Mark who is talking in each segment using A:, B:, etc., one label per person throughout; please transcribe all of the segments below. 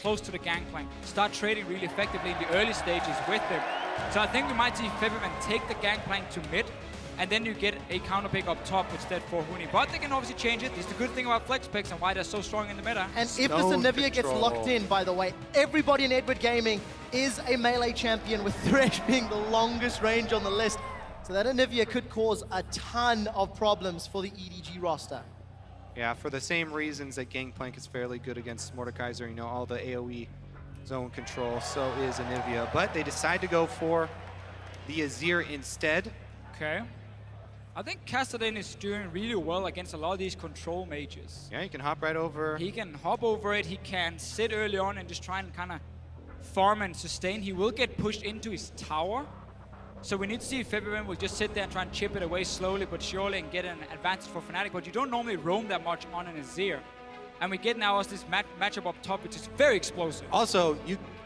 A: close to the gangplank, start trading really effectively in the early stages with them. So I think we might see Febiman take the gangplank to mid, and then you get a counter pick up top instead for Huni. But they can obviously change it. This is the good thing about flex picks and why they're so strong in the meta.
B: And if this Anivia gets locked in, by the way, everybody in Edward Gaming is a melee champion, with Thresh being the longest range on the list. So that Anivia could cause a ton of problems for the EDG roster.
C: Yeah, for the same reasons that Gangplank is fairly good against Mordekaiser, you know, all the AoE zone control, so is Anivia. But they decide to go for the Azir instead.
A: Okay. I think Kassadin is doing really well against a lot of these control mages.
C: Yeah, he can hop right over.
A: He can hop over it, he can sit early on and just try and kind of farm and sustain. He will get pushed into his tower. So we need to see if Febiman will just sit there and try and chip it away slowly but surely and get an advantage for Fnatic. But you don't normally roam that much on an Azir. And we get now this matchup up top, which is very explosive.
C: Also,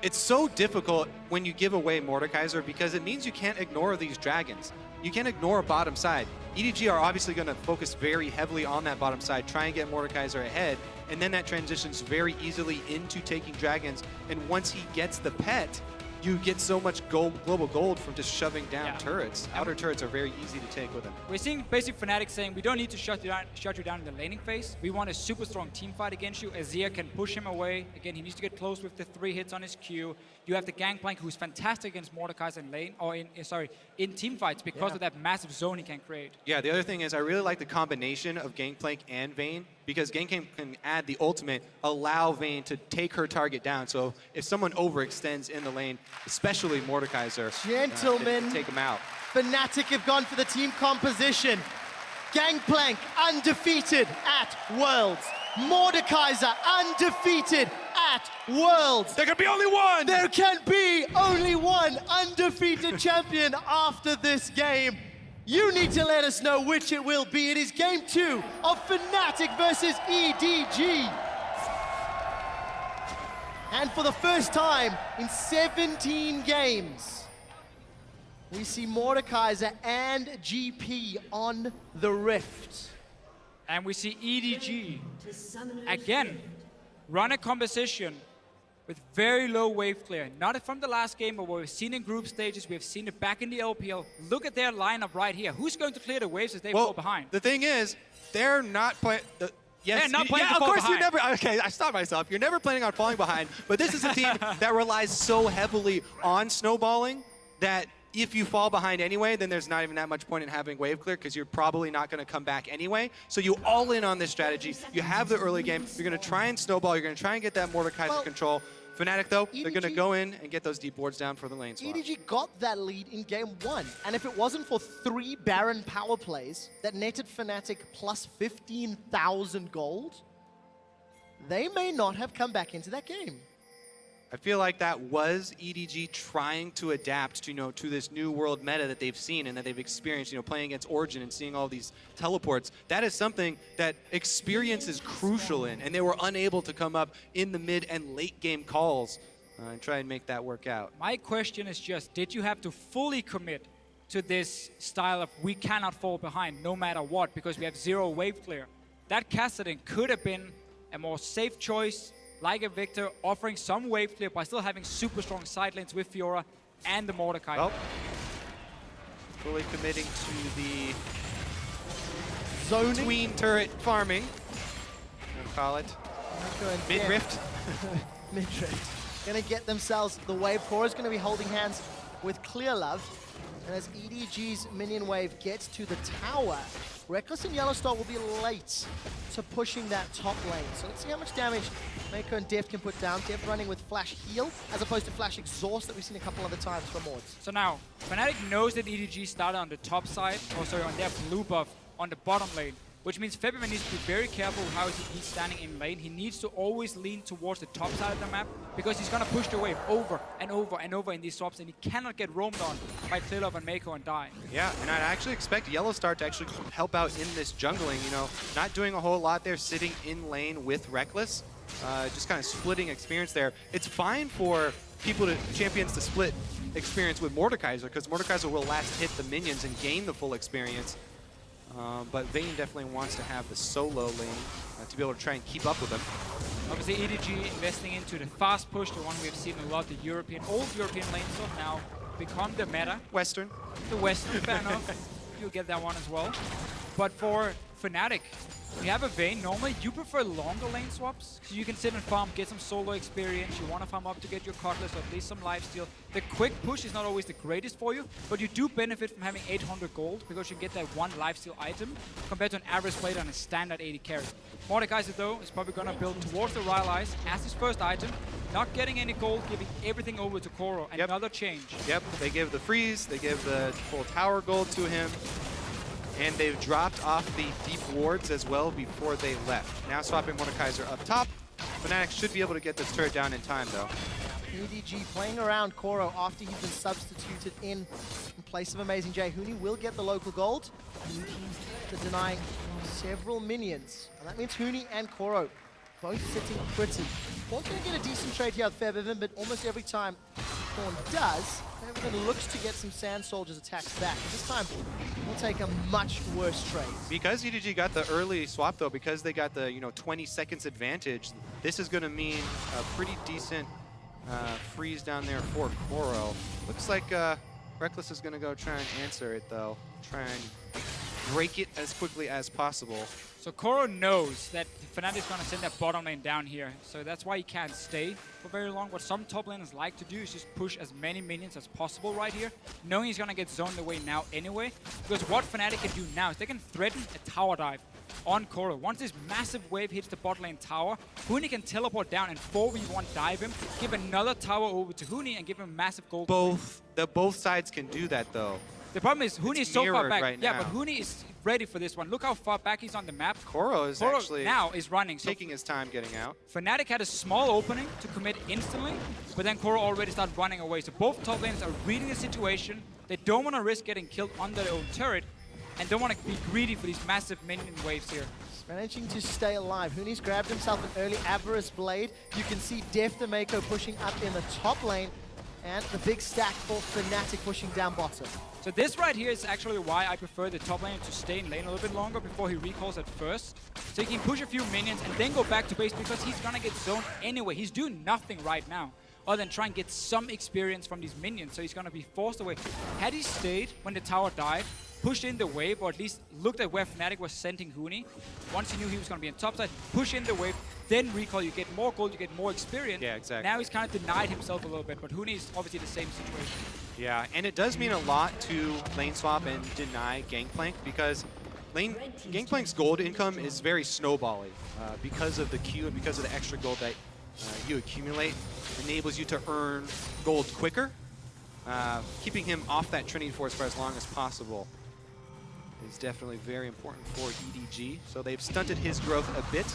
C: it's so difficult when you give away Mordekaiser because it means you can't ignore these dragons. You can't ignore bottom side. EDG are obviously going to focus very heavily on that bottom side, try and get Mordekaiser ahead, and then that transitions very easily into taking dragons. And once he gets the pet, you get so much global gold from just shoving down turrets. Outer turrets are very easy to take with him.
A: We're seeing basic Fnatic saying, we don't need to shut you down in the laning phase. We want a super strong team fight against you. Azir can push him away. Again, he needs to get close with the 3 hits on his Q. You have the Gangplank, who's fantastic against Mordekaiser in lane, or in team fights because of that massive zone he can create.
C: Yeah, the other thing is I really like the combination of Gangplank and Vayne, because Gangplank can add the ultimate, allow Vayne to take her target down. So if someone overextends in the lane, especially Mordekaiser,
B: gentlemen,
C: take him out.
B: Fnatic have gone for the team composition. Gangplank undefeated at Worlds. Mordekaiser undefeated at Worlds.
C: There can be only one!
B: There can be only one undefeated champion after this game. You need to let us know which it will be. It is game 2 of Fnatic versus EDG. And for the first time in 17 games, we see Mordekaiser and GP on the Rift.
A: And we see EDG, again, run a composition with very low wave clear. Not from the last game, but what we've seen in group stages, we've seen it back in the LPL. Look at their lineup right here. Who's going to clear the waves as they fall behind?
C: The thing is, they're not playing...
A: Yes, not playing to
C: of
A: fall
C: course
A: behind.
C: you never... Okay, I stopped myself. You're never planning on falling behind, but this is a team that relies so heavily on snowballing that if you fall behind anyway, then there's not even that much point in having wave clear because you're probably not going to come back anyway. So you all in on this strategy. You have the early game. You're going to try and snowball. You're going to try and get that Mordekaiser control. Fnatic, though, they're going to go in and get those deep wards down for the lane swap.
B: EDG got that lead in game 1. And if it wasn't for 3 Baron power plays that netted Fnatic plus 15,000 gold, they may not have come back into that game.
C: I feel like that was EDG trying to adapt to, to this new world meta that they've seen and that they've experienced, playing against Origin and seeing all these teleports. That is something that experience is crucial in, and they were unable to come up in the mid and late game calls and try and make that work out.
A: My question is just, did you have to fully commit to this style of we cannot fall behind no matter what because we have 0 wave clear? That Kassadin could have been a more safe choice, like a Victor, offering some wave clear by still having super strong side lanes with Fiora and the Mordekaiser.
C: Oh. Fully committing to the
B: zoning
C: tween turret farming. We'll call it mid-rift.
B: Mid-rift. Gonna get themselves the wave. Cora's gonna be holding hands with Clear Love. And as EDG's minion wave gets to the tower, Reckless and Yellowstar will be late to pushing that top lane. So let's see how much damage Mako and Deft can put down. Deft running with Flash Heal as opposed to Flash Exhaust that we've seen a couple other times from Mords.
A: So now, Fnatic knows that EDG started on the top side, or sorry, on their blue buff on the bottom lane, which means Febiman needs to be very careful how he's standing in lane. He needs to always lean towards the top side of the map because he's going to push the wave over and over and over in these swaps, and he cannot get roamed on by Clearlove and Mako and die.
C: Yeah, and I'd actually expect Yellowstar to actually help out in this jungling, not doing a whole lot there, sitting in lane with Reckless, just kind of splitting experience there. It's fine for champions to split experience with Mordekaiser because Mordekaiser will last hit the minions and gain the full experience. But Vayne definitely wants to have the solo lane to be able to try and keep up with them.
A: Obviously, EDG investing into the fast push, the one we have seen a lot, the old European lane swap now become the meta.
C: Western.
A: The Western, fair enough. You'll get that one as well. But for Fnatic, you have a Vayne. Normally, you prefer longer lane swaps, so you can sit and farm, get some solo experience. You want to farm up to get your Cutlass or at least some lifesteal. The quick push is not always the greatest for you, but you do benefit from having 800 gold because you get that one lifesteal item compared to an average player on a standard 80 carry. Mordekaiser, though, is probably going to build towards the Rylai's as his first item, not getting any gold, giving everything over to Koro. Another change.
C: Yep, they give the freeze, they give the full tower gold to him. And they've dropped off the deep wards as well before they left. Now swapping Mordekaiser up top. Fnatic should be able to get this turret down in time, though.
B: EDG playing around Koro after he's been substituted in place of Amazing J. Huni will get the local gold. To deny several minions. And that means Huni and Koro both sitting pretty. Thorn's going to get a decent trade here with Febiven, but almost every time Thorn does, Febiven looks to get some Sand Soldiers attacks back. This time, he'll take a much worse trade.
C: Because EDG got the early swap, though, because they got the 20 seconds advantage, this is going to mean a pretty decent freeze down there for Koro. Looks like Reckless is going to go try and answer it, though. Try and break it as quickly as possible.
A: So Koro knows that Fnatic is going to send that bottom lane down here, so that's why he can't stay for very long. What some top laners like to do is just push as many minions as possible right here, knowing he's going to get zoned away now anyway, because what Fnatic can do now is they can threaten a tower dive on Koro. Once this massive wave hits the bot lane tower, Huni can teleport down and 4v1 dive him, give another tower over to Huni and give him massive gold.
C: Both sides can do that, though.
A: The problem is Huni is so far back.
C: Right
A: yeah,
C: now.
A: but Huni is ready for this one. Look how far back he's on the map.
C: Koro is actually
A: now is running.
C: taking his time getting out.
A: Fnatic had a small opening to commit instantly, but then Koro already started running away. So both top laners are reading the situation. They don't want to risk getting killed on their own turret, and don't want to be greedy for these massive minion waves here.
B: Managing to stay alive. Huni's grabbed himself an early Avarice Blade. You can see Def the Mako pushing up in the top lane, and the big stack for Fnatic pushing down bottom.
A: So this right here is actually why I prefer the top laner to stay in lane a little bit longer before he recalls at first. So he can push a few minions and then go back to base because he's gonna get zoned anyway. He's doing nothing right now other than try and get some experience from these minions, so he's gonna be forced away. Had he stayed when the tower died, pushed in the wave, or at least looked at where Fnatic was sending Huni, once he knew he was gonna be on top side, push in the wave, then recall, you get more gold, you get more experience.
C: Yeah, exactly.
A: Now he's kind of denied himself a little bit, but Huni is obviously the same situation.
C: Yeah, and it does mean a lot to lane swap and deny Gangplank because Gangplank's gold income is very snowbally because of the Q and because of the extra gold that you accumulate. Enables you to earn gold quicker. Keeping him off that Trinity Force for as long as possible is definitely very important for EDG. So they've stunted his growth a bit.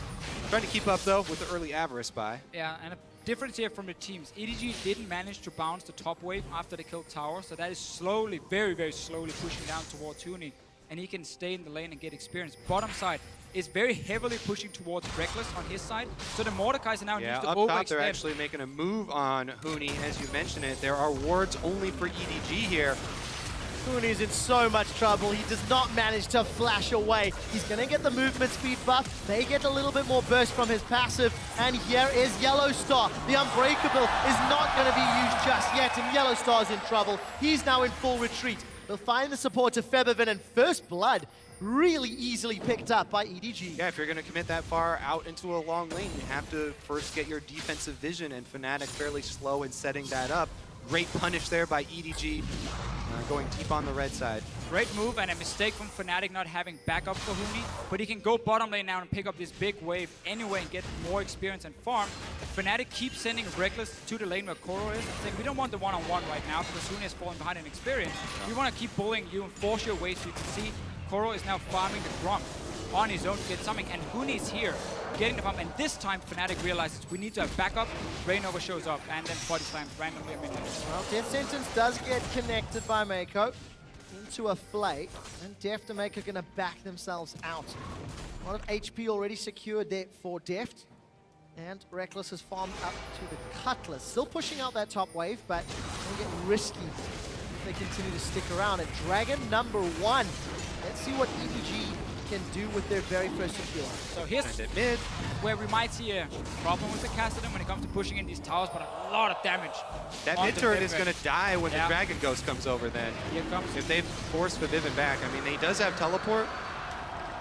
C: Trying to keep up, though, with the early Avarice buy.
A: Yeah, and a difference here from the teams. EDG didn't manage to bounce the top wave after they killed tower, so that is slowly, very, very slowly pushing down towards Huni, and he can stay in the lane and get experience. Bottom side is very heavily pushing towards Reckless on his side, so the Mordekaiser now needs to
C: up
A: overextend.
C: top they're actually making a move on Huni, as you mentioned it. There are wards only for EDG here.
B: Huni's in so much trouble. He does not manage to flash away. He's going to get the movement speed buff. They get a little bit more burst from his passive. And here is Yellow Star. The Unbreakable is not going to be used just yet, and Yellow Star's in trouble. He's now in full retreat. They'll find the support to Febiven, and First Blood really easily picked up by EDG.
C: Yeah, if you're going to commit that far out into a long lane, you have to first get your defensive vision, and Fnatic fairly slow in setting that up. Great punish there by EDG, going deep on the red side.
A: Great move and a mistake from Fnatic not having backup for Huni, but he can go bottom lane now and pick up this big wave anyway and get more experience and farm. Fnatic keeps sending Reckless to the lane where Koro is. Saying we don't want the one-on-one right now because Huni is falling behind in experience. We want to keep bullying you and force your way, so you can see Koro is now farming the Grump on his own to get something, and Huni is here getting the farm, and this time Fnatic realizes we need to have backup. Rainover shows up and then body slams randomly a minion.
B: Well, Death Sentence does get connected by Mako into a flake, and Deft and Mako are going to back themselves out. A lot of HP already secured there for Deft, and Reckless has farmed up to the Cutlass. Still pushing out that top wave, but it'll get risky if they continue to stick around. And Dragon number 1. Let's see what EDG can do with their very first secure.
A: So here's
C: Send it mid.
A: where we might see a problem with the Cassidy when it comes to pushing in these towers, but a lot of damage.
C: That
A: on
C: mid
A: the
C: turret is
A: Vivint.
C: going to die when
A: Yeah.
C: the Dragon Ghost comes over then.
A: Here comes.
C: If they force the Vivint back, I mean, he does have teleport,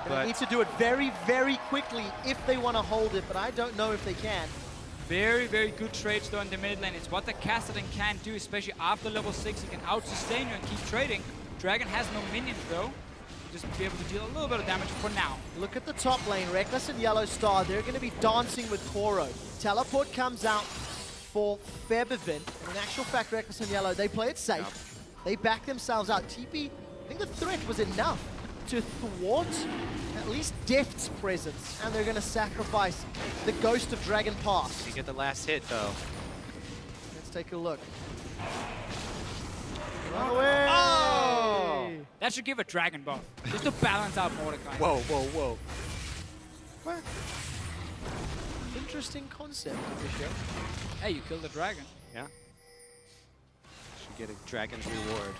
B: They
C: but
B: need to do it very, very quickly if they want to hold it, but I don't know if they can.
A: Very, very good trades though in the mid lane. It's what the Cassidy can do, especially after level 6. He can out-sustain you and keep trading. Dragon has no minions though. Just be able to deal a little bit of damage for now.
B: Look at the top lane, Reckless and Yellow Star. They're going to be dancing with Koro. Teleport comes out for Febivin. And in actual fact, Reckless and Yellow, they play it safe.
C: Yep.
B: They back themselves out. TP, I think the threat was enough to thwart at least Deft's presence. And they're going to sacrifice the Ghost of Dragon Pass.
C: you get the last hit though.
B: Let's take a look. Run away!
C: Oh!
A: That should give a dragon buff, just to balance out Mordecai.
C: Whoa, whoa, whoa.
B: What? Interesting concept, Official.
A: Hey, you killed the dragon.
C: Yeah. Should get a Dragon's reward.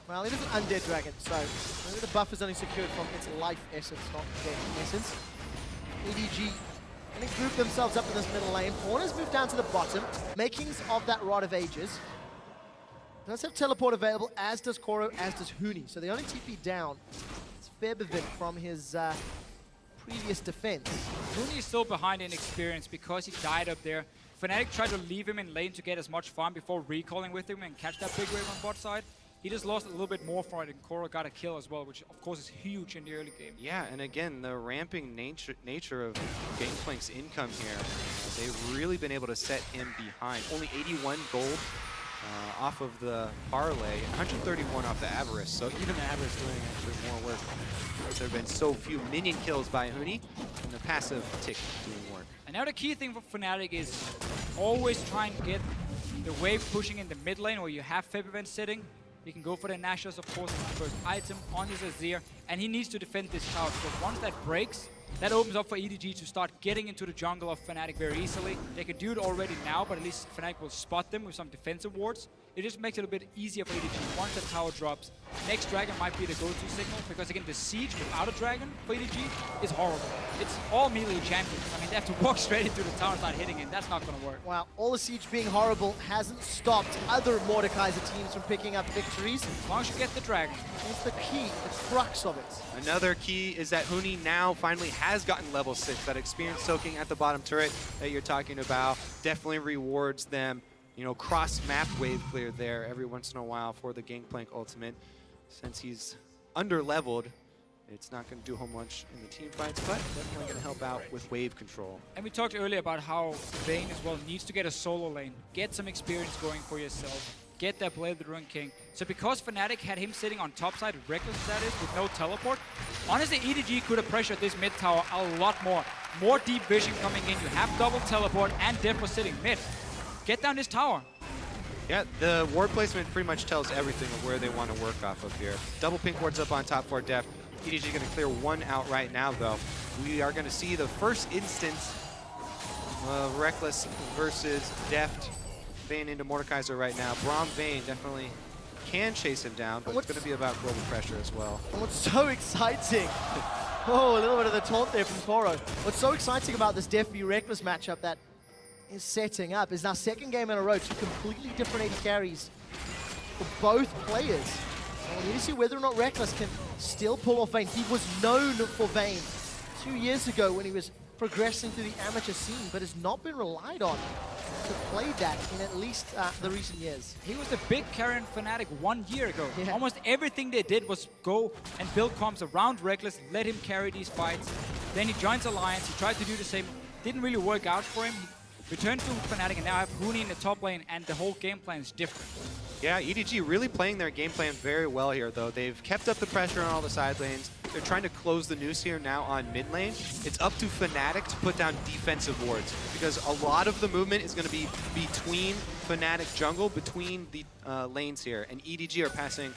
B: Well, it is an undead dragon, so maybe the buff is only secured from its life essence, not death essence. EDG going to group themselves up in this middle lane. Corners move down to the bottom. Makings of that Rod of Ages. Does have teleport available, as does Koro, as does Huni. So the only TP down is Febivin from his previous defense.
A: Rooney is still behind in experience because he died up there. Fnatic tried to leave him in lane to get as much farm before recalling with him and catch that big wave on bot side. He just lost a little bit more for it, and Koro got a kill as well, which of course is huge in the early game.
C: Yeah, and again, the ramping nature of Gangplank's income here, they've really been able to set him behind. Only 81 gold off of the parlay, 131 off the Avarice, so even the Avarice doing actually more work. There have been so few minion kills by Huni, and the passive tick doing work.
A: And now the key thing for Fnatic is always try and get the wave pushing in the mid lane where you have Febivin sitting. You can go for the Nashos, of course, as the first item on his Azir, and he needs to defend this tower, because once that breaks, that opens up for EDG to start getting into the jungle of Fnatic very easily. They can do it already now, but at least Fnatic will spot them with some defensive wards. It just makes it a bit easier for EDG. Once the tower drops, next dragon might be the go-to signal, because again, the siege without a dragon for EDG is horrible. It's all melee champions. I mean, they have to walk straight into the tower and start hitting it. That's not going to work.
B: Wow, all the siege being horrible hasn't stopped other Mordekaiser teams from picking up victories.
A: As long as you get the dragon.
B: It's the key, the crux of it.
C: Another key is that Huni now finally has gotten level 6. That experience soaking at the bottom turret that you're talking about definitely rewards them. You know, cross-map wave clear there every once in a while for the Gangplank ultimate. Since he's under-leveled, it's not going to do home much in the team fights, but definitely going to help out with wave control.
A: And we talked earlier about how Vayne as well needs to get a solo lane. Get some experience going for yourself. Get that Blade of the Ruined King. So because Fnatic had him sitting on top side, Reckless that is, with no teleport, honestly, EDG could have pressured this mid tower a lot more. More deep vision coming in. You have double teleport and Def was sitting mid. Get down this tower.
C: Yeah, the ward placement pretty much tells everything of where they want to work off of here. Double pink wards up on top for Def. EDG going to clear one out right now, though. We are going to see the first instance of Reckless versus Deft. Vayne into Mordekaiser right now. Braum Vayne definitely can chase him down, but it's going to be about global pressure as well.
B: And what's so exciting, oh, a little bit of the taunt there from Koro. What's so exciting about this Def v Reckless matchup that is setting up is now second game in a row, two completely different AD carries for both players. And we need to see whether or not Reckless can still pull off Vayne. He was known for Vayne 2 years ago when he was progressing through the amateur scene, but has not been relied on to play that in at least the recent years.
A: He was the big carry in Fnatic 1 year ago.
B: Yeah.
A: Almost everything they did was go and build comps around Reckless, let him carry these fights. Then he joins Alliance, he tried to do the same, didn't really work out for him. He returned to Fnatic and now have Huni in the top lane, and the whole game plan is different.
C: Yeah, EDG really playing their game plan very well here, though. They've kept up the pressure on all the side lanes. They're trying to close the noose here now on mid lane. It's up to Fnatic to put down defensive wards, because a lot of the movement is going to be between Fnatic jungle, between the lanes here. And EDG are passing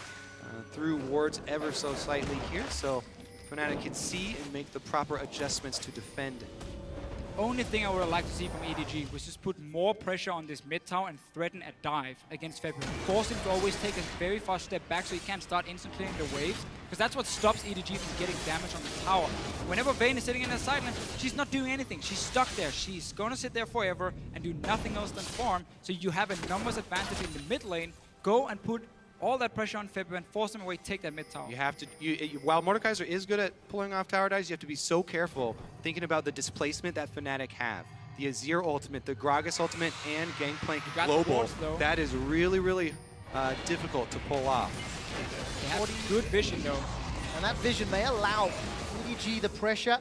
C: through wards ever so slightly here, so Fnatic can see and make the proper adjustments to defend
A: only thing I would have liked to see from EDG was just put more pressure on this mid tower and threaten a dive against February. Force him to always take a very fast step back so he can't start instant clearing the waves, because that's what stops EDG from getting damage on the tower. Whenever Vayne is sitting in the side lane, she's not doing anything. She's stuck there. She's going to sit there forever and do nothing else than farm, so you have a numbers advantage in the mid lane. Go and put all that pressure on February and force him away, take that mid tower.
C: You have to, while Mordekaiser is good at pulling off tower dives, you have to be so careful thinking about the displacement that Fnatic have. The Azir ultimate, the Gragas ultimate, and Gangplank Global.
A: Wards,
C: that is really, really difficult to pull off.
A: They have good vision though.
B: And that vision may allow EDG the pressure.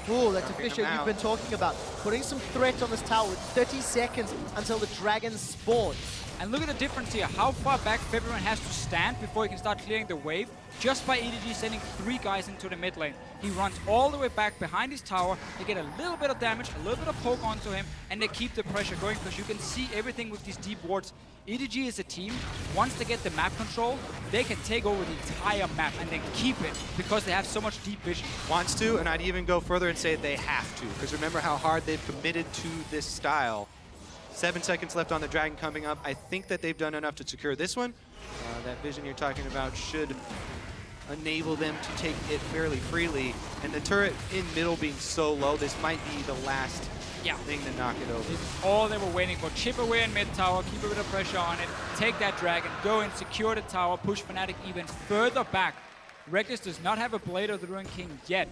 B: Ooh, that's a fisher you've been talking about. Putting some threat on this tower with 30 seconds until the dragon spawns.
A: And look at the difference here, how far back February has to stand before he can start clearing the wave, just by EDG sending 3 guys into the mid lane. He runs all the way back behind his tower, they get a little bit of damage, a little bit of poke onto him, and they keep the pressure going, because you can see everything with these deep wards. EDG is a team, once they get the map control, they can take over the entire map and then keep it, because they have so much deep vision.
C: Wants to, and I'd even go further and say they have to, because remember how hard they've committed to this style. 7 seconds left on the dragon coming up. I think that they've done enough to secure this one. That vision you're talking about should enable them to take it fairly freely. And the turret in middle being so low, this might be the last thing to knock it over.
A: This is all they were waiting for. Chip away in mid tower, keep a bit of pressure on it, take that dragon, go and secure the tower, push Fnatic even further back. Reckless does not have a Blade of the Ruined King yet,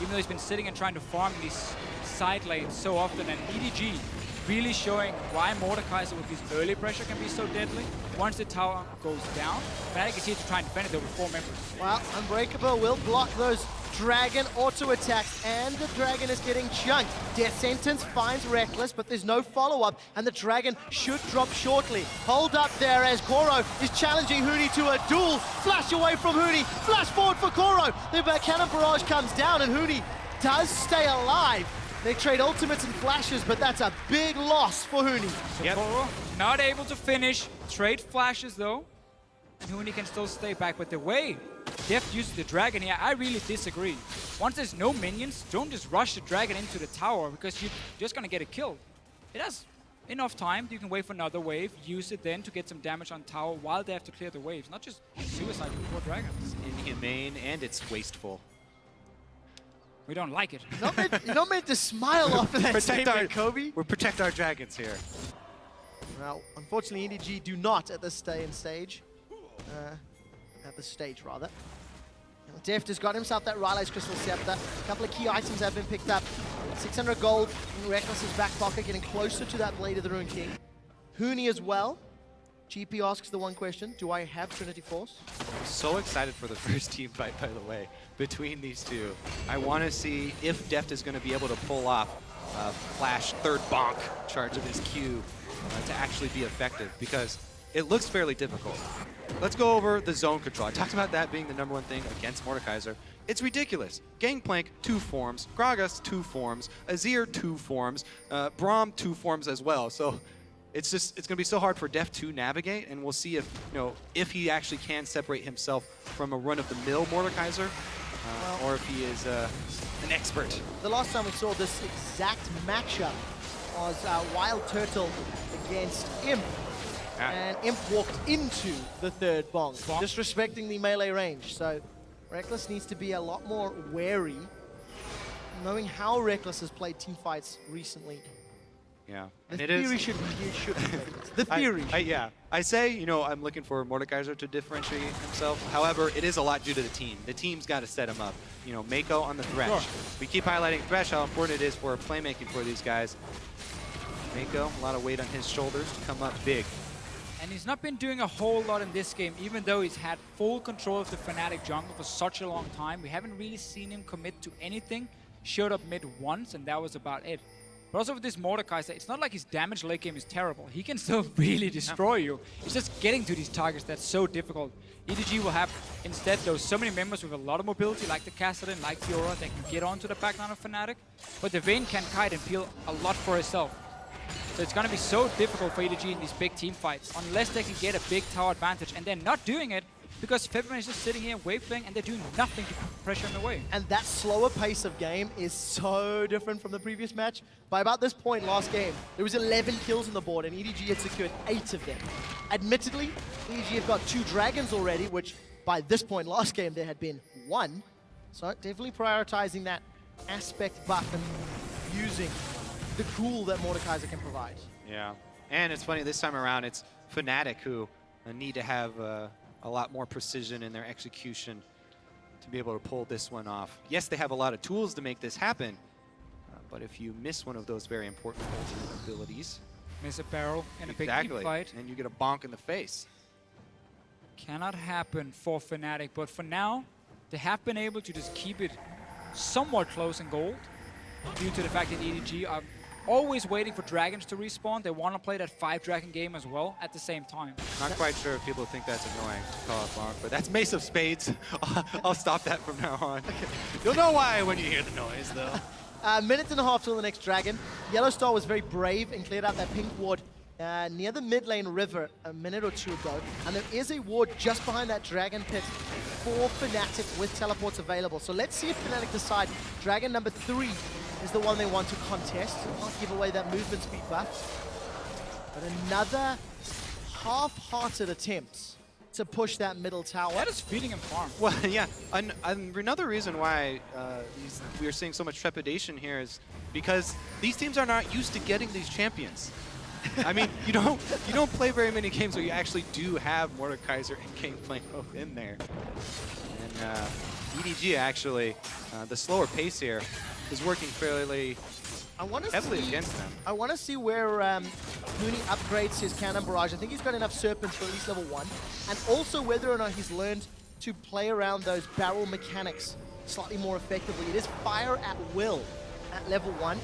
A: even though he's been sitting and trying to farm these side lanes so often. And EDG really showing why Mordekaiser with his early pressure can be so deadly. Once the tower goes down, Fnatic is here to try and defend it with 4 members.
B: Well, Unbreakable will block those dragon auto attacks, and the dragon is getting chunked. Death Sentence finds Reckless, but there's no follow-up, and the dragon should drop shortly. Hold up there as Koro is challenging Huni to a duel. Flash away from Huni, flash forward for Koro. The cannon barrage comes down, and Huni does stay alive. They trade ultimates and flashes, but that's a big loss for Huni.
A: So Koro not able to finish, trade flashes though, and Huni can still stay back. But the way Deft uses the dragon here, I really disagree. Once there's no minions, don't just rush the dragon into the tower, because you're just gonna get it killed. It has enough time, you can wait for another wave, use it then to get some damage on tower while they have to clear the waves, not just suicide before dragons.
C: It's inhumane and it's wasteful.
A: We don't like it.
B: You're not meant to smile after that statement, Kobe.
C: We protect our dragons here.
B: Well, unfortunately, EDG do not at this stage. At this stage, rather. Deft has got himself that Riley's Crystal Scepter. A couple of key items have been picked up. 600 gold in Reckless's back pocket, getting closer to that Blade of the Ruined King. Huni as well. GP asks the one question, do I have Trinity Force?
C: I'm so excited for the first team fight, by the way, between these two. I want to see if Deft is going to be able to pull off a flash third bonk charge of his Q to actually be effective, because it looks fairly difficult. Let's go over the zone control. I talked about that being the #1 thing against Mordekaiser. It's ridiculous. Gangplank, 2 forms. Gragas, 2 forms. Azir, 2 forms. Braum, 2 forms as well. So it's going to be so hard for Deft to navigate, and we'll see if he actually can separate himself from a run-of-the-mill Mordekaiser, or if he is an expert.
B: The last time we saw this exact matchup was Wild Turtle against Imp. And Imp walked into the third bonk, disrespecting the melee range. So Reckless needs to be a lot more wary, knowing how Reckless has played team fights recently.
C: Yeah,
B: The
C: and
B: theory should be the theory.
C: I say, I'm looking for Mordekaiser to differentiate himself. However, it is a lot due to the team. The team's got to set him up. Mako on the Thresh.
A: Sure.
C: We keep highlighting Thresh, how important it is for playmaking for these guys. Mako, a lot of weight on his shoulders to come up big.
A: And he's not been doing a whole lot in this game, even though he's had full control of the Fnatic jungle for such a long time. We haven't really seen him commit to anything. Showed up mid once, and that was about it. But also with this Mordekaiser, it's not like his damage late game is terrible. He can still really destroy you. It's just getting to these targets that's so difficult. EDG will have, instead, so many members with a lot of mobility, like the Kassadin, like Fiora, that can get onto the backline of Fnatic. But the Vayne can kite and peel a lot for herself. So it's going to be so difficult for EDG in these big team fights, unless they can get a big tower advantage. And they're not doing it, because February is just sitting here wave playing and they're doing nothing to pressure him away.
B: And that slower pace of game is so different from the previous match. By about this point last game, there was 11 kills on the board and EDG had secured 8 of them. Admittedly, EDG have got 2 dragons already, which by this point last game there had been 1. So definitely prioritizing that aspect buff and using the cool that Mordekaiser can provide.
C: Yeah, and it's funny, this time around it's Fnatic who need to have a lot more precision in their execution to be able to pull this one off. Yes, they have a lot of tools to make this happen, but if you miss one of those very important ultimate abilities,
A: Miss a barrel in a big team fight.
C: and you get a bonk in the face.
A: Cannot happen for Fnatic, but for now, they have been able to just keep it somewhat close in gold due to the fact that EDG are always waiting for dragons to respawn. They want to play that 5-dragon game as well at the same time.
C: Not quite sure if people think that's annoying to call it bonk, but that's Mace of Spades. I'll stop that from now on. You'll know why when you hear the noise, though.
B: A minute and a half till the next dragon. Yellow Star was very brave and cleared out that pink ward near the mid lane river a minute or 2 ago. And there is a ward just behind that dragon pit for Fnatic with teleports available. So let's see if Fnatic decide dragon number 3 is the one they want to contest. Not give away that movement speed buff. But another half-hearted attempt to push that middle tower.
A: That is feeding him farm.
C: Well, yeah, another reason why we are seeing so much trepidation here is because these teams are not used to getting these champions. I mean, you don't play very many games where you actually do have Mordekaiser and Gangplank both in there. And EDG actually, the slower pace here is working fairly heavily against them.
B: I want to see where Mooney upgrades his cannon barrage. I think he's got enough serpents for at least level 1. And also whether or not he's learned to play around those barrel mechanics slightly more effectively. It is fire at will at level 1.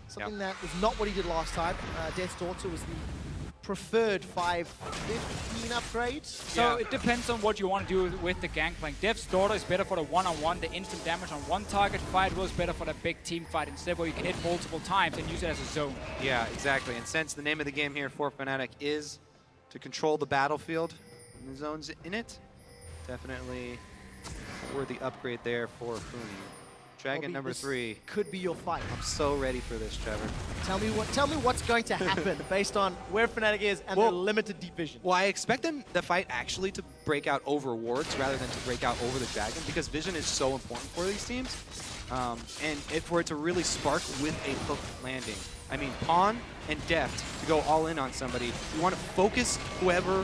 B: Something that was not what he did last time. Death's Daughter was the preferred 5/15 upgrade.
A: So it depends on what you want to do with the Gangplank. Death's Daughter is better for the one-on-one, the instant damage on one target. Fight was better for the big team fight instead, where you can hit multiple times and use it as a zone.
C: Yeah, exactly. And since the name of the game here for Fnatic is to control the battlefield and the zones in it, definitely worthy upgrade there for Funi. Dragon number 3
B: could be your fight.
C: I'm so ready for this, Trevor.
B: Tell me what's going to happen based on where Fnatic is and their limited deep vision.
C: Well, I expect the fight actually to break out over wards rather than to break out over the dragon, because vision is so important for these teams. And for it to really spark with a hook landing. I mean, Pawn and Deft to go all in on somebody. You want to focus whoever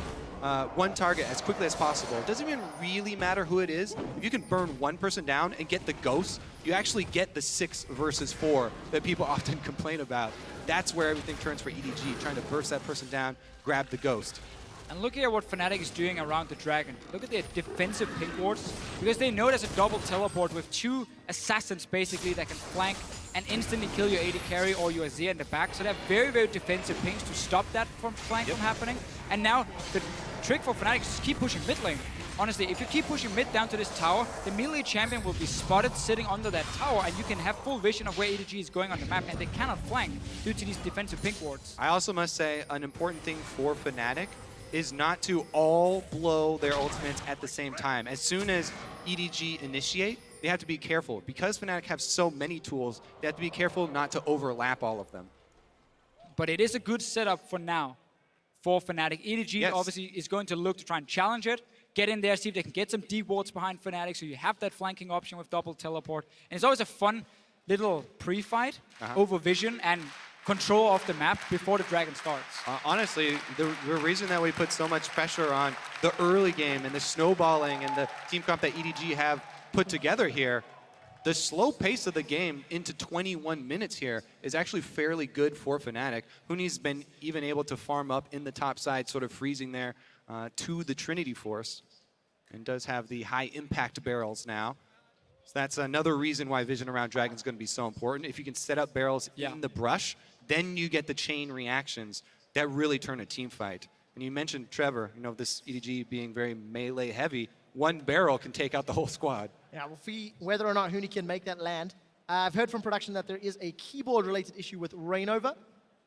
C: one target as quickly as possible. It doesn't even really matter who it is. If you can burn one person down and get the ghost, you actually get the 6 versus 4 that people often complain about. That's where everything turns for EDG, trying to burst that person down, grab the ghost.
A: And look at what Fnatic is doing around the dragon. Look at their defensive pink wards, because they know there's a double teleport with 2 assassins basically that can flank and instantly kill your AD carry or your Azir in the back. So they have very, very defensive pinks to stop that flank from happening. And now the trick for Fnatic is to keep pushing mid lane. Honestly, if you keep pushing mid down to this tower, the melee champion will be spotted sitting under that tower, and you can have full vision of where EDG is going on the map, and they cannot flank due to these defensive pink wards.
C: I also must say an important thing for Fnatic is not to all blow their ultimates at the same time. As soon as EDG initiate, they have to be careful. Because Fnatic have so many tools, they have to be careful not to overlap all of them.
A: But it is a good setup for now for Fnatic. EDG obviously is going to look to try and challenge it, get in there, see if they can get some deep wards behind Fnatic, so you have that flanking option with double teleport. And it's always a fun little pre-fight over vision and control of the map before the dragon starts.
C: Honestly, the reason that we put so much pressure on the early game and the snowballing and the team comp that EDG have put together here, the slow pace of the game into 21 minutes here is actually fairly good for Fnatic. Huni's been even able to farm up in the top side, sort of freezing there to the Trinity Force, and does have the high impact barrels now. So that's another reason why vision around Dragon is going to be so important. If you can set up barrels in the brush, then you get the chain reactions that really turn a team fight. And you mentioned, Trevor, this EDG being very melee heavy. One barrel can take out the whole squad.
B: Yeah, we'll see whether or not Huni can make that land. I've heard from production that there is a keyboard-related issue with Rainover.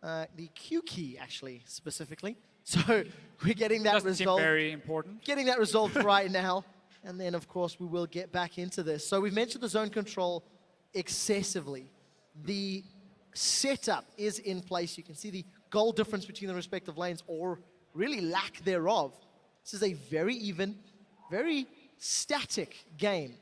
B: the Q key, actually, specifically. So we're getting that
A: Doesn't seem
B: resolved.
A: very important.
B: Getting that resolved right now. And then, of course, we will get back into this. So we've mentioned the zone control excessively. The setup is in place. You can see the goal difference between the respective lanes, or really lack thereof. This is a very even, very static game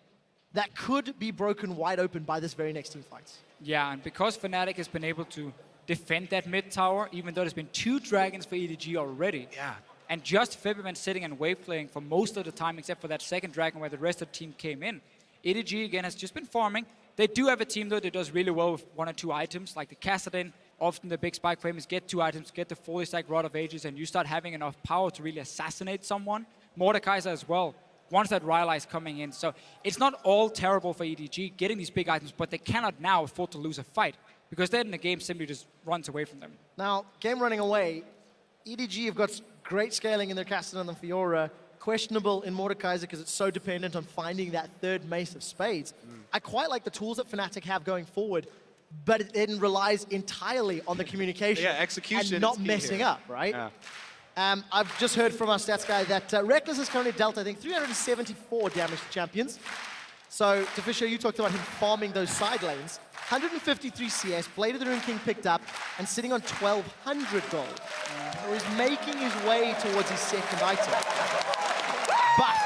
B: that could be broken wide open by this very next team fight.
A: Yeah, and because Fnatic has been able to defend that mid tower, even though there's been 2 dragons for EDG already.
C: Yeah.
A: And just Febvman sitting and wave playing for most of the time, except for that second dragon where the rest of the team came in. EDG, again, has just been farming. They do have a team, though, that does really well with 1 or 2 items, like the Kassadin. Often the big spike for him is get 2 items, get the fully stacked Rod of Ages, and you start having enough power to really assassinate someone. Mordekaiser as well, once that Rylai is coming in. So it's not all terrible for EDG getting these big items, but they cannot now afford to lose a fight, because then the game simply just runs away from them.
B: Now, game running away, EDG have got great scaling in their Kassadin and Fiora, questionable in Mordekaiser because it's so dependent on finding that third Mace of Spades. I quite like the tools that Fnatic have going forward, but it then relies entirely on the communication.
C: Yeah, execution
B: and not
C: is key
B: messing
C: here.
B: up, right?
C: Yeah.
B: I've just heard from our stats guy that Reckless has currently dealt, I think, 374 damage to champions. So, Fisher, you talked about him farming those side lanes. 153 CS, Blade of the Rune King picked up, and sitting on 1,200 gold. So he's making his way towards his second item. But,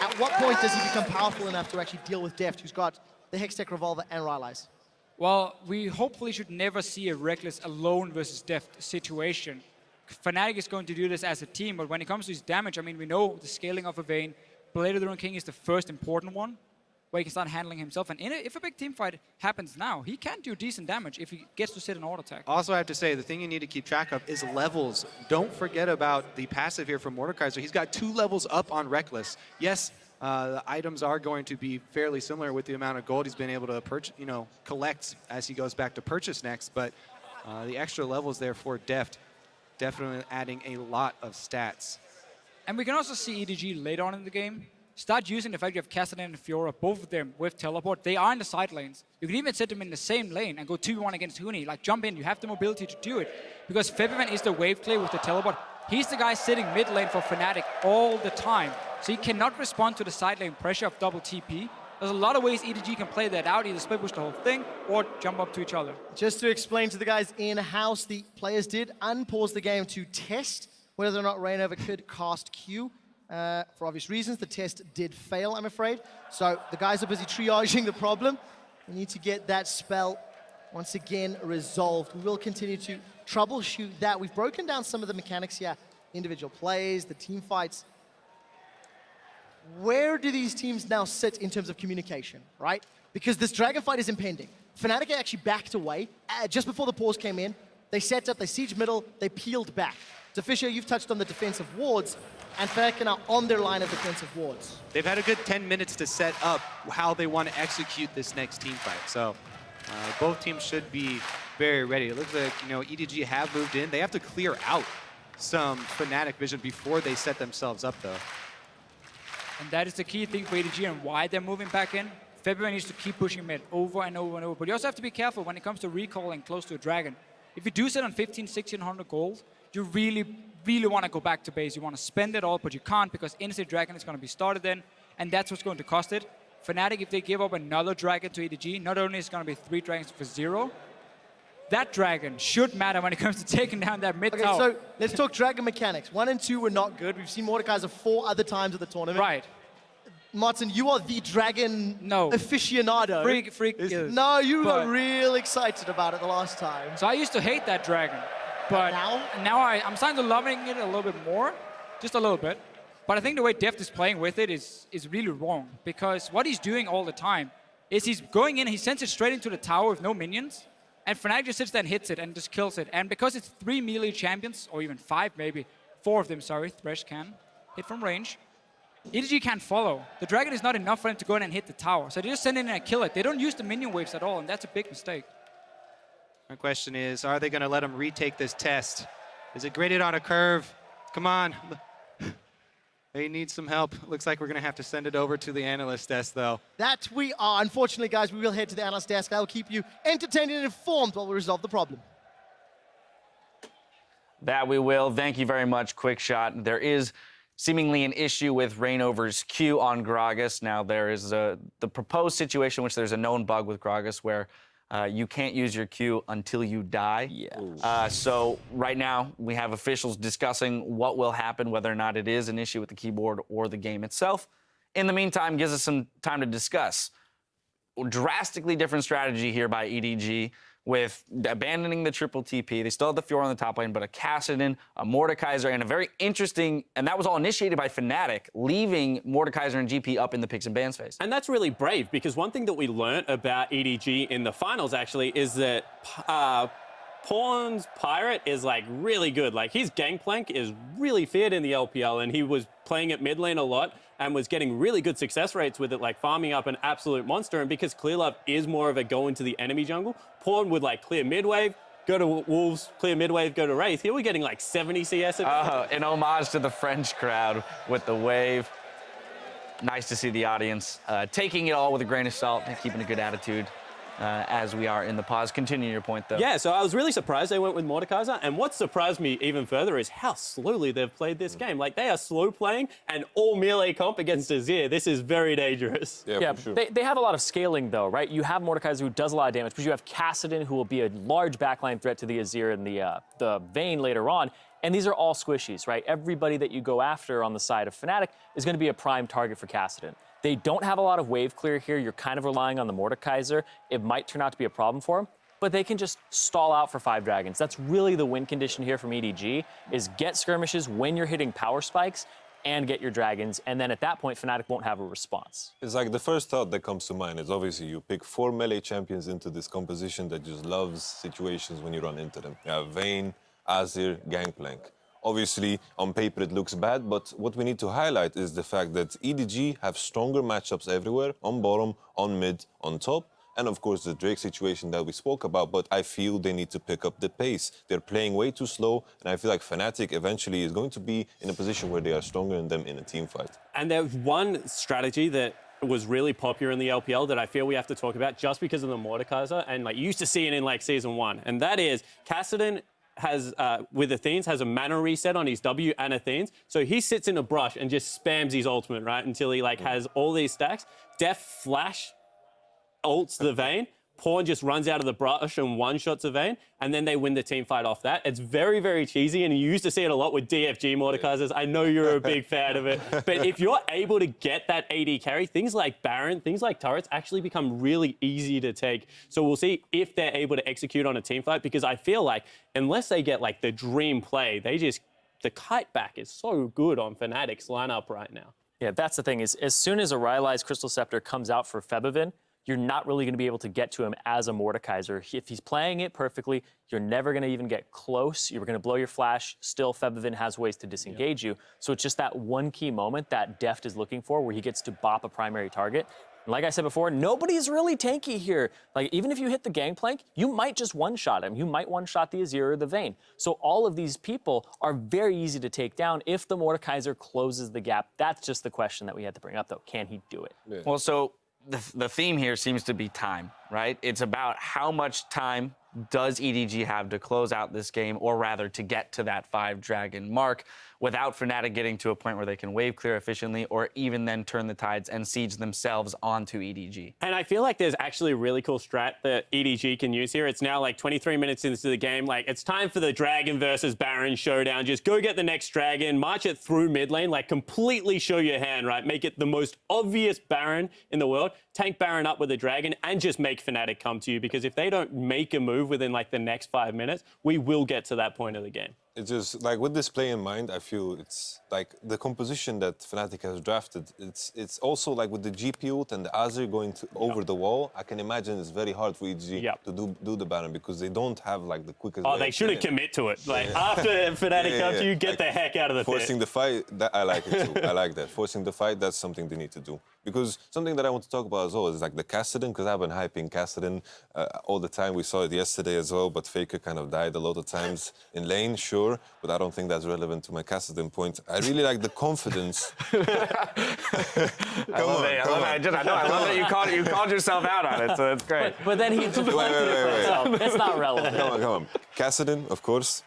B: at what point does he become powerful enough to actually deal with Deft, who's got the Hextech Revolver and Rylai's?
A: Well, we hopefully should never see a Reckless alone versus Deft situation. Fnatic is going to do this as a team, but when it comes to his damage, I mean, we know the scaling of a Vayne. Blade of the Rune King is the first important one, where he can start handling himself. And if a big team fight happens now, he can do decent damage if he gets to sit an auto attack.
C: Also, I have to say, the thing you need to keep track of is levels. Don't forget about the passive here from Mordekaiser. He's got 2 levels up on Reckless. Yes, the items are going to be fairly similar with the amount of gold he's been able to collect as he goes back to purchase next, but the extra levels there for Deft, definitely adding a lot of stats.
A: And we can also see EDG later on in the game start using the fact you have Kassadin and Fiora, both of them with teleport. They are in the side lanes. You can even set them in the same lane and go 2v1 against Huni. Like, jump in. You have the mobility to do it. Because Febvman is the wave play with the teleport. He's the guy sitting mid lane for Fnatic all the time. So he cannot respond to the side lane pressure of double TP. There's a lot of ways EDG can play that out, either split push the whole thing or jump up to each other.
B: Just to explain to the guys in-house, the players did unpause the game to test whether or not Reignover could cast Q. For obvious reasons, the test did fail, I'm afraid. So the guys are busy triaging the problem. We need to get that spell once again resolved. We will continue to troubleshoot that. We've broken down some of the mechanics here, individual plays, the team fights. Where do these teams now sit in terms of communication, right? Because this dragon fight is impending. Fnatic actually backed away just before the pause came in. They set up, they siege middle, they peeled back. So Fisher, you've touched on the defensive wards, and Fnatic are now on their line of defensive wards.
C: They've had a good 10 minutes to set up how they want to execute this next team fight. So both teams should be very ready. It looks like, EDG have moved in. They have to clear out some Fnatic vision before they set themselves up, though.
A: And that is the key thing for EDG and why they're moving back in. Febvman needs to keep pushing mid over and over and over. But you also have to be careful when it comes to recalling close to a dragon. If you do sit on 1,1600 gold, you really want to go back to base. You want to spend it all, but you can't because instant dragon is going to be started then, and that's what's going to cost it. Fnatic, if they give up another dragon to EDG, not only is it going to be 3 dragons for 0, that dragon should matter when it comes to taking down that mid tower.
B: So let's talk dragon mechanics. 1 and 2 were not good. We've seen Mordekaiser 4 other times at the tournament.
A: Right.
B: Martin, you are the dragon aficionado.
A: Freak.
B: No, you were real excited about it the last time.
A: So I used to hate that dragon. But now I'm starting to loving it a little bit more, just a little bit. But I think the way Deft is playing with it is really wrong, because what he's doing all the time is he's going in, he sends it straight into the tower with no minions, and Fnatic just sits there and hits it and just kills it. And because it's 3 melee champions, or even 5 maybe, 4 of them, sorry, Thresh can hit from range, EDG can't follow. The dragon is not enough for him to go in and hit the tower. So they just send it in and kill it. They don't use the minion waves at all, and that's a big mistake.
C: My question is, are they going to let him retake this test? Is it graded on a curve? Come on. They need some help. Looks like we're going to have to send it over to the analyst desk, though.
B: That we are. Unfortunately, guys, we will head to the analyst desk. I'll keep you entertained and informed while we resolve the problem.
D: That we will. Thank you very much, Quick Shot. There is seemingly an issue with Reignover's Q on GRAGAS. Now, there is the proposed situation, which there's a known bug with GRAGAS where you can't use your Q until you die.
E: Yeah.
D: So right now, we have officials discussing what will happen, whether or not it is an issue with the keyboard or the game itself. In the meantime, gives us some time to discuss. Drastically different strategy here by EDG with abandoning the triple TP. They still have the Fiora on the top lane, but a Kassadin, a Mordekaiser, and a very interesting, and that was all initiated by Fnatic, leaving Mordekaiser and GP up in the picks and bans phase.
E: And that's really brave, because one thing that we learned about EDG in the finals, actually, is that Pawn's Pirate is, like, really good. Like, his Gangplank is really feared in the LPL, and he was playing at mid lane a lot and was getting really good success rates with it, like farming up an absolute monster. And because Clearlove is more of a go into the enemy jungle, Pawn would, like, clear mid wave, go to Wolves, clear mid wave, go to Wraith. Here we're getting, like, 70 CS.
D: An homage to the French crowd with the wave. Nice to see the audience taking it all with a grain of salt and keeping a good attitude. As we are in the pause. Continue your point, though.
E: Yeah, so I was really surprised they went with Mordekaiser, and what surprised me even further is how slowly they've played this game. Like, they are slow playing, and all melee comp against Azir. This is very dangerous.
F: Yeah,
G: for sure. They have a lot of scaling, though, right? You have Mordekaiser, who does a lot of damage, but you have Kassadin, who will be a large backline threat to the Azir and the Vayne later on. And these are all squishies, right? Everybody that you go after on the side of Fnatic is going to be a prime target for Kassadin. They don't have a lot of wave clear here. You're kind of relying on the Mordekaiser. It might turn out to be a problem for them, but they can just stall out for 5 dragons. That's really the win condition here from EDG, is get skirmishes when you're hitting power spikes and get your dragons. And then at that point, Fnatic won't have a response.
F: It's like the first thought that comes to mind is obviously you pick 4 melee champions into this composition that just loves situations when you run into them. You have Vayne, Azir, Gangplank. Obviously, on paper, it looks bad, but what we need to highlight is the fact that EDG have stronger matchups everywhere, on bottom, on mid, on top, and of course the Drake situation that we spoke about, but I feel they need to pick up the pace. They're playing way too slow, and I feel like Fnatic eventually is going to be in a position where they are stronger than them in a team fight. And
E: there's one strategy that was really popular in the LPL that I feel we have to talk about just because of the Mordekaiser, and like you used to see it in like Season 1, and that is Kassadin has, with Athene's, has a mana reset on his W and Athene's. So he sits in a brush and just spams his ultimate, right? Until he, like, has all these stacks. Def Flash ults the Vayne. Pawn just runs out of the brush and one-shots a Vayne, and then they win the team fight off that. It's very, very cheesy, and you used to see it a lot with DFG Mordekaisers. I know you're a big fan of it. But if you're able to get that AD carry, things like Baron, things like turrets actually become really easy to take. So we'll see if they're able to execute on a team fight, because I feel like unless they get, like, the dream play, the kite back is so good on Fnatic's lineup right now.
G: Yeah, that's the thing, is as soon as a Rylai's Crystal Scepter comes out for Febivin, you're not really going to be able to get to him as a Mordekaiser. If he's playing it perfectly, you're never going to even get close. You're going to blow your flash. Still, Febivin has ways to disengage you. So it's just that one key moment that Deft is looking for where he gets to bop a primary target. And like I said before, nobody's really tanky here. Like, even if you hit the Gangplank, you might just one-shot him. You might one-shot the Azir or the Vayne. So all of these people are very easy to take down if the Mordekaiser closes the gap. That's just the question that we had to bring up, though. Can he do it?
D: Yeah. Well, so the theme here seems to be time, right? It's about how much time does EDG have to close out this game, or rather to get to that 5-dragon mark without Fnatic getting to a point where they can wave clear efficiently, or even then turn the tides and siege themselves onto EDG.
E: And I feel like there's actually a really cool strat that EDG can use here. It's now like 23 minutes into the game. Like, it's time for the Dragon versus Baron showdown. Just go get the next Dragon, march it through mid lane, like completely show your hand, right? Make it the most obvious Baron in the world. Tank Baron up with a Dragon and just make Fnatic come to you, because if they don't make a move within like the next 5 minutes, we will get to that point of the game.
F: It's just, like, with this play in mind, I feel it's, like, the composition that Fnatic has drafted, it's also, like, with the GP ult and the Azir going over the wall, I can imagine it's very hard for EDG to do the Baron, because they don't have, like, the quickest way.
E: Oh, they shouldn't commit to it. Like, after Fnatic comes to you, get the heck out of the
F: forcing the fight, I like it too. I like that. Forcing the fight, that's something they need to do. Because something that I want to talk about as well is, like, the Kassadin, because I've been hyping Kassadin all the time. We saw it yesterday as well, but Faker kind of died a lot of times in lane, sure, but I don't think that's relevant to my Kassadin point. I really like the confidence.
D: I love that you called yourself out on it, so it's great.
G: But then he deflected it for himself. It's not relevant.
F: Come on. Kassadin, of course,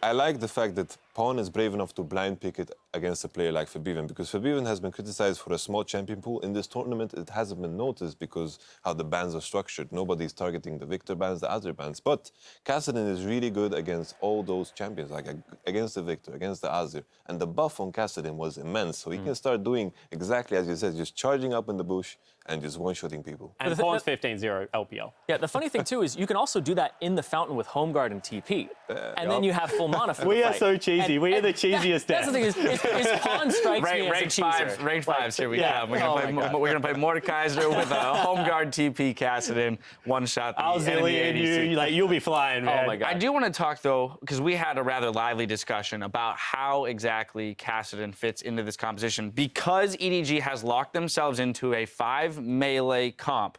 F: I like the fact that Pawn is brave enough to blind pick it against a player like Fabiven, because Fabiven has been criticized for a small champion pool. In this tournament, it hasn't been noticed because how the bans are structured. Nobody's targeting the Victor bans, the other bans. But Kassadin is really good against all those champions, like against the Victor, against the Azir. And the buff on Kassadin was immense. So he can start doing exactly as you said, just charging up in the bush and just one-shotting people.
E: And Pawn's 15-0 LPL.
G: Yeah, the funny thing, too, is you can also do that in the fountain with Home Guard and TP. And then you have full mana for
E: We
G: the
E: are
G: fight.
E: so cheesy. We are the cheesiest
G: That's the thing is Pawn strikes me as a cheeser.
D: Ranked fives, here we
E: yeah.
D: come. We're gonna play Mordekaiser with a Home Guard TP Kassadin, one shot.
E: I'll zillion you, like, you'll be flying, man.
G: Oh, my God.
D: I do want to talk, though, because we had a rather lively discussion about how exactly Kassadin fits into this composition. Because EDG has locked themselves into a 5 melee comp,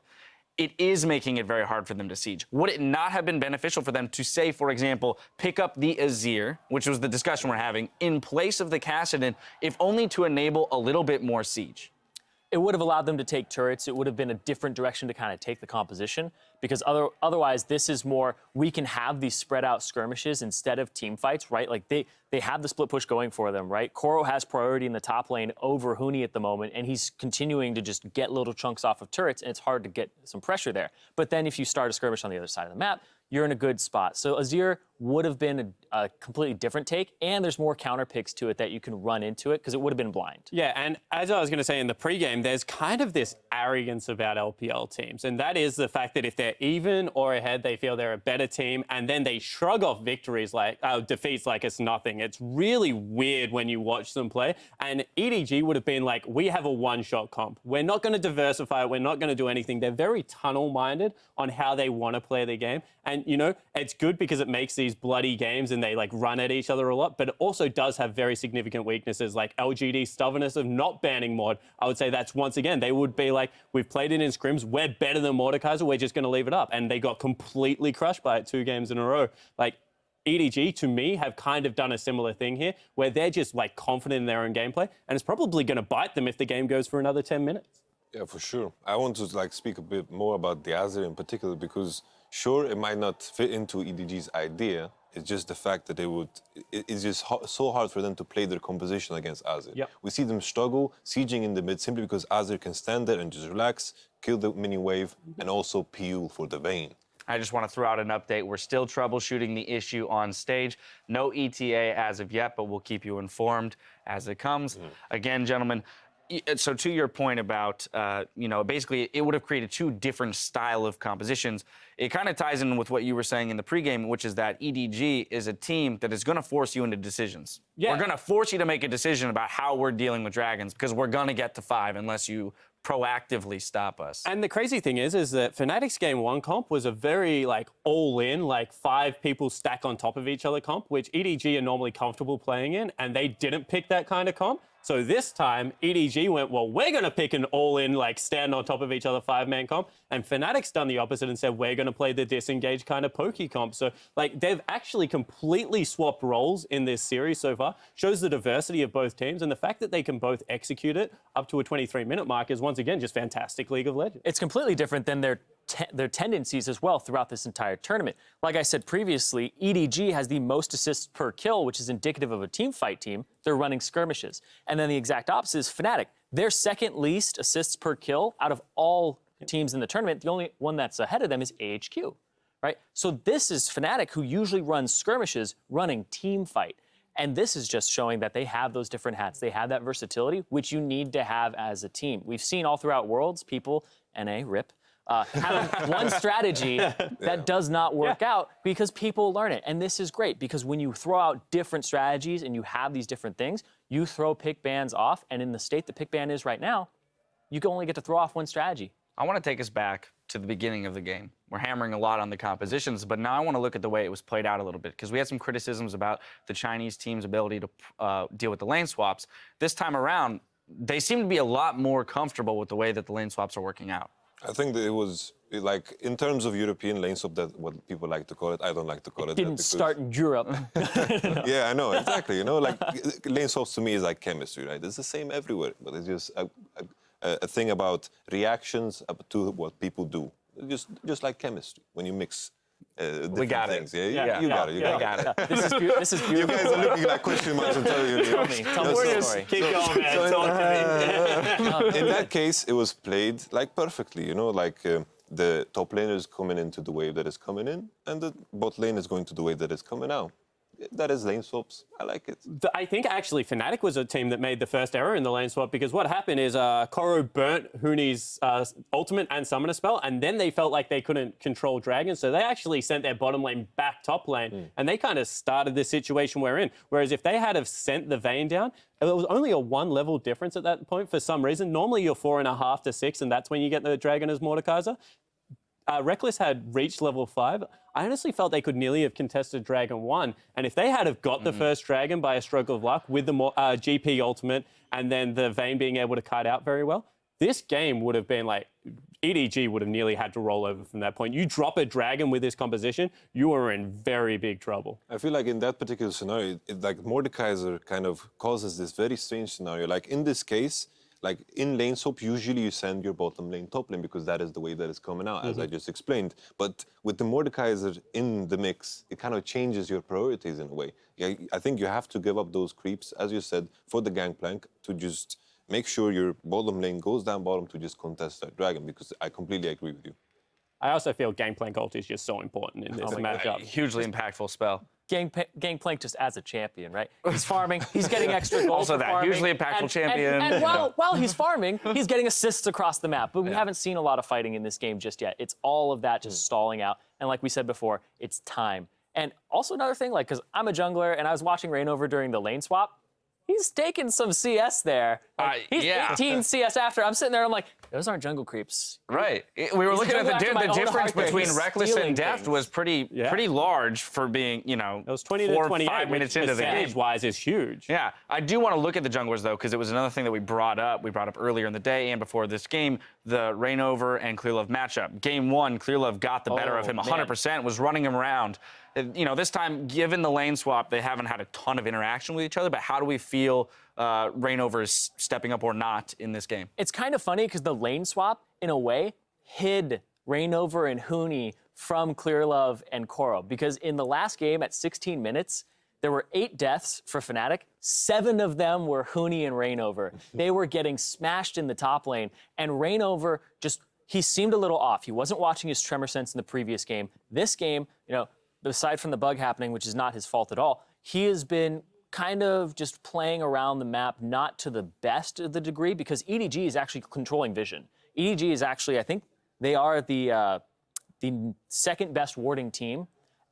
D: it is making it very hard for them to siege. Would it not have been beneficial for them to, say, for example, pick up the Azir, which was the discussion we're having, in place of the Kassadin, if only to enable a little bit more siege?
G: It would have allowed them to take turrets. It would have been a different direction to kind of take the composition, because otherwise this is more, we can have these spread out skirmishes instead of team fights, right? Like they have the split push going for them, right? Koro has priority in the top lane over Huni at the moment, and he's continuing to just get little chunks off of turrets, and it's hard to get some pressure there. But then if you start a skirmish on the other side of the map, you're in a good spot. So Azir would have been a completely different take, and there's more counter picks to it that you can run into it, because it would have been blind.
E: Yeah, and as I was going to say in the pregame, there's kind of this arrogance about LPL teams, and that is the fact that if they're even or ahead, they feel they're a better team, and then they shrug off victories like defeats like it's nothing. It's really weird when you watch them play, and EDG would have been like, we have a one-shot comp. We're not going to diversify it. We're not going to do anything. They're very tunnel-minded on how they want to play the game, and, you know, it's good because it makes these bloody games and they, like, run at each other a lot, but it also does have very significant weaknesses, like LGD's stubbornness of not banning Mod. I would say that's, once again, they would be like, we've played it in scrims, we're better than Mordekaiser, we're just going to leave it up. And they got completely crushed by it 2 games in a row. Like, EDG, to me, have kind of done a similar thing here, where they're just, like, confident in their own gameplay, and it's probably going to bite them if the game goes for another 10 minutes.
F: Yeah, for sure. I want to like speak a bit more about the Azir in particular, because sure, it might not fit into EDG's idea. It's just the fact that it's just so hard for them to play their composition against Azir.
E: Yep.
F: We see them struggle, sieging in the mid simply because Azir can stand there and just relax, kill the minion wave, and also PU for the Vayne.
D: I just want to throw out an update. We're still troubleshooting the issue on stage. No ETA as of yet, but we'll keep you informed as it comes. Again, gentlemen, so to your point about, you know, basically it would have created 2 different style of compositions. It kind of ties in with what you were saying in the pregame, which is that EDG is a team that is going to force you into decisions.
E: Yeah.
D: We're going to force you to make a decision about how we're dealing with dragons, because we're going to get to 5 unless you proactively stop us.
E: And the crazy thing is that Fnatic's Game 1 comp was a very, like, all-in, like, 5 people stack on top of each other comp, which EDG are normally comfortable playing in, and they didn't pick that kind of comp. So this time, EDG went, well, we're going to pick an all-in, like, stand on top of each other 5-man comp. And Fnatic's done the opposite and said, we're going to play the disengage kind of pokey comp. So, like, they've actually completely swapped roles in this series so far. Shows the diversity of both teams. And the fact that they can both execute it up to a 23-minute mark is, once again, just fantastic League of Legends.
G: It's completely different than their tendencies as well throughout this entire tournament. Like I said previously, EDG has the most assists per kill, which is indicative of a team fight team. They're running skirmishes. And then the exact opposite is Fnatic. Their second least assists per kill out of all teams in the tournament. The only one that's ahead of them is AHQ, right? So this is Fnatic, who usually runs skirmishes, running team fight. And this is just showing that they have those different hats. They have that versatility, which you need to have as a team. We've seen all throughout Worlds, people, NA, RIP, having one strategy that does not work out because people learn it. And this is great, because when you throw out different strategies and you have these different things, you throw pick bans off. And in the state the pick ban is right now, you can only get to throw off one strategy.
D: I want to take us back to the beginning of the game. We're hammering a lot on the compositions, but now I want to look at the way it was played out a little bit, because we had some criticisms about the Chinese team's ability to deal with the lane swaps. This time around, they seem to be a lot more comfortable with the way that the lane swaps are working out.
F: I think that it was, like, in terms of European lane swap, that what people like to call it, I don't like to call it that.
G: Didn't start in Europe.
F: Yeah, I know, exactly. You know, like, lane swaps to me is like chemistry, right? It's the same everywhere, but it's just a thing about reactions to what people do. Just like chemistry, when you mix different
D: got it.
F: things. Yeah, you got it. You got it.
G: This is beautiful.
F: You guys are looking like question marks. I'm telling you.
G: Tell me the story.
E: Keep going, man. Talk to me.
F: In that case, it was played like perfectly. You know, like the top lane is coming into the wave that is coming in, and the bot lane is going to the wave that is coming out. That is lane swaps. I like it.
E: I think actually Fnatic was a team that made the first error in the lane swap because what happened is Koro burnt Huni's ultimate and summoner spell, and then they felt like they couldn't control dragons, so they actually sent their bottom lane back top lane, and they kind of started this situation we're in. Whereas if they had have sent the Vayne down, it was only a 1 level difference at that point for some reason. Normally you're 4.5 to 6, and that's when you get the dragon as Mordekaiser. Reckless had reached level 5. I honestly felt they could nearly have contested Dragon 1. And if they had have got the first Dragon by a stroke of luck with the GP ultimate and then the Vayne being able to kite out very well, this game would have been like, EDG would have nearly had to roll over from that point. You drop a Dragon with this composition, you are in very big trouble.
F: I feel like in that particular scenario, like Mordekaiser kind of causes this very strange scenario. Like in this case, like in lane swap, usually you send your bottom lane top lane because that is the way that is coming out, as I just explained. But with the Mordekaiser in the mix, it kind of changes your priorities in a way. Yeah, I think you have to give up those creeps, as you said, for the gangplank to just make sure your bottom lane goes down bottom to just contest that dragon, because I completely agree with you.
E: I also feel Gangplank ult is just so important in this matchup.
D: Hugely impactful spell.
G: Gangplank just as a champion, right? He's farming, he's getting extra gold.
D: Also that,
G: farming,
D: hugely impactful champion.
G: And while he's farming, he's getting assists across the map. But we haven't seen a lot of fighting in this game just yet. It's all of that just stalling out. And like we said before, it's time. And also another thing, like, because I'm a jungler and I was watching Reignover during the lane swap, he's taking some CS there. Like, he's 18 CS after. I'm sitting there, I'm like, those aren't jungle creeps.
D: Right. We were looking at the difference between Reckless and Deft was pretty large for being, you know,
E: it was 20
D: 4
E: to 28,
D: or 5 minutes into the game.
E: Percentage-wise is huge.
D: Yeah. I do want to look at the junglers, though, because it was another thing that we brought up. We brought up earlier in the day and before this game, the Reignover and Clearlove matchup. Game 1, Clearlove got the better of him 100%, was running him around. You know, this time, given the lane swap, they haven't had a ton of interaction with each other, but how do we feel Reignover is stepping up or not in this game?
G: It's kind of funny because the lane swap, in a way, hid Reignover and Huni from Clearlove and Koro, because in the last game at 16 minutes, there were 8 deaths for Fnatic. 7 of them were Huni and Reignover. They were getting smashed in the top lane, and Reignover just, he seemed a little off. He wasn't watching his tremor sense in the previous game. This game, you know, aside from the bug happening, which is not his fault at all, he has been kind of just playing around the map, not to the best of the degree, because EDG is actually controlling vision. EDG is actually, I think, they are the second best warding team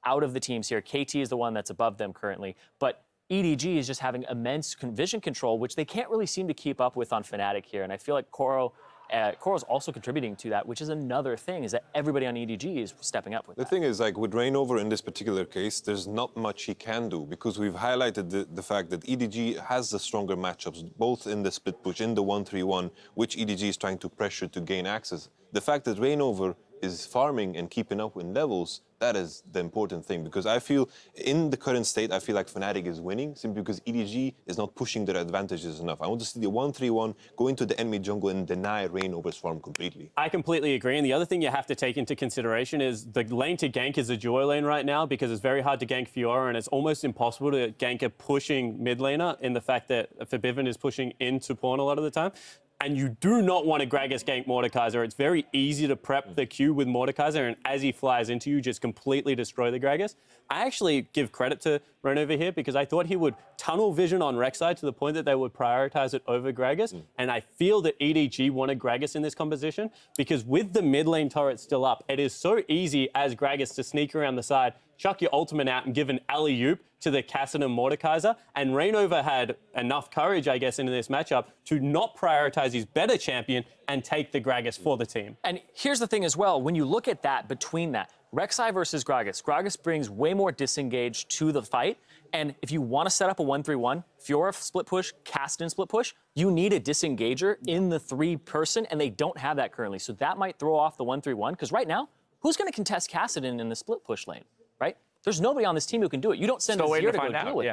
G: out of the teams here. KT is the one that's above them currently, but EDG is just having immense vision control, which they can't really seem to keep up with on Fnatic here, and I feel like Koro's also contributing to that, which is another thing, is that everybody on EDG is stepping up with that.
F: The thing is, like, with Reignover in this particular case, there's not much he can do, because we've highlighted the fact that EDG has the stronger matchups, both in the split push, in the 1-3-1, which EDG is trying to pressure to gain access. The fact that Reignover is farming and keeping up in levels, that is the important thing, because I feel in the current state, I feel like Fnatic is winning simply because EDG is not pushing their advantages enough. I want to see the 1-3-1 go into the enemy jungle and deny Reignover's farm completely.
E: I completely agree. And the other thing you have to take into consideration is the lane to gank is a duo lane right now, because it's very hard to gank Fiora and it's almost impossible to gank a pushing mid laner in the fact that Forbidden is pushing into pawn a lot of the time. And you do not want to Gragas gank Mordekaiser. It's very easy to prep the Q with Mordekaiser, and as he flies into you, just completely destroy the Gragas. I actually give credit to Reignover here, because I thought he would tunnel vision on Rek'Sai to the point that they would prioritize it over Gragas. And I feel that EDG wanted Gragas in this composition, because with the mid lane turret still up, it is so easy as Gragas to sneak around the side, chuck your ultimate out and give an alley-oop to the Kassadin Mordekaiser. And Reignover had enough courage, I guess, in this matchup to not prioritize his better champion and take the Gragas for the team.
G: And here's the thing as well, when you look at that, between that, Rek'Sai versus Gragas, Gragas brings way more disengage to the fight. And if you want to set up a 1-3-1, Fiora split push, Kassadin split push, you need a disengager in the 3-person, and they don't have that currently. So that might throw off the 1-3-1, because right now, who's going to contest Kassadin in the split push lane, right? There's nobody on this team who can do it. You don't send Azir to go deal with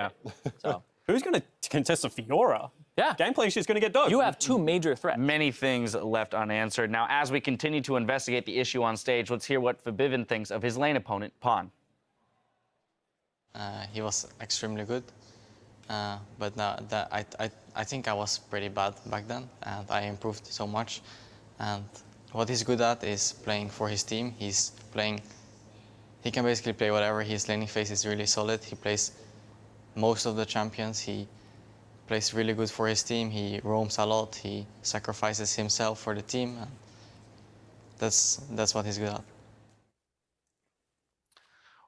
G: it. So.
E: Who's going to contest a Fiora?
G: Yeah.
E: Gameplay's just going to get dogged.
G: You have two major threats.
D: Many things left unanswered. Now, as we continue to investigate the issue on stage, let's hear what Fabivin thinks of his lane opponent, Pawn.
H: He was extremely good, but no, I think I was pretty bad back then, and I improved so much. And what he's good at is playing for his team. He can basically play whatever. His laning phase is really solid. He plays most of the champions. He plays really good for his team. He roams a lot. He sacrifices himself for the team. And that's what he's good at.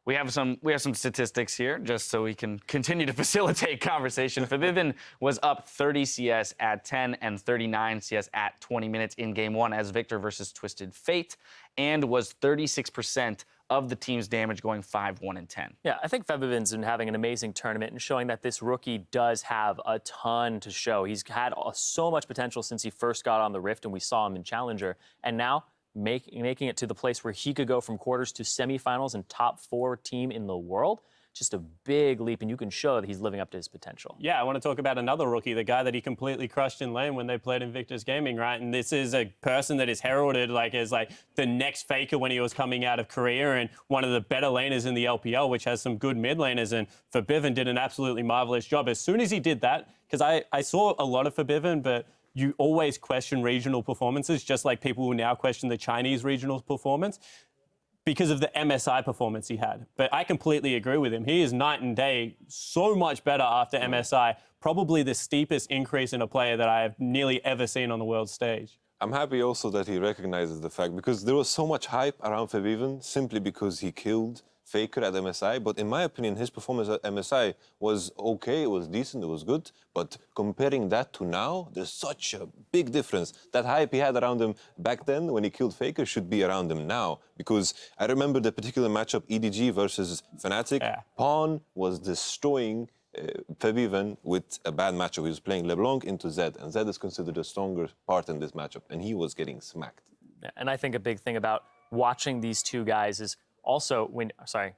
D: We have some statistics here, just so we can continue to facilitate conversation. Fabivin was up 30 CS at 10 and 39 CS at 20 minutes in Game 1 as Victor versus Twisted Fate, and was 36% of the team's damage, going 5-1 and 10.
G: Yeah, I think Fabivin's been having an amazing tournament and showing that this rookie does have a ton to show. He's had so much potential since he first got on the Rift and we saw him in Challenger, and now making it to the place where he could go from quarters to semifinals and top 4 team in the world. Just a big leap, and you can show that he's living up to his potential.
E: Yeah, I want to talk about another rookie, the guy that he completely crushed in lane when they played in Victor's Gaming, right? And this is a person that is heralded as the next Faker when he was coming out of Korea, and one of the better laners in the LPL, which has some good mid laners. And Fabivin did an absolutely marvelous job. As soon as he did that, because I saw a lot of Fabivin, but you always question regional performances, just like people will now question the Chinese regional performance, because of the MSI performance he had. But I completely agree with him. He is night and day, so much better after MSI. Probably the steepest increase in a player that I have nearly ever seen on the world stage.
F: I'm happy also that he recognizes the fact, because there was so much hype around Fabivin simply because he killed Faker at MSI, but in my opinion, his performance at MSI was okay, it was decent, it was good, but comparing that to now, there's such a big difference. That hype he had around him back then when he killed Faker should be around him now, because I remember the particular matchup, EDG versus Fnatic.
E: Yeah.
F: Pawn was destroying Fabivin with a bad matchup. He was playing LeBlanc into Zed, and Zed is considered a stronger part in this matchup, and he was getting smacked.
G: Yeah, and I think a big thing about watching these two guys is also sorry,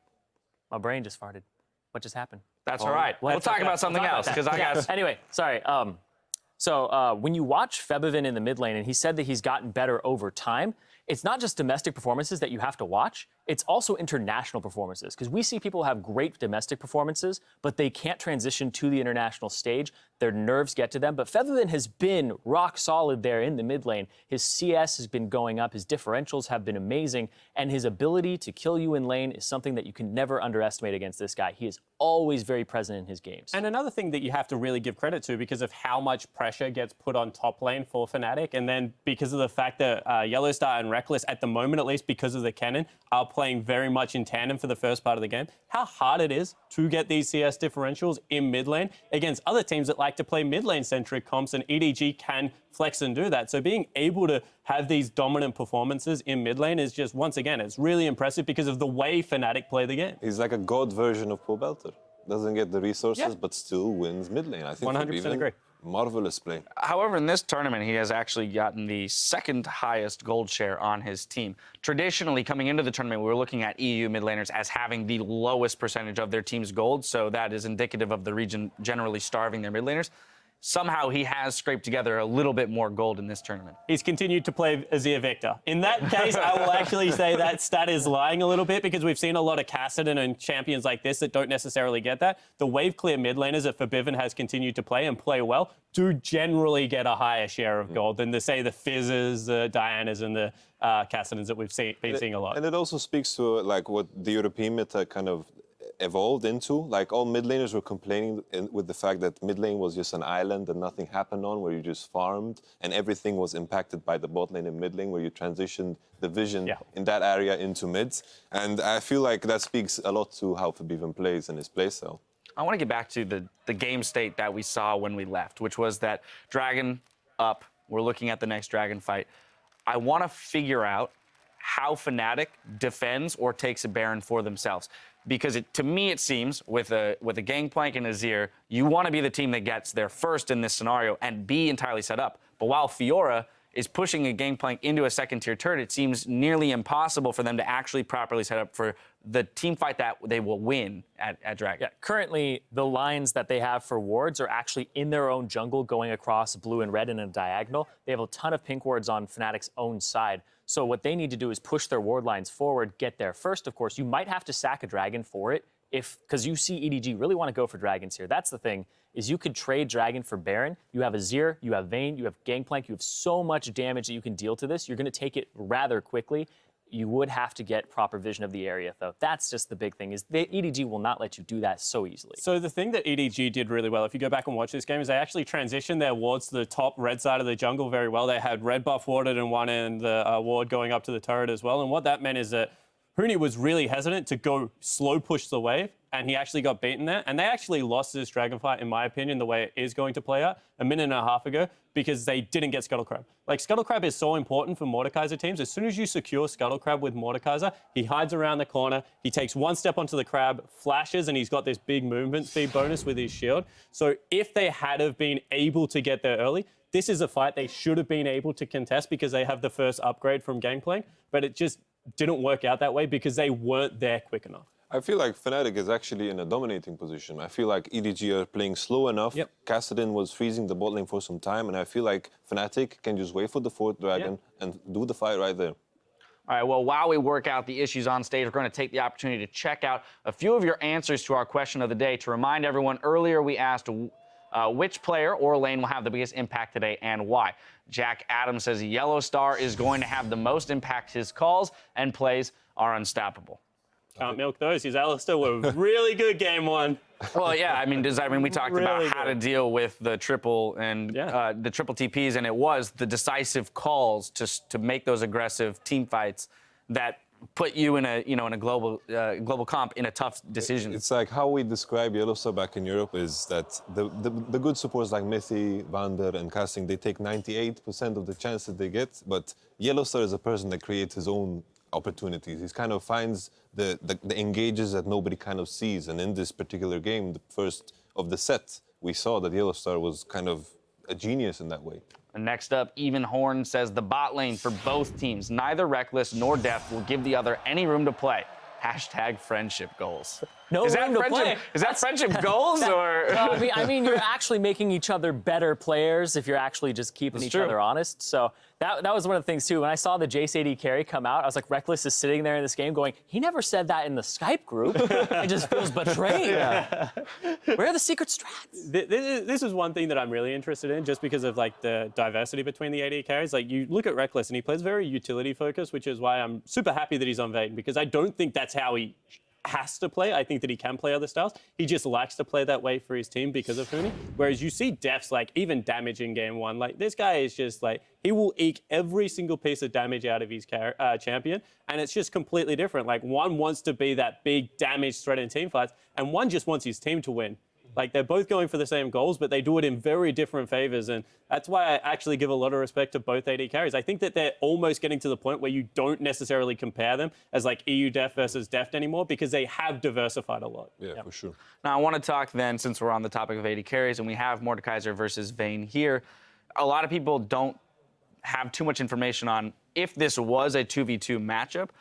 G: my brain just farted. What just happened?
D: That's all right. We'll talk about something else, because I got...
G: Anyway, sorry. So when you watch Fabivin in the mid lane, and he said that he's gotten better over time, it's not just domestic performances that you have to watch, it's also international performances. Because we see people have great domestic performances, but they can't transition to the international stage. Their nerves get to them. But Fabivin has been rock solid there in the mid lane. His CS has been going up, his differentials have been amazing, and his ability to kill you in lane is something that you can never underestimate against this guy. He is always very present in his games.
E: And another thing that you have to really give credit to, because of how much pressure gets put on top lane for Fnatic, and then because of the fact that Yellowstar and Reckless, at the moment at least, because of the cannon, are playing very much in tandem for the first part of the game, how hard it is to get these CS differentials in mid lane against other teams that like to play mid lane centric comps, and EDG can flex and do that. So being able to have these dominant performances in mid lane is just, once again, it's really impressive because of the way Fnatic play the game.
F: He's like a god version of Pro Belter. Doesn't get the resources, but still wins mid lane. I think
E: 100% agree.
F: Marvelous play.
D: However, in this tournament, he has actually gotten the second highest gold share on his team. Traditionally, coming into the tournament, we were looking at EU mid laners as having the lowest percentage of their team's gold, so that is indicative of the region generally starving their mid laners. Somehow he has scraped together a little bit more gold in this tournament.
E: He's continued to play Azir Victor. In that case, I will actually say that stat is lying a little bit, because we've seen a lot of Kassadin and champions like this that don't necessarily get that. The wave clear mid laners that Fabivin has continued to play and play well do generally get a higher share of gold than, say, the Fizzes, the Dianas, and the Kassadins that we've been seeing a lot.
F: And it also speaks to what the European meta kind of evolved into. Like, all mid laners were complaining with the fact that mid lane was just an island that nothing happened on, where you just farmed, and everything was impacted by the bot lane and mid lane, where you transitioned the vision in that area into mids. And I feel like that speaks a lot to how Fabivin plays and his playstyle.
D: I want to get back to the game state that we saw when we left, which was that Dragon up, we're looking at the next Dragon fight. I want to figure out how Fnatic defends or takes a Baron for themselves. Because to me, it seems, with a Gangplank and Azir, you want to be the team that gets there first in this scenario and be entirely set up. But while Fiora is pushing a Gangplank into a second-tier turret. It seems nearly impossible for them to actually properly set up for the team fight that they will win at Dragon.
G: Yeah, currently, the lines that they have for wards are actually in their own jungle going across blue and red in a diagonal. They have a ton of pink wards on Fnatic's own side. So what they need to do is push their ward lines forward, get there first, of course. You might have to sack a dragon for it, because you see EDG really want to go for dragons here. That's the thing, is you could trade dragon for Baron. You have Azir, you have Vayne, you have Gangplank, you have so much damage that you can deal to this. You're going to take it rather quickly. You would have to get proper vision of the area, though. That's just the big thing, is the EDG will not let you do that so easily.
E: So the thing that EDG did really well, if you go back and watch this game, is they actually transitioned their wards to the top red side of the jungle very well. They had red buff warded in one and the ward going up to the turret as well. And what that meant is that Huni was really hesitant to go slow push the wave, and he actually got beaten there. And they actually lost this dragon fight, in my opinion, the way it is going to play out a minute and a half ago, because they didn't get Scuttle Crab. Like, Scuttle Crab is so important for Mordekaiser teams. As soon as you secure Scuttle Crab with Mordekaiser, he hides around the corner, he takes one step onto the crab, flashes, and he's got this big movement speed bonus with his shield. So if they had have been able to get there early, this is a fight they should have been able to contest because they have the first upgrade from Gangplank, but it just didn't work out that way because they weren't there quick enough.
F: I feel like Fnatic is actually in a dominating position. I feel like EDG are playing slow enough.
E: Yep.
F: Kassadin was freezing the bot lane for some time, and I feel like Fnatic can just wait for the 4th dragon and do the fight right there.
D: All right, well, while we work out the issues on stage, we're going to take the opportunity to check out a few of your answers to our question of the day. To remind everyone, earlier we asked which player or lane will have the biggest impact today and why. Jack Adams says Yellow Star is going to have the most impact. His calls and plays are unstoppable.
E: Can't milk those. His Alistair were really good game one.
D: Well, yeah, I mean, we talked
E: Really
D: about how to
E: good.
D: deal with the triple and the triple TPs, and it was the decisive calls to make those aggressive team fights that put you in a global comp in a tough decision.
F: It's like how we describe Yellowstar back in Europe is that the good supports like Mithy, Vander, and Casting, they take 98% of the chances they get, but Yellowstar is a person that creates his own opportunities. He kind of finds the engages that nobody kind of sees, and in this particular game, the first of the set, we saw that Yellowstar was kind of a genius in that way.
D: And next up, Even Horn says the bot lane for both teams, neither Reckless nor Deft, will give the other any room to play. Hashtag friendship goals.
G: No room to play.
D: Is that friendship goals or?
G: I mean, you're actually making each other better players if you're actually just keeping each other honest. So that was one of the things too. When I saw the Jace AD carry come out, I was like, Reckless is sitting there in this game going, he never said that in the Skype group. It just feels betrayed. Where are the secret strats?
E: This is one thing that I'm really interested in, just because of like the diversity between the AD carries. Like, you look at Reckless and he plays very utility focused, which is why I'm super happy that he's on Vayne, because I don't think that's how he has to play. I think that he can play other styles. He just likes to play that way for his team because of Huni. Whereas you see Def's like even damage in game one. Like, this guy is just like, he will eke every single piece of damage out of his champion. And it's just completely different. Like, one wants to be that big damage threat in team fights, and one just wants his team to win. Like, they're both going for the same goals, but they do it in very different favors. And that's why I actually give a lot of respect to both AD carries. I think that they're almost getting to the point where you don't necessarily compare them as like EU Deft versus Deft anymore, because they have diversified a lot.
F: Yeah, for sure.
D: Now, I want to talk then, since we're on the topic of AD carries and we have Mordekaiser versus Vayne here, a lot of people don't have too much information on if this was a 2v2 matchup,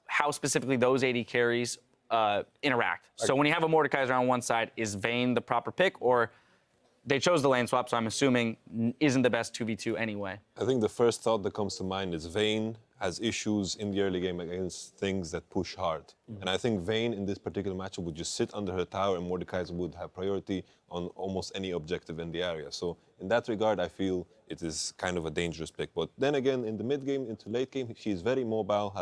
D: how specifically those AD carries interact. So when you have a Mordekaiser on one side, is Vayne the proper pick, or they chose the lane swap, so I'm assuming isn't the best 2v2 anyway?
F: I think the first thought that comes to mind is Vayne has issues in the early game against things that push hard. And I think Vayne in this particular matchup would just sit under her tower and Mordekaiser would have priority on almost any objective in the area. So in that regard, I feel it is kind of a dangerous pick. But then again, in the mid game into late game, she is very mobile,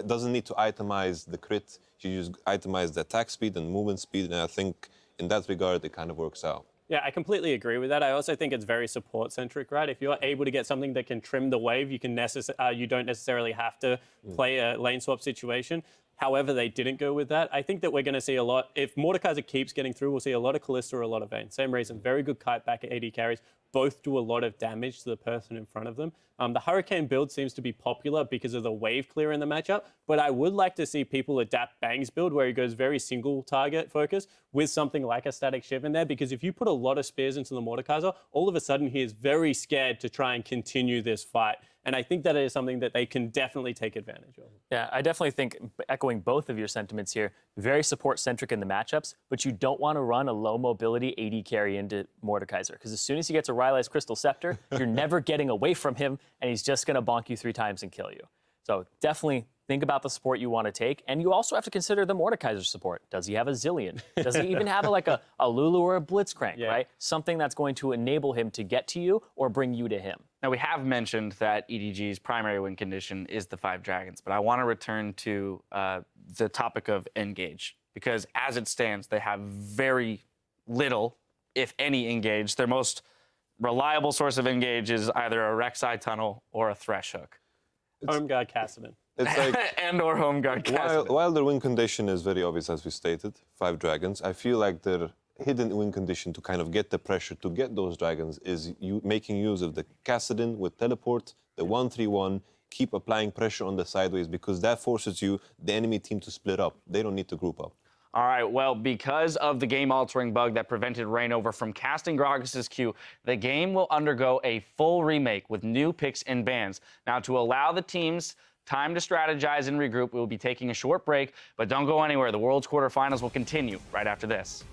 F: doesn't need to itemize the crit. She just itemizes the attack speed and movement speed, and I think in that regard, it kind of works out.
E: Yeah, I completely agree with that. I also think it's very support-centric, right? If you're able to get something that can trim the wave, you don't necessarily have to play a lane swap situation. However, they didn't go with that. I think that we're going to see a lot. If Mordekaiser keeps getting through, we'll see a lot of Kalista or a lot of Vayne. Same reason, very good kite back at AD carries. both do a lot of damage to the person in front of them. The Hurricane build seems to be popular because of the wave clear in the matchup, but I would like to see people adapt Bang's build where he goes very single target focus with something like a Static Shiv in there, because if you put a lot of spears into the Mordekaiser, all of a sudden he is very scared to try and continue this fight. And I think that is something that they can definitely take advantage of.
G: Yeah, I definitely think, echoing both of your sentiments here, very support-centric in the matchups, but you don't want to run a low-mobility AD carry into Mordekaiser, because as soon as he gets a Rylai's Crystal Scepter, you're never getting away from him, and he's just going to bonk you 3 times and kill you. So definitely think about the support you want to take, and you also have to consider the Mordekaiser support. Does he have a Zillion? Does he even have like a Lulu or a Blitzcrank, right? Something that's going to enable him to get to you or bring you to him.
D: Now, we have mentioned that EDG's primary win condition is the 5 dragons, but I want to return to the topic of engage, because as it stands, they have very little, if any, engage. Their most reliable source of engage is either a Rek'Sai tunnel or a Thresh hook.
E: Home guard Kassadin.
F: It's like
D: and or home guard Kassadin.
F: while their win condition is very obvious, as we stated, 5 dragons, I feel like their hidden win condition to kind of get the pressure to get those dragons is you making use of the Kassadin with teleport, the 1-3-1, keep applying pressure on the sideways, because that forces you, the enemy team, to split up. They don't need to group up.
D: All right, well, because of the game-altering bug that prevented Reignover from casting Gragas' Q, the game will undergo a full remake with new picks and bans. Now, to allow the teams time to strategize and regroup, we will be taking a short break, but don't go anywhere. The World's Quarterfinals will continue right after this.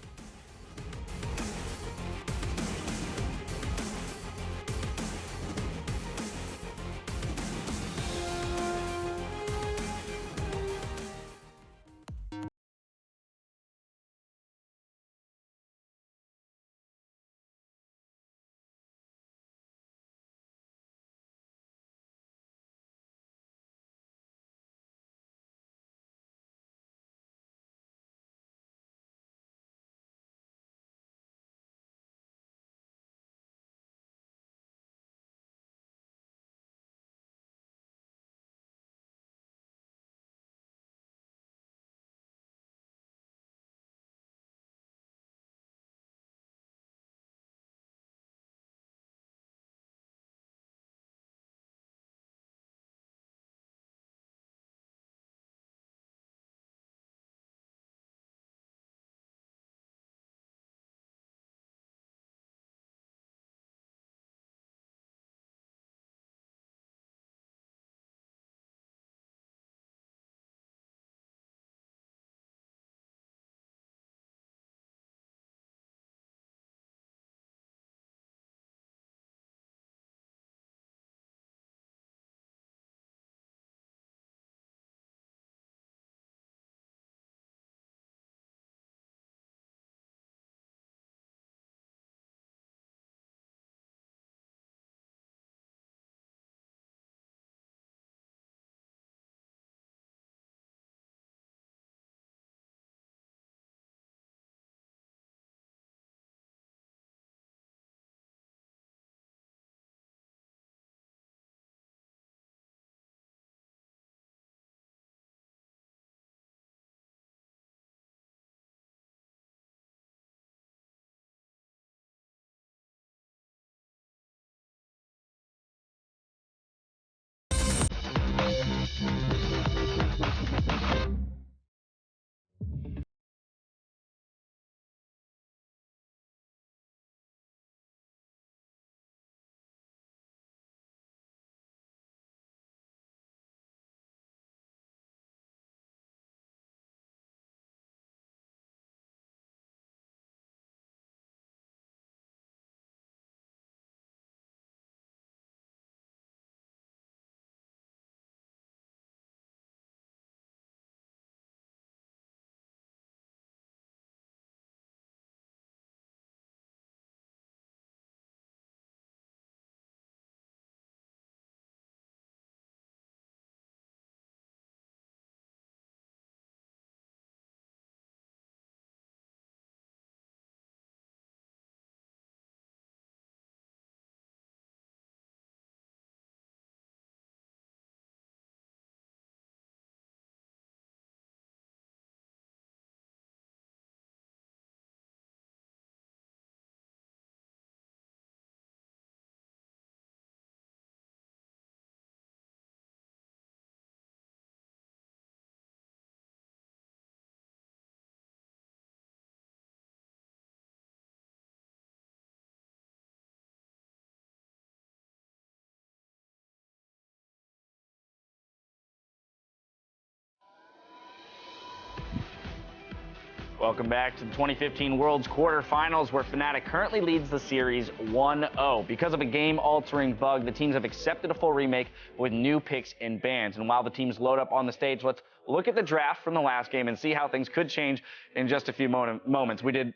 D: Welcome back to the 2015 World's Quarterfinals, where Fnatic currently leads the series 1-0. Because of a game-altering bug, the teams have accepted a full remake with new picks and bans. And while the teams load up on the stage, let's look at the draft from the last game and see how things could change in just a few moments. We did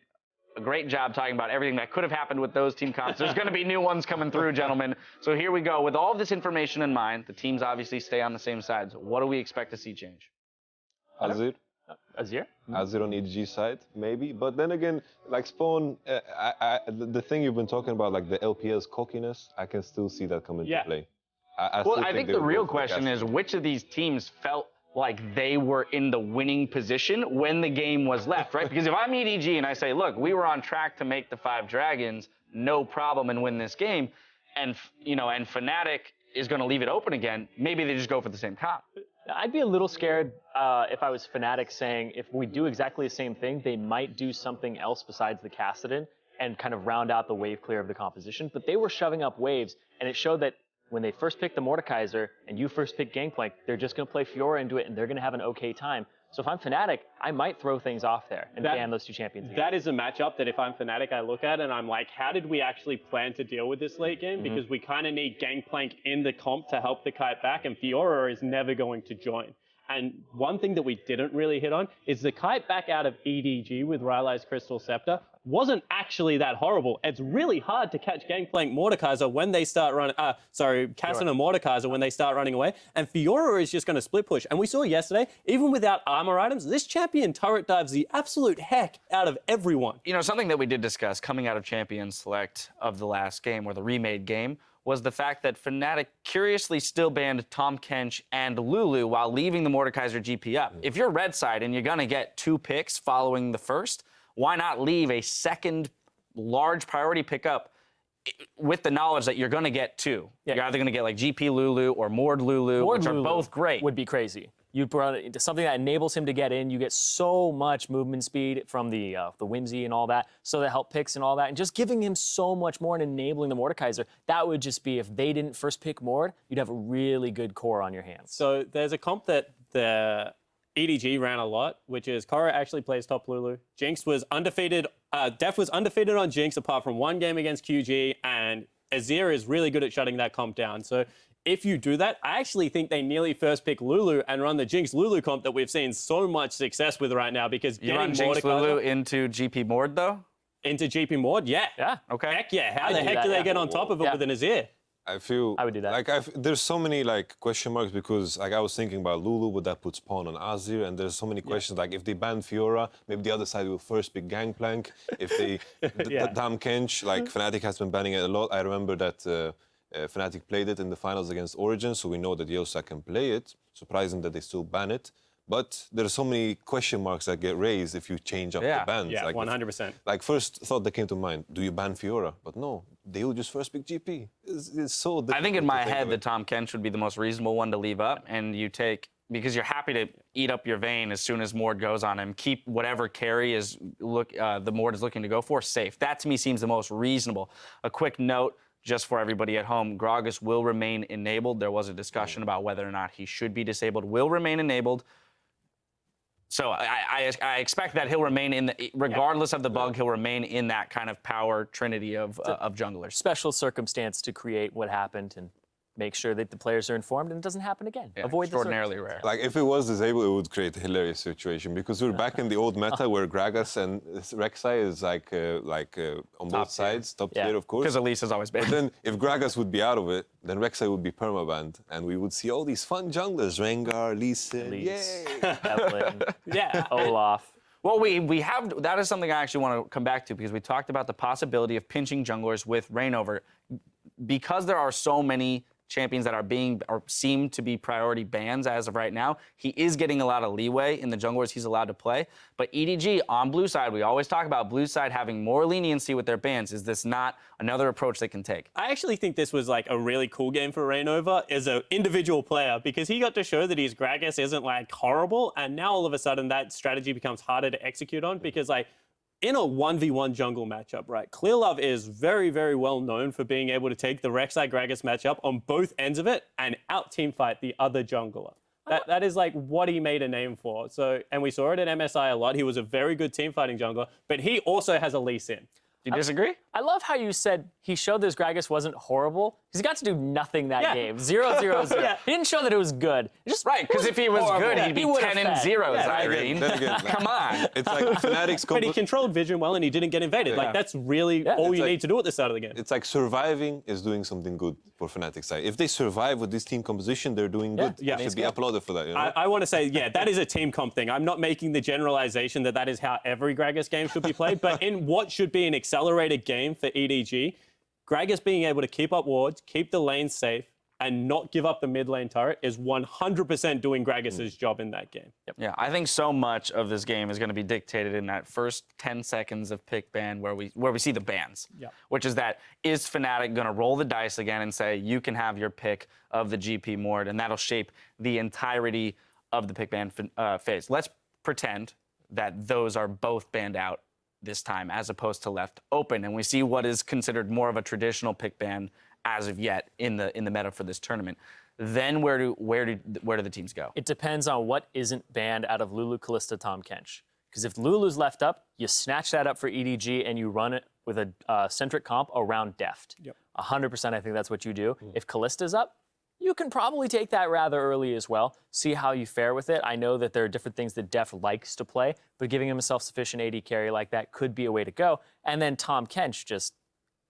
D: a great job talking about everything that could have happened with those team comps. There's going to be new ones coming through, gentlemen. So here we go. With all of this information in mind, the teams obviously stay on the same sides. What do we expect to see change?
F: Azir.
G: Azir?
F: Azir on EDG side, maybe. But then again, like Spawn, the thing you've been talking about, like the LPL's cockiness, I can still see that come into play.
D: I think the real question is which of these teams felt like they were in the winning position when the game was left, right? Because if I'm EDG and I say, look, we were on track to make the 5 Dragons, no problem, and win this game, and Fnatic is going to leave it open again, maybe they just go for the same comp.
G: I'd be a little scared if I was Fnatic saying if we do exactly the same thing, they might do something else besides the Kassadin and kind of round out the wave clear of the composition. But they were shoving up waves, and it showed that when they first picked the Mordekaiser and you first picked Gangplank, they're just going to play Fiora into it, and they're going to have an okay time. So if I'm Fnatic, I might throw things off there and ban those 2 champions again.
E: That is a matchup that if I'm Fnatic, I look at and I'm like, how did we actually plan to deal with this late game? Because we kind of need Gangplank in the comp to help the kite back, and Fiora is never going to join. And one thing that we didn't really hit on is the kite back out of EDG with Rylai's Crystal Scepter wasn't actually that horrible. It's really hard to catch Gangplank Mordekaiser when they start running, Kassadin and Mordekaiser when they start running away. And Fiora is just going to split push. And we saw yesterday, even without armor items, this champion turret dives the absolute heck out of everyone.
D: You know, something that we did discuss coming out of Champion Select of the last game, or the remade game, was the fact that Fnatic curiously still banned Tahm Kench and Lulu while leaving the Mordekaiser GP up. If you're red side and you're going to get 2 picks following the first, why not leave a second large priority pickup with the knowledge that you're going to get 2? Yeah. You're either going to get like GP Lulu or Mord Lulu, which are both great.
G: Would be crazy. You brought it into something that enables him to get in. You get so much movement speed from the Whimsy and all that, so that help picks and all that, and just giving him so much more and enabling the Mordekaiser. That would just be, if they didn't first pick Mord, you'd have a really good core on your hands.
E: So there's a comp that the EDG ran a lot, which is Korra actually plays top Lulu. Jinx was undefeated. Def was undefeated on Jinx apart from 1 game against QG, and Azir is really good at shutting that comp down. So if you do that, I actually think they nearly first pick Lulu and run the Jinx Lulu comp that we've seen so much success with right now, because
D: you run Jinx Lulu into GP Mord though?
E: Into GP Mord, yeah.
G: Yeah.
D: Okay.
E: Heck yeah. How the heck do they get on top of it with an Azir?
F: I feel
G: I would do that.
F: Like there's so many like question marks, because like I was thinking about Lulu, would that put Spawn on Azir? And there's so many questions, like if they ban Fiora, maybe the other side will first pick Gangplank. If they Tahm Kench, like Fnatic has been banning it a lot. I remember that Fnatic played it in the finals against Origin, so we know that Yellow can play it. Surprising that they still ban it. But there are so many question marks that get raised if you change up the bans.
E: Yeah,
F: like
E: 100%.
F: Like first thought that came to mind, do you ban Fiora? But no, they will just first pick GP. It's so difficult.
D: I think in my head that Tahm Kench would be the most reasonable one to leave up, and you take, because you're happy to eat up your vein as soon as Mord goes on him, keep whatever carry is the Mord is looking to go for safe. That to me seems the most reasonable. A quick note, just for everybody at home, GRAGAS will remain enabled. There was a discussion about whether or not he should be disabled. Will remain enabled. So I expect that he'll remain regardless of the bug, he'll remain in that kind of power trinity of junglers.
G: Special circumstance to create what happened and make sure that the players are informed and it doesn't happen again.
D: Yeah,
G: Avoid
D: extraordinarily rare.
F: Like if it was disabled, it would create a hilarious situation, because we're back in the old meta where Gragas and Rek'Sai is like on both sides, top tier, of course.
D: Because Elise has always been.
F: But then if Gragas would be out of it, then Rek'Sai would be permabanned, and we would see all these fun junglers, Rengar, Lee Sin, yay!
G: Evelyn, Olaf.
D: Well, we have, that is something I actually want to come back to, because we talked about the possibility of pinching junglers with Reignover. Because there are so many champions that seem to be priority bans as of right now, he is getting a lot of leeway in the junglers he's allowed to play. But EDG on blue side, we always talk about blue side having more leniency with their bans. Is this not another approach they can take?
E: I actually think this was like a really cool game for Reignover as an individual player, because he got to show that his Gragas isn't like horrible, and now all of a sudden that strategy becomes harder to execute on, because like in a 1v1 jungle matchup, right, Clearlove is very, very well known for being able to take the Rek'Sai Gragas matchup on both ends of it and out-teamfight the other jungler. That is like what he made a name for. So, and we saw it at MSI a lot. He was a very good team fighting jungler, but he also has a Lee Sin.
D: Do you disagree?
G: I love how you said he showed this Gragas wasn't horrible. He's got to do nothing that game. 0-0-0. He didn't show that it was good. It just
D: Right, because if he was
G: horrible.
D: good, he'd be 10-0, Irene.
F: Then again,
D: Come on.
F: it's like Fnatic's
E: But he controlled Vision well and he didn't get invaded. Like, that's really all you
F: like-
E: need to do at the start of the game.
F: It's like surviving is doing something good for Fnatic side. If they survive with this team composition, they're doing good.
E: Yeah.
F: They should be applauded for that. You know?
E: I want to say, yeah, that is a team comp thing. I'm not making the generalization that that is how every Gragas game should be played, but in what should be an accelerated game for EDG, Gragas being able to keep up wards, keep the lane safe, and not give up the mid lane turret is 100% doing Gragas' job in that game.
D: Yeah, I think so much of this game is going to be dictated in that first 10 seconds of pick ban where we see the bans.
E: Yeah.
D: Which is that, is Fnatic going to roll the dice again and say, you can have your pick of the GP Mord, and that'll shape the entirety of the pick ban phase. Let's pretend that those are both banned out this time as opposed to left open, and we see what is considered more of a traditional pick ban as of yet in the meta for this tournament. Then where do the teams go?
G: It depends on what isn't banned out of Lulu, Kalista, Tahm Kench. Because if Lulu's left up, you snatch that up for EDG and you run it with a centric comp around Deft. 100% I think that's what you do. If Kalista's up, you can probably take that rather early as well. See how you fare with it. I know that there are different things that Deft likes to play, but giving him a self-sufficient AD carry like that could be a way to go. And then Tahm Kench just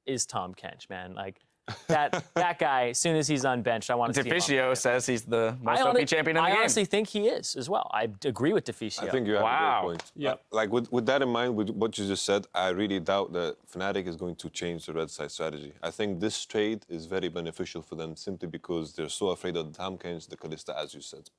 G: is Tahm Kench, man. Like, that guy, as soon as he's unbenched, I want to see him.
D: Deficio says he's the most OP champion in the game.
G: I honestly think he is as well. I agree with Deficio.
F: I think you have a good point.
E: Yeah.
F: Like with that in mind, with what you just said, I really doubt that Fnatic is going to change the red side strategy. I think this trade is very beneficial for them simply because they're so afraid of the Tamkins, the Kalista, as you said.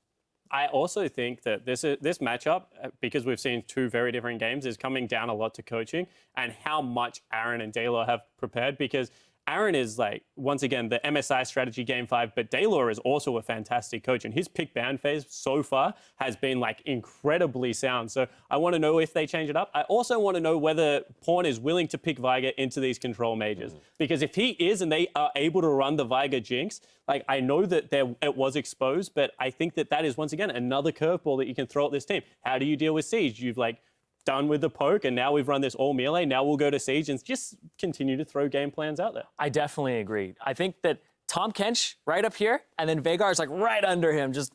E: I also think that this matchup, because we've seen two very different games, is coming down a lot to coaching and how much Aaron and Daylor have prepared, because Aaron is like, once again, the MSI strategy game 5, but Daylor is also a fantastic coach, and his pick ban phase so far has been like incredibly sound. So I want to know if they change it up. I also want to know whether Pawn is willing to pick Veigar into these control majors, because if he is and they are able to run the Veigar Jinx, like I know that it was exposed, but I think that is once again another curveball that you can throw at this team. How do you deal with Siege? You've like done with the poke, and now we've run this all melee. Now we'll go to Siege and just continue to throw game plans out there.
G: I definitely agree. I think that Tahm Kench right up here, and then Veigar's like right under him, just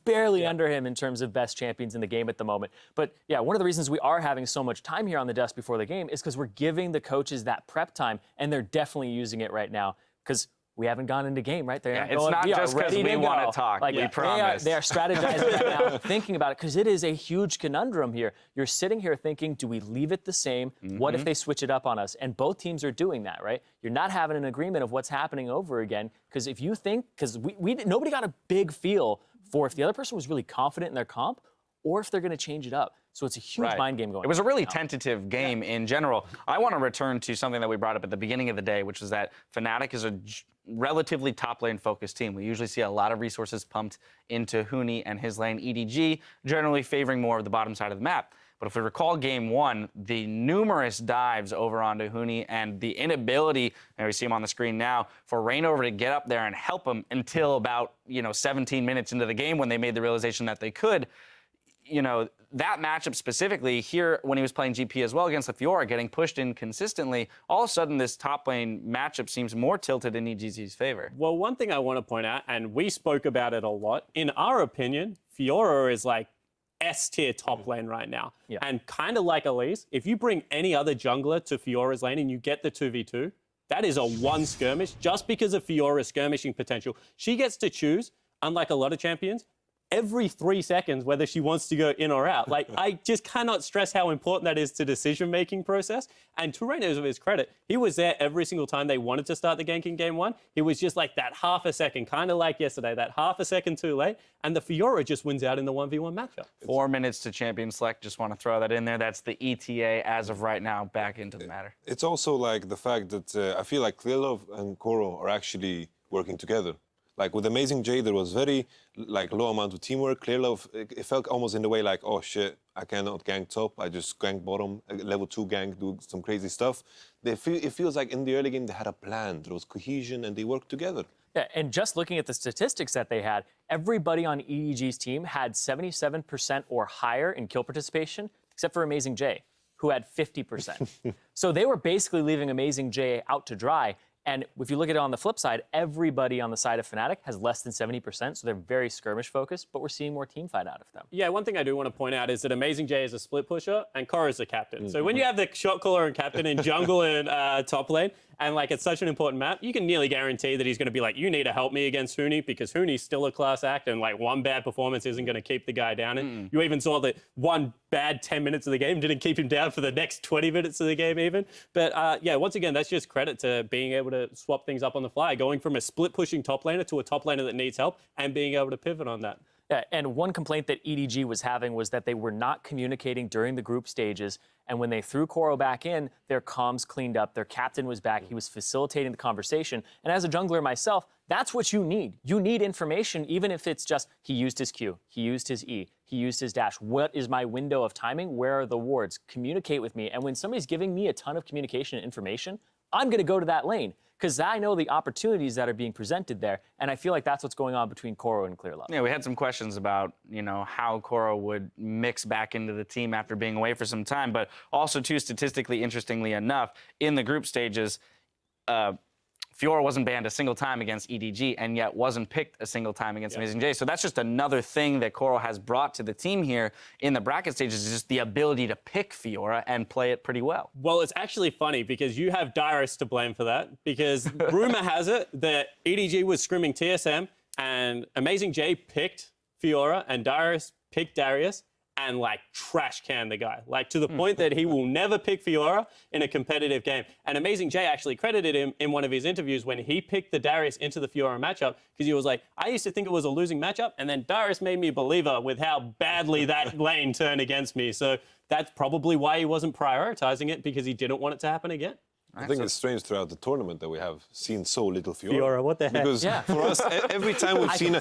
G: barely under him in terms of best champions in the game at the moment. But yeah, one of the reasons we are having so much time here on the desk before the game is because we're giving the coaches that prep time, and they're definitely using it right now because we haven't gone into game, right?
D: It's not just because we want to talk. Like, we promise.
G: They are strategizing right now, thinking about it, because it is a huge conundrum here. You're sitting here thinking, do we leave it the same? What if they switch it up on us? And both teams are doing that, right? You're not having an agreement of what's happening over again, because if you think, because nobody got a big feel for if the other person was really confident in their comp or if they're going to change it up. So it's a huge mind game going on.
D: It was a really tentative game in general. I want to return to something that we brought up at the beginning of the day, which is that Fnatic is a relatively top lane focused team. We usually see a lot of resources pumped into Huni and his lane EDG, generally favoring more of the bottom side of the map. But if we recall game 1, the numerous dives over onto Huni and the inability, and we see him on the screen now, for Reignover to get up there and help him until about 17 minutes into the game when they made the realization that they could. That matchup specifically here when he was playing GP as well against the Fiora, getting pushed in consistently, all of a sudden this top lane matchup seems more tilted in EDG's favor.
E: Well, one thing I want to point out, and we spoke about it a lot, in our opinion, Fiora is like S-tier top lane right now.
G: Yeah.
E: And kind of like Elise, if you bring any other jungler to Fiora's lane and you get the 2v2, that is a one skirmish just because of Fiora's skirmishing potential. She gets to choose, unlike a lot of champions, every 3 seconds whether she wants to go in or out. Like, I just cannot stress how important that is to decision-making process. And to Reignover's credit, he was there every single time they wanted to start the gank in game 1. He was just like that half a second, kind of like yesterday, that half a second too late. And the Fiora just wins out in the 1v1 matchup.
D: 4 minutes to champion select. Just want to throw that in there. That's the ETA as of right now. Back into the matter.
F: It's also like the fact that I feel like Krylov and Koro are actually working together. Like with Amazing J, there was very low amount of teamwork. Krylov, it felt almost in the way like, oh shit, I cannot gank top. I just gank bottom, level 2 gank, do some crazy stuff. It feels like in the early game they had a plan. There was cohesion and they worked together.
G: Yeah, and just looking at the statistics that they had, everybody on EDG's team had 77% or higher in kill participation, except for Amazing J, who had 50%. So they were basically leaving Amazing J out to dry. And if you look at it on the flip side, everybody on the side of Fnatic has less than 70%, so they're very skirmish focused, but we're seeing more team fight out of them.
E: Yeah, one thing I do want to point out is that Amazing J is a split pusher and Korra is the captain. So when you have the shot caller and captain in jungle and top lane, and like it's such an important map, you can nearly guarantee that he's going to be like, you need to help me against Huni because Huni's still a class act and like one bad performance isn't going to keep the guy down. And you even saw that one bad 10 minutes of the game didn't keep him down for the next 20 minutes of the game even. But yeah, once again, that's just credit to being able to swap things up on the fly, going from a split pushing top laner to a top laner that needs help and being able to pivot on that.
G: Yeah, and one complaint that EDG was having was that they were not communicating during the group stages. And when they threw Koro back in, their comms cleaned up. Their captain was back. He was facilitating the conversation. And as a jungler myself, that's what you need. You need information, even if it's just he used his Q, he used his E, he used his dash. What is my window of timing? Where are the wards? Communicate with me. And when somebody's giving me a ton of communication and information, I'm going to go to that lane because I know the opportunities that are being presented there. And I feel like that's what's going on between Koro and Clearlove.
D: Yeah, we had some questions about, you know, how Koro would mix back into the team after being away for some time. But also, too, statistically, interestingly enough, in the group stages, Fiora wasn't banned a single time against EDG and yet wasn't picked a single time against Amazing J. So that's just another thing that Koro has brought to the team here in the bracket stages, is just the ability to pick Fiora and play it pretty well.
E: Well, it's actually funny because you have Dyrus to blame for that, because rumor has it that EDG was scrimming TSM and Amazing J picked Fiora and Dyrus picked Darius and like trash can the guy, like to the point that he will never pick Fiora in a competitive game. And Amazing J actually credited him in one of his interviews when he picked the Darius into the Fiora matchup, because he was like, I used to think it was a losing matchup, and then Darius made me a believer with how badly that lane turned against me. So that's probably why he wasn't prioritizing it, because he didn't want it to happen again.
F: I think it's strange throughout the tournament that we have seen so little Fiora.
E: Fiora, what the heck?
F: Because for us, every time we've seen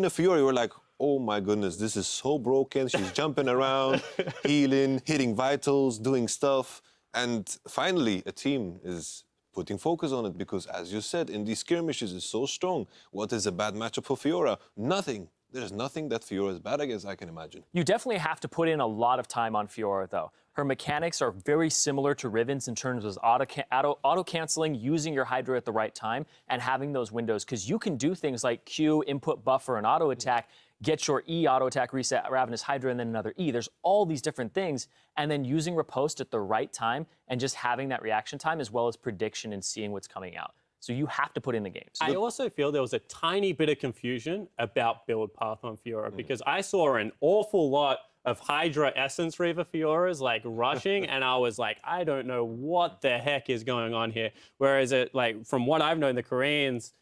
F: a Fiora, we're like, oh my goodness, this is so broken. She's jumping around, healing, hitting vitals, doing stuff. And finally, a team is putting focus on it because, as you said, in these skirmishes, it's so strong. What is a bad matchup for Fiora? Nothing. There's nothing that Fiora is bad against, I can imagine.
G: You definitely have to put in a lot of time on Fiora, though. Her mechanics are very similar to Riven's in terms of auto-canceling, using your Hydra at the right time, and having those windows, because you can do things like Q, input buffer, and auto-attack, get your E auto-attack, reset Ravenous Hydra, and then another E. There's all these different things, and then using Riposte at the right time and just having that reaction time as well as prediction and seeing what's coming out. So you have to put in the games.
E: I also feel there was a tiny bit of confusion about build path on Fiora, because I saw an awful lot of Hydra Essence Reaver Fioras like rushing, and I was like, I don't know what the heck is going on here. Whereas it, like, from what I've known, the Koreans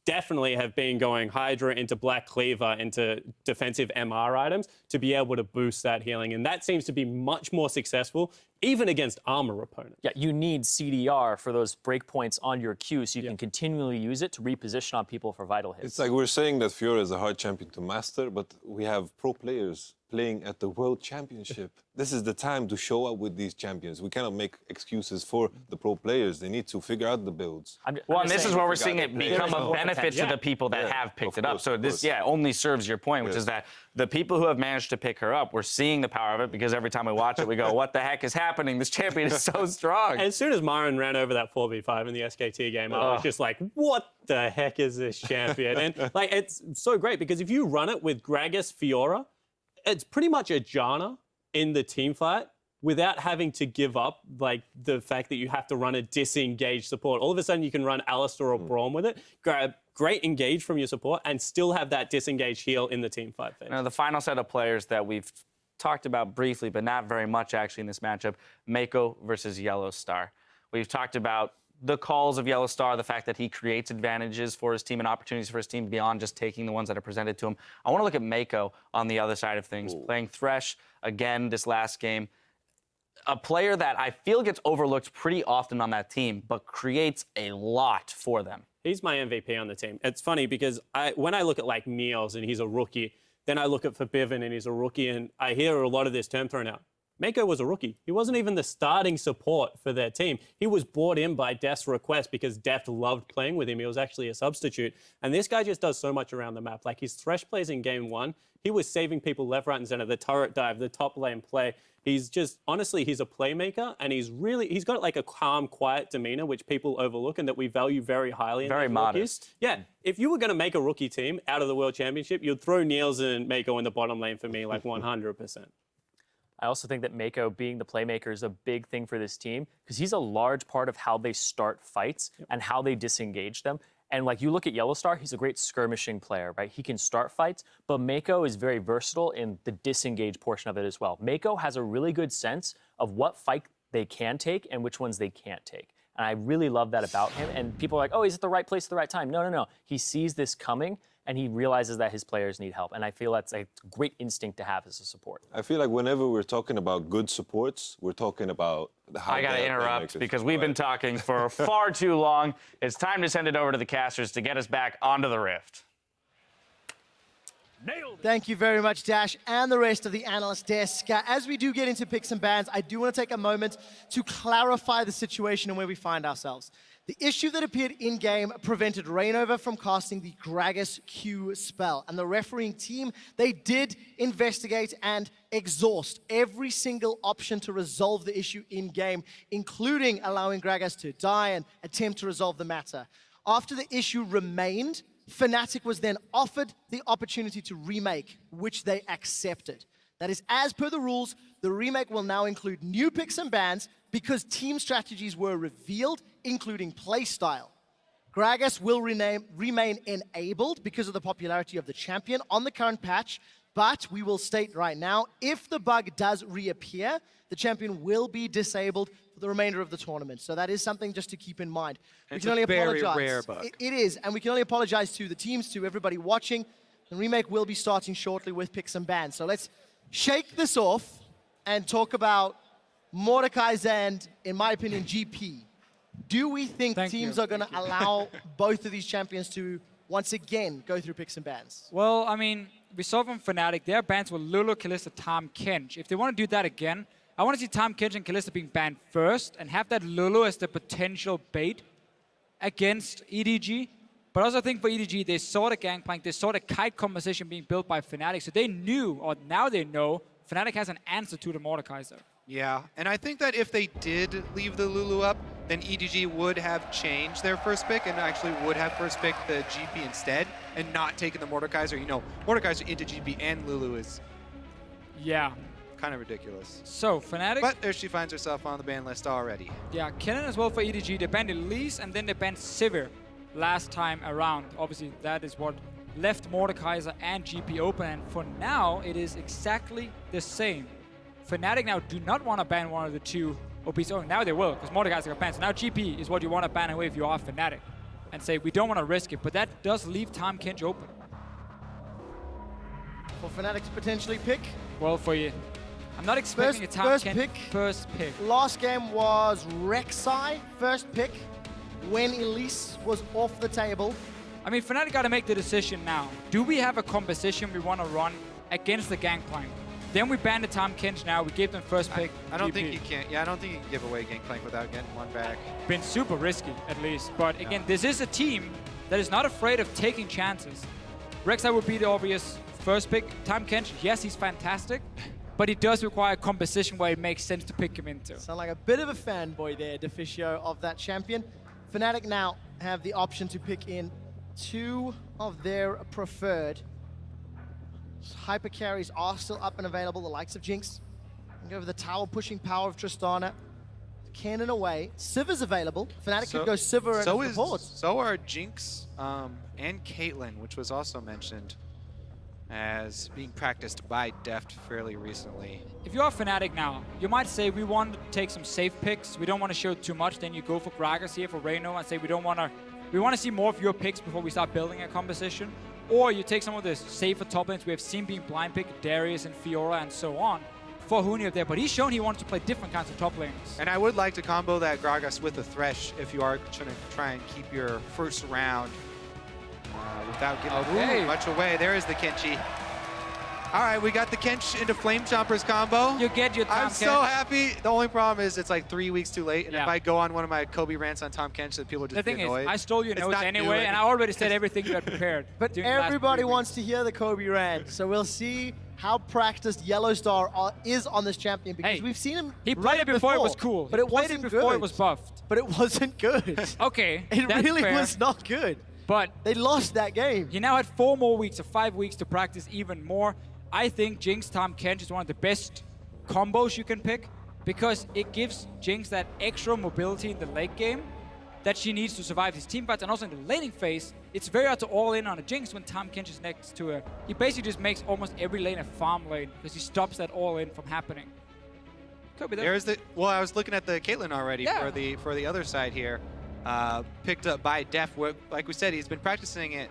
E: definitely have been going Hydra into Black Cleaver into defensive MR items to be able to boost that healing. And that seems to be much more successful, even against armor opponents.
G: Yeah, you need CDR for those breakpoints on your Q so you can continually use it to reposition on people for vital hits.
F: It's like we're saying that Fiora is a hard champion to master, but we have pro players playing at the World Championship. This is the time to show up with these champions. We cannot make excuses for the pro players. They need to figure out the builds.
D: And this is where we're seeing it become a benefit to the people that have picked it up. So this, only serves your point, which is that the people who have managed to pick her up, we're seeing the power of it, because every time we watch it, we go, what the heck is happening? This champion is so strong.
E: And as soon as Myron ran over that 4v5 in the SKT game, I was just like, what the heck is this champion? And like, it's so great, because if you run it with Gragas Fiora, it's pretty much a Janna in the team fight without having to give up like the fact that you have to run a disengaged support. All of a sudden you can run Alistar or Braum with it, grab great engage from your support, and still have that disengaged heal in the team fight phase.
D: Now, the final set of players that we've talked about briefly, but not very much actually in this matchup, Mako versus Yellow Star. We've talked about the calls of Yellow Star, the fact that he creates advantages for his team and opportunities for his team beyond just taking the ones that are presented to him. I want to look at Mako on the other side of things, playing Thresh again this last game. A player that I feel gets overlooked pretty often on that team, but creates a lot for them.
E: He's my MVP on the team. It's funny because when I look at like Niels and he's a rookie, then I look at Forbidden and he's a rookie, and I hear a lot of this term thrown out. Mako was a rookie. He wasn't even the starting support for their team. He was brought in by Deft's request because Deft loved playing with him. He was actually a substitute. And this guy just does so much around the map. Like his Thresh plays in game 1, he was saving people left, right, and center, the turret dive, the top lane play. He's just, honestly, he's a playmaker, and he's got like a calm, quiet demeanor, which people overlook and that we value very highly.
D: Very modest.
E: Yeah, if you were going to make a rookie team out of the World Championship, you'd throw Niels and Mako in the bottom lane for me, like 100%.
G: I also think that Mako being the playmaker is a big thing for this team because he's a large part of how they start fights and how they disengage them. And like you look at Yellowstar, he's a great skirmishing player, right? He can start fights, but Mako is very versatile in the disengage portion of it as well. Mako has a really good sense of what fight they can take and which ones they can't take. And I really love that about him. And people are like, oh, he's at the right place at the right time. No, no, no. He sees this coming and he realizes that his players need help. And I feel that's a great instinct to have as a support.
F: I feel like whenever we're talking about good supports, we're talking about the high.
D: I got to interrupt because we've been talking for far too long. It's time to send it over to the casters to get us back onto the Rift.
B: Thank you very much, Dash, and the rest of the analyst desk. As we do get into picks and bans, I do want to take a moment to clarify the situation and where we find ourselves. The issue that appeared in-game prevented Reignover from casting the GRAGAS Q spell, and the refereeing team, they did investigate and exhaust every single option to resolve the issue in-game, including allowing GRAGAS to die and attempt to resolve the matter. After the issue remained, Fnatic was then offered the opportunity to remake, which they accepted. That is, as per the rules, the remake will now include new picks and bans because team strategies were revealed, including playstyle. GRAGAS will remain enabled because of the popularity of the champion on the current patch, but we will state right now, if the bug does reappear, the champion will be disabled for the remainder of the tournament. So that is something just to keep in mind. We
C: It's
B: can only
C: a very
B: apologize.
C: rare bug.
B: It is, and we can only apologize to the teams, to everybody watching. The remake will be starting shortly with picks and bans. So let's shake this off and talk about Mordekaiser and, in my opinion, GP. Do we think teams are going to allow both of these champions to once again go through picks and bans?
A: Well, I mean, we saw from Fnatic, their bans were Lulu, Kalista, Tahm, Kench. If they want to do that again, I want to see Tahm, Kench, and Kalista being banned first and have that Lulu as the potential bait against EDG. But I also think for EDG, they saw the Gangplank, they saw the kite composition being built by Fnatic, so they knew, or now they know, Fnatic has an answer to the Mordekaiser.
C: Yeah, and I think that if they did leave the Lulu up, then EDG would have changed their first pick and actually would have first picked the GP instead and not taken the Mordekaiser. You know, Mordekaiser into GP and Lulu is kind of ridiculous.
A: So, Fnatic...
C: But there she finds herself on the ban list already.
A: Yeah, Kennen as well for EDG. They banned Elise and then they banned Sivir last time around. Obviously, that is what left Mordekaiser and GP open, and for now, it is exactly the same. Fnatic now do not want to ban one of the two OPs. Oh, now they will, because Mordekaiser got banned. So now GP is what you want to ban away if you are Fnatic, and say, we don't want to risk it, but that does leave Tahm Kench open.
B: For Fnatic to potentially pick?
A: Well, for you. I'm not expecting a Tahm Kench first pick.
B: Last game was Rek'Sai, first pick, when Elise was off the table.
A: I mean, Fnatic got to make the decision now. Do we have a composition we want to run against the Gangplank? Then we banned the Tahm Kench now. We gave them first pick.
C: I don't
A: GP.
C: think you can. Yeah, I don't think you can give away Gangplank without getting one back.
A: Been super risky, at least. But again, this is a team that is not afraid of taking chances. Rek'Sai would be the obvious first pick. Tahm Kench, yes, he's fantastic, but he does require a composition where it makes sense to pick him into.
B: Sound like a bit of a fanboy there, Deficio, of that champion. Fnatic now have the option to pick in two of their preferred. Hyper carries are still up and available, the likes of Jinx. Go over the tower pushing power of Tristana. Cannon away. Sivir's available. Fnatic could go Sivir and support.
C: So are Jinx and Caitlyn, which was also mentioned as being practiced by Deft fairly recently.
A: If you are Fnatic now, you might say we want to take some safe picks. We don't want to show too much. Then you go for GRAGAS here for Reno and say we want to see more of your picks before we start building a composition. Or you take some of the safer top lanes we have seen being blind picked, Darius and Fiora and so on, for Huni up there. But he's shown he wants to play different kinds of top lanes.
C: And I would like to combo that Gragas with a Thresh if you are trying to try and keep your first round without giving much away. There is the Kenchi. All right, we got the Kench into Flame Chompers combo.
A: You get your Tom
C: I'm so
A: Kench.
C: happy. The only problem is it's like 3 weeks too late. And
A: Yeah.
C: if I go on one of my Kobe rants on Tom Kench, that people just
A: The thing
C: get
A: is,
C: annoyed.
A: I stole your
C: It's
A: notes
C: not
A: anyway,
C: new.
A: and I already said everything you had prepared.
B: But
A: during the last
B: everybody
A: 3
B: wants
A: weeks.
B: to hear the Kobe rant, so we'll see how practiced Yellowstar is on this champion, because
A: Hey,
B: we've seen him
A: He
B: run
A: played it before it was cool.
B: but
A: He
B: it
A: played
B: wasn't
A: it before
B: good.
A: it was buffed.
B: But it wasn't good.
A: Okay,
B: It
A: that's
B: really
A: fair.
B: was not good.
A: But
B: They lost that game.
A: he now had 4 more weeks or 5 weeks to practice even more. I think Jinx Tom Kench is one of the best combos you can pick because it gives Jinx that extra mobility in the late game that she needs to survive these team fights, and also in the laning phase, it's very hard to all in on a Jinx when Tom Kench is next to her. He basically just makes almost every lane a farm lane because he stops that all in from happening. Could be
C: There's the. Well, I was looking at the Caitlyn already
A: Yeah.
C: for the other side here. Picked up by Def. Like we said, he's been practicing it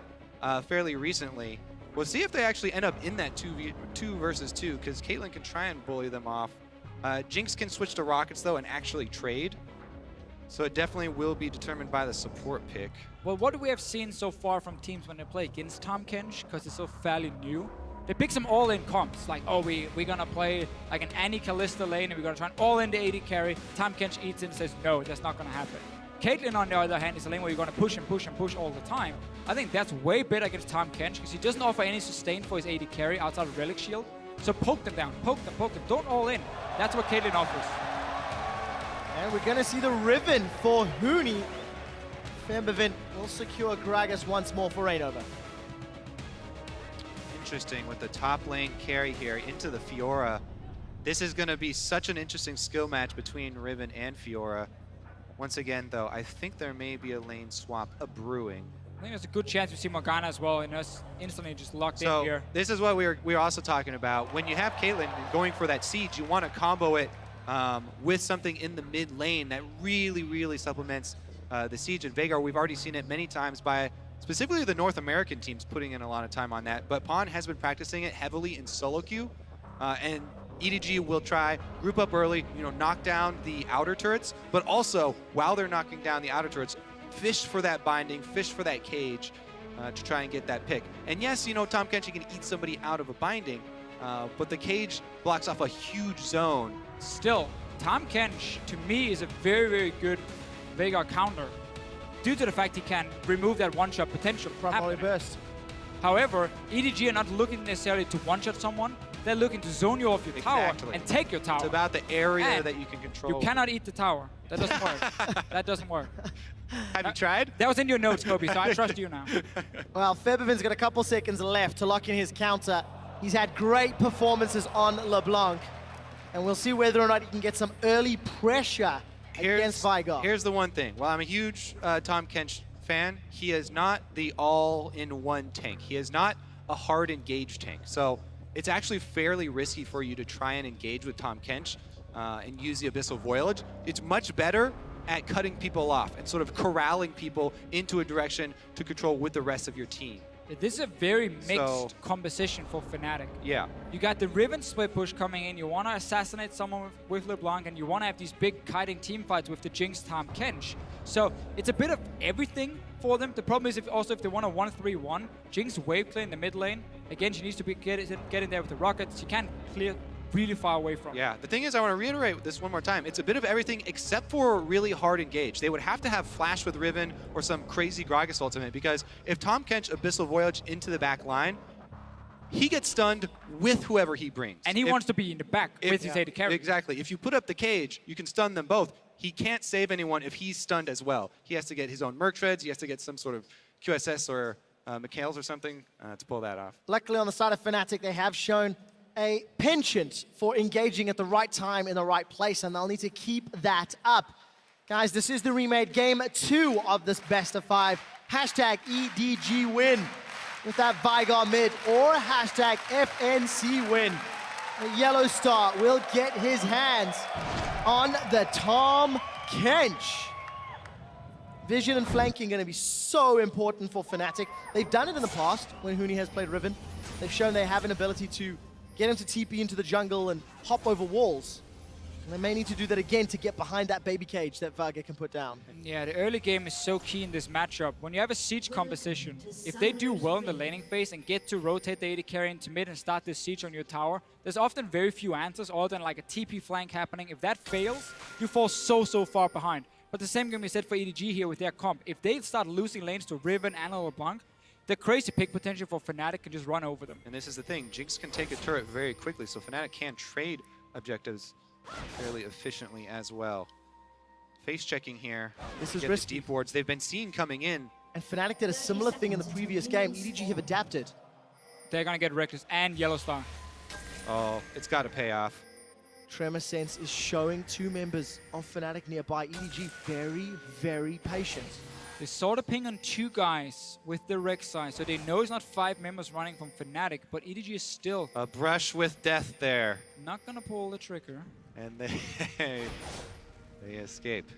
C: fairly recently. We'll see if they actually end up in that 2 versus 2, because Caitlyn can try and bully them off. Jinx can switch to Rockets, though, and actually trade. So it definitely will be determined by the support pick.
A: Well, what do we have seen so far from teams when they play against Tom Kench? Because it's so fairly new. They pick some all-in comps, like, oh, we're gonna play like an Annie Kalista lane, and we're gonna try and all-in the AD carry. Tom Kench eats it and says, no, that's not gonna happen. Caitlyn, on the other hand, is a lane where you're gonna push and push and push all the time. I think that's way better against Tom Kench, because he doesn't offer any sustain for his AD carry outside of Relic Shield. So poke them down, poke them, don't all in. That's what Caitlyn offers.
B: And we're going to see the Riven for Huni. Fembevin will secure Gragas once more for Rainover.
C: Interesting with the top lane carry here into the Fiora. This is going to be such an interesting skill match between Riven and Fiora. Once again, though, I think there may be a lane swap brewing.
A: I think there's a good chance we see Morgana as well, and us instantly just locked in
C: So
A: here.
C: this is what we were also talking about. When you have Caitlyn going for that siege, you want to combo it with something in the mid lane that really supplements the siege. And Veigar, we've already seen it many times by specifically the North American teams putting in a lot of time on that. But Pawn has been practicing it heavily in solo queue, and EDG will try, group up early, knock down the outer turrets, but also, while they're knocking down the outer turrets, fish for that binding, fish for that cage to try and get that pick. And yes, Tom Kench can eat somebody out of a binding, but the cage blocks off a huge zone.
A: Still, Tom Kench, to me, is a very good Veigar counter due to the fact he can remove that one-shot potential from
B: Probably
A: happening.
B: burst.
A: However, EDG are not looking necessarily to one-shot someone. They're looking to zone you off your tower
C: Exactly.
A: and take your tower.
C: It's about the area
A: And
C: that you can control.
A: You cannot eat the tower. That doesn't work. That doesn't work.
C: Have you tried?
A: That was in your notes, Kobe, so I trust you now.
B: Well, Febevin's got a couple seconds left to lock in his counter. He's had great performances on LeBlanc, and we'll see whether or not he can get some early pressure against Veigar.
C: Here's the one thing. While I'm a huge Tom Kench fan, he is not the all-in-one tank. He is not a hard engage tank. So it's actually fairly risky for you to try and engage with Tom Kench and use the Abyssal Voyage. It's much better at cutting people off and sort of corralling people into a direction to control with the rest of your team.
A: This is a very mixed composition for Fnatic.
C: Yeah.
A: You got the Riven split push coming in. You want to assassinate someone with LeBlanc, and you want to have these big kiting team fights with the Jinx Tom Kench. So it's a bit of everything for them. The problem is if they want a 1-3-1, Jinx wave play in the mid lane. Again, she needs to get in there with the rockets. She can't clear really far away from.
C: Yeah, the thing is, I want to reiterate this one more time. It's a bit of everything except for really hard engage. They would have to have Flash with Riven or some crazy Gragas ultimate, because if Tom Kench Abyssal Voyage into the back line, he gets stunned with whoever he brings.
A: And he wants to be in the back with his AD carry.
C: Exactly. If you put up the cage, you can stun them both. He can't save anyone if he's stunned as well. He has to get his own Merc Treads. He has to get some sort of QSS or McHale's or something to pull that off.
B: Luckily, on the side of Fnatic, they have shown a penchant for engaging at the right time in the right place, and they'll need to keep that up. Guys, this is the remade game 2 of this best of 5. Hashtag EDG win with that Veigar mid, or hashtag FNC win. The Yellow Star will get his hands on the Tom Kench. Vision and flanking going to be so important for Fnatic. They've done it in the past when Huni has played Riven. They've shown they have an ability to get him to TP into the jungle and hop over walls. And they may need to do that again to get behind that baby cage that Vaga can put down.
A: Yeah, the early game is so key in this matchup. When you have a siege composition, if they do well in the laning phase and get to rotate the AD carry into mid and start this siege on your tower, there's often very few answers other than like a TP flank happening. If that fails, you fall so far behind. But the same can be said for EDG here with their comp. If they start losing lanes to Riven and LeBlanc, the crazy pick potential for Fnatic can just run over them.
C: And this is the thing, Jinx can take a turret very quickly, so Fnatic can trade objectives fairly efficiently as well. Face checking here.
B: This is
C: Get
B: risky.
C: the deep wards they've been seen coming in.
B: And Fnatic did a similar thing in the previous game. EDG have adapted.
A: They're gonna get Reckless and Yellow Star.
C: Oh, it's got to pay off.
B: Tremor Sense is showing 2 members of Fnatic nearby. EDG very patient.
A: They saw the ping on 2 guys with the Rek'Sai, so they know it's not 5 members running from Fnatic, but EDG is still
C: A brush with death there.
A: not gonna pull the trigger.
C: And they escape.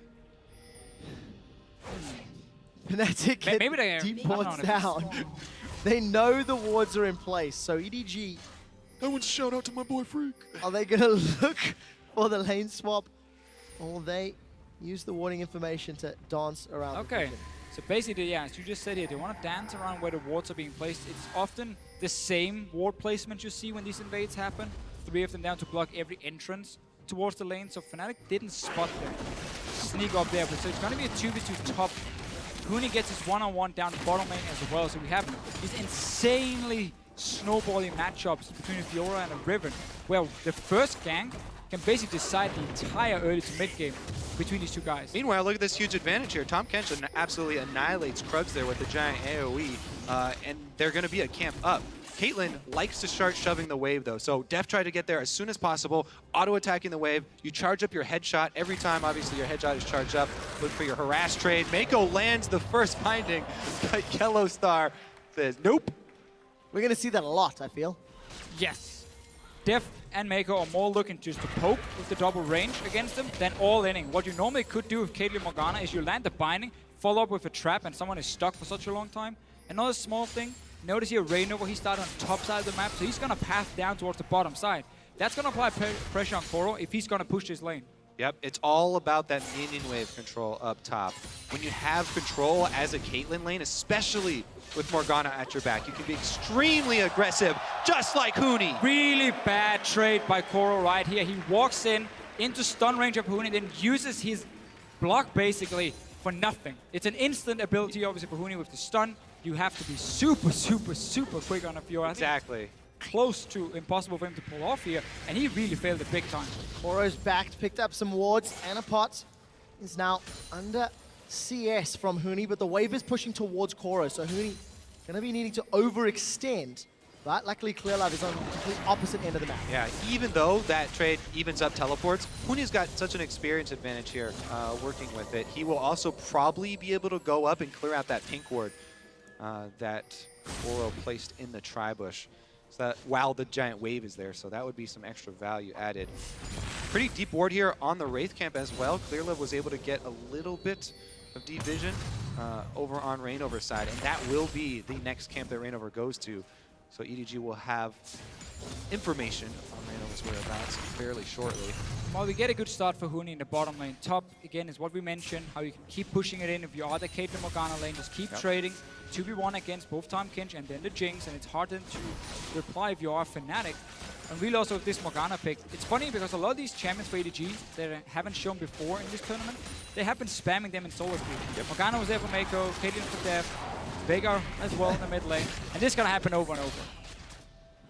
B: Fnatic get
A: Maybe they
B: deep
A: I don't
B: wards
A: know.
B: down. They know the wards are in place, so EDG,
C: I want to shout out to my boy Freak.
B: are they gonna look for the lane swap? Or will they use the warning information to dance around the
A: Okay,
B: vision?
A: so basically, yeah, as you just said here, they want to dance around where the wards are being placed. It's often the same ward placement you see when these invades happen. 3 of them down to block every entrance towards the lane, so Fnatic didn't spot them. Sneak up there, but so it's going to be a 2v2 top. Huni gets his one-on-one down the bottom lane as well, so we have these insanely snowballing matchups between a Fiora and a Riven, where the first gank can basically decide the entire early to mid game between these 2 guys.
C: Meanwhile, look at this huge advantage here. Tom Kench absolutely annihilates Krugs there with the giant AoE, and they're going to be a camp up. Caitlyn likes to start shoving the wave, though, so Def tried to get there as soon as possible, auto-attacking the wave. You charge up your headshot every time, obviously, your headshot is charged up. Look for your harass trade. Mako lands the first binding, but Yellow Star says, nope.
B: We're gonna see that a lot, I feel.
A: Yes. Def and Mako are more looking just to poke with the double range against them than all-inning. What you normally could do with Caitlyn Morgana is you land the binding, follow up with a trap, and someone is stuck for such a long time. Another small thing, notice here Reignover, he started on the top side of the map, so he's gonna path down towards the bottom side. That's gonna apply pressure on Koro if he's gonna push his lane.
C: Yep, it's all about that minion wave control up top. When you have control as a Caitlyn lane, especially with Morgana at your back, you can be extremely aggressive, just like Huni.
A: Really bad trade by Koro right here. He walks in into stun range of Huni, then uses his block basically for nothing. It's an instant ability, obviously, for Huni with the stun. You have to be super quick on a Fiora.
C: Exactly.
A: Close to impossible for him to pull off here, and he really failed it big time.
B: Koro's backed, picked up some wards, and a pot is now under CS from Huni, but the wave is pushing towards Koro, so Huni gonna be needing to overextend. But luckily, Clearlove is on the complete opposite end of the map.
C: Yeah, even though that trade evens up teleports, Huni's got such an experience advantage here working with it. He will also probably be able to go up and clear out that pink ward that Koro placed in the tri-bush. So that while the giant wave is there, so that would be some extra value added. Pretty deep ward here on the Wraith camp as well. Clearlove was able to get a little bit of deep vision over on Reignover's side, and that will be the next camp that Reignover goes to. So EDG will have information on Reignover's whereabouts fairly shortly.
A: Well, we get a good start for Huni in the bottom lane. Top, again, is what we mentioned, how you can keep pushing it in. If you are the Caitlyn Morgana lane, just keep trading. 2v1 against both Tom Kench and then the Jinx, and it's hard then to reply if you are Fnatic. And really also with this Morgana pick, it's funny because a lot of these champions for EDG that I haven't shown before in this tournament, they have been spamming them in solo queue. Morgana was there for Mako, Caitlyn for Def, Veigar as well in the mid lane, and this is gonna happen over and over.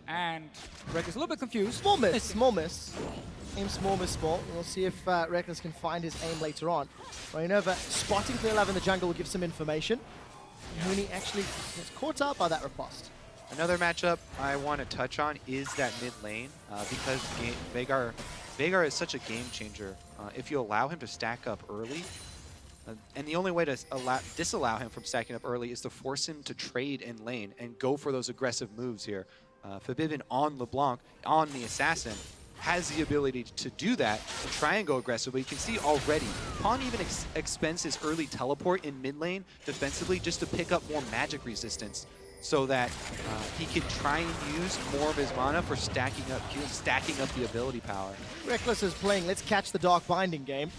A: And Rek is a little bit confused.
B: Small miss, small miss. Aim small, miss small. We'll see if Reckless can find his aim later on. Reignover spotting Clearlove in the jungle will give some information. Huni actually gets caught up by that riposte.
C: Another matchup I want to touch on is that mid lane because Veigar is such a game changer. If you allow him to stack up early, and the only way to disallow him from stacking up early is to force him to trade in lane and go for those aggressive moves here. Forbidden on LeBlanc, on the Assassin, has the ability to do that and try and go aggressively. You can see already, Pawn even expends his early teleport in mid lane defensively just to pick up more magic resistance. so that he can try and use more of his mana for stacking up the ability power.
B: Reckless is playing Let's Catch the Dark Binding game.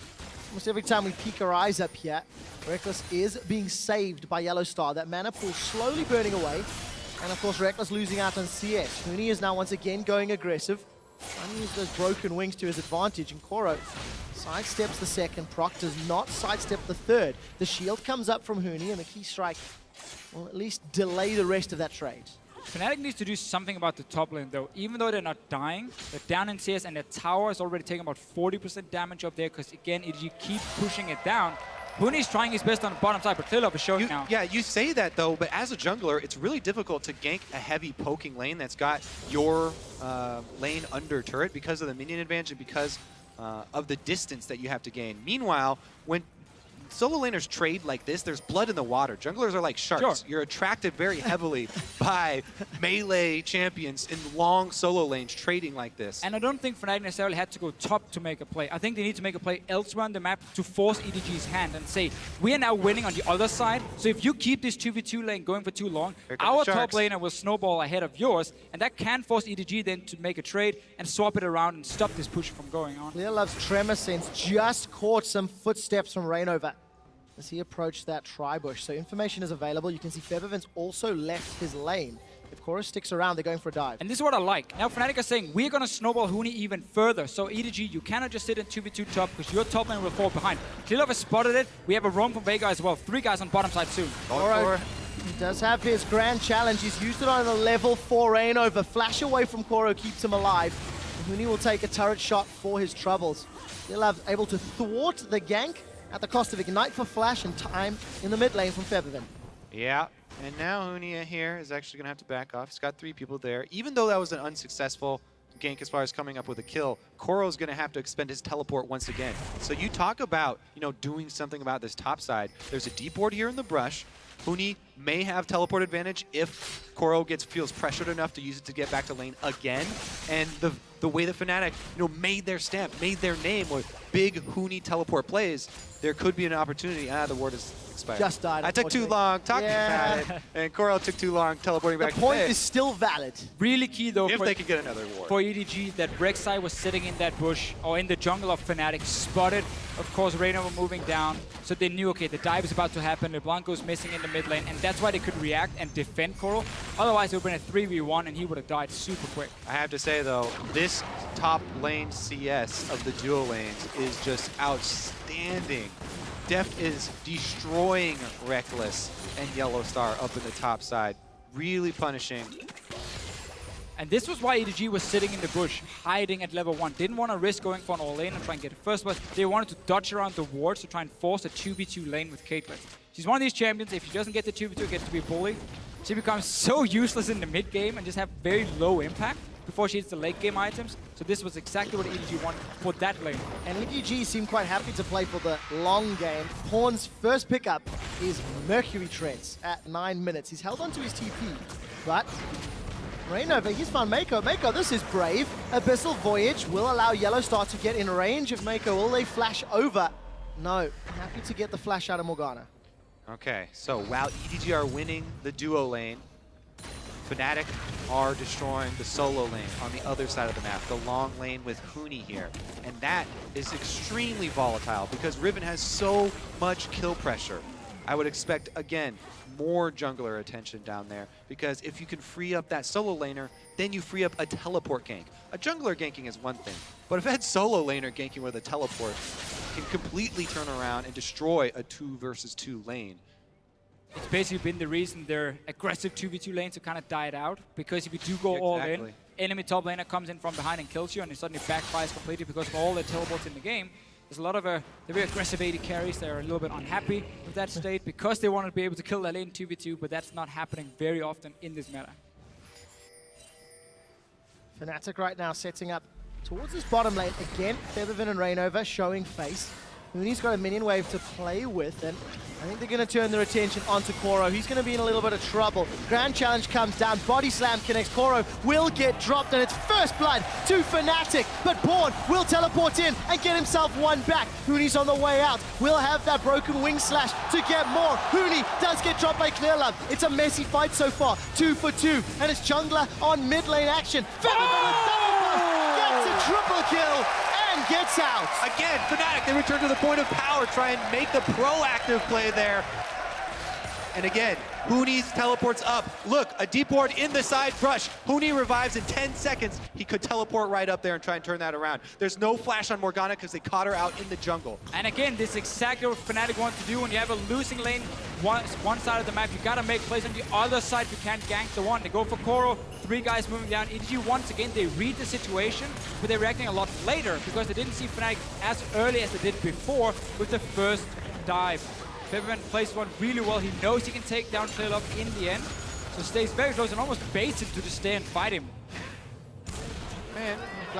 B: Almost every time we peek our eyes up here, Reckless is being saved by Yellow Star. That mana pool slowly burning away. And of course, Reckless losing out on CS. Huni is now once again going aggressive. Trying to use those broken wings to his advantage. And Koro sidesteps the second. Proc does not sidestep the third. The shield comes up from Huni, and the key strike will at least delay the rest of that trade.
A: Fnatic needs to do something about the top lane, though. Even though they're not dying, they're down in CS, and their tower is already taking about 40% damage up there, because, again, EDG keep pushing it down. Huni's trying his best on the bottom side, but Clearlove is showing now.
C: Yeah, you say that, though, but as a jungler, it's really difficult to gank a heavy poking lane that's got your lane under turret because of the minion advantage and because of the distance that you have to gain. Meanwhile, when solo laners trade like this, there's blood in the water. Junglers are like sharks.
A: Sure.
C: You're attracted very heavily by melee champions in long solo lanes trading like this.
A: And I don't think Fnatic necessarily had to go top to make a play. I think they need to make a play elsewhere on the map to force EDG's hand and say, we are now winning on the other side, so if you keep this 2v2 lane going for too long, our top laner will snowball ahead of yours, and that can force EDG then to make a trade and swap it around and stop this push from going on.
B: Clearlove's Tremor Sense just caught some footsteps from Rainover as he approached that tri-bush. So information is available. You can see Febiven's also left his lane. If Chorus sticks around, they're going for a dive.
A: And this is what I like. Now Fnatic are saying, we're going to snowball Huni even further. So EDG, you cannot just sit in 2v2 top, because your top lane will fall behind. Clearlove has spotted it. We have a roam from Vega as well. 3 guys on bottom side soon.
B: Koro, he does have his grand challenge. He's used it on a level 4 Rainover. Flash away from Koro keeps him alive. And Huni will take a turret shot for his troubles. Clearlove able to thwart the gank at the cost of Ignite for Flash and time in the mid lane from Febiven.
C: Yeah, and now Hunia here is actually going to have to back off. He's got 3 people there. Even though that was an unsuccessful gank as far as coming up with a kill, Koro's going to have to expend his teleport once again. So you talk about, doing something about this top side. There's a deep ward here in the brush. Huni may have teleport advantage if Koro feels pressured enough to use it to get back to lane again. And the way the Fnatic, made their stamp, made their name with big Huni teleport plays, there could be an opportunity. The ward is expired.
B: Just died.
C: I took too long talking about it, and Koro took too long teleporting back to
B: The point
C: base.
B: is still valid.
A: Really key though
C: If they could get another ward.
A: for EDG that Rek'Sai was sitting in that bush or in the jungle of Fnatic, spotted, of course, Rainover moving down, so they knew, okay, the dive is about to happen, LeBlanco's missing in the mid lane, and that's why they could react and defend Koro. Otherwise, it would have been a 3v1 and he would have died super quick.
C: I have to say, though, this top lane CS of the duo lanes is just outstanding. Deft is destroying Reckless and Yellow Star up in the top side, really punishing.
A: And this was why EDG was sitting in the bush, hiding at level 1. Didn't want to risk going for an all-lane and try and get it first, but they wanted to dodge around the wards to try and force a 2v2 lane with Caitlyn. She's one of these champions, if she doesn't get the 2v2, gets to be bullied. She becomes so useless in the mid game and just have very low impact before she hits the late game items. So this was exactly what EDG wanted for that lane.
B: And EDG seem quite happy to play for the long game. Pawn's first pickup is Mercury Treads at 9 minutes. He's held onto his TP, but Rainover, he's found Mako. Mako, this is brave. Abyssal Voyage will allow Yellow Star to get in range of Mako. Will they flash over? No. Happy to get the flash out of Morgana.
C: Okay, so while EDG are winning the duo lane, Fnatic are destroying the solo lane on the other side of the map, the long lane with Huni here. And that is extremely volatile because Riven has so much kill pressure. I would expect, again, more jungler attention down there, because if you can free up that solo laner, then you free up a teleport gank. A jungler ganking is one thing, but if that solo laner ganking with a teleport can completely turn around and destroy a 2 versus 2 lane.
A: It's basically been the reason their aggressive 2v2 lanes have kind of died out, because if you do go all in, enemy top laner comes in from behind and kills you, and it suddenly backfires completely because of all the teleports in the game. There's a lot of the very aggressive AD carries that are a little bit unhappy with that state because they want to be able to kill that lane 2v2, but that's not happening very often in this meta.
B: Fnatic right now setting up towards this bottom lane. Again, Feathervin and Rainover showing face. Huni's got a minion wave to play with, and I think they're going to turn their attention onto Koro. He's going to be in a little bit of trouble. Grand Challenge comes down, Body Slam connects. Koro will get dropped, and it's first blood to Fnatic. But Born will teleport in and get himself one back. Huni's on the way out. Will have that broken wing slash to get more. Huni does get dropped by Clearlove. It's a messy fight so far. 2 for 2, and it's jungler on mid lane action. Featherman with double buff gets a triple kill. Gets out.
C: Again, Fnatic, they return to the point of power, try and make the proactive play there. And again, Huni teleports up. Look, a deep ward in the side brush. Huni revives in 10 seconds. He could teleport right up there and try and turn that around. There's no flash on Morgana because they caught her out in the jungle.
A: And again, this is exactly what Fnatic wants to do. When you have a losing lane one side of the map, you gotta make plays on the other side. You can't gank the one. They go for Koro, 3 guys moving down. EDG, once again, they read the situation, but they're reacting a lot later because they didn't see Fnatic as early as they did before with the first dive. Featherman plays one really well. He knows he can take down Clearlove in the end, so stays very close and almost baits him to just stay and fight him.
C: Man,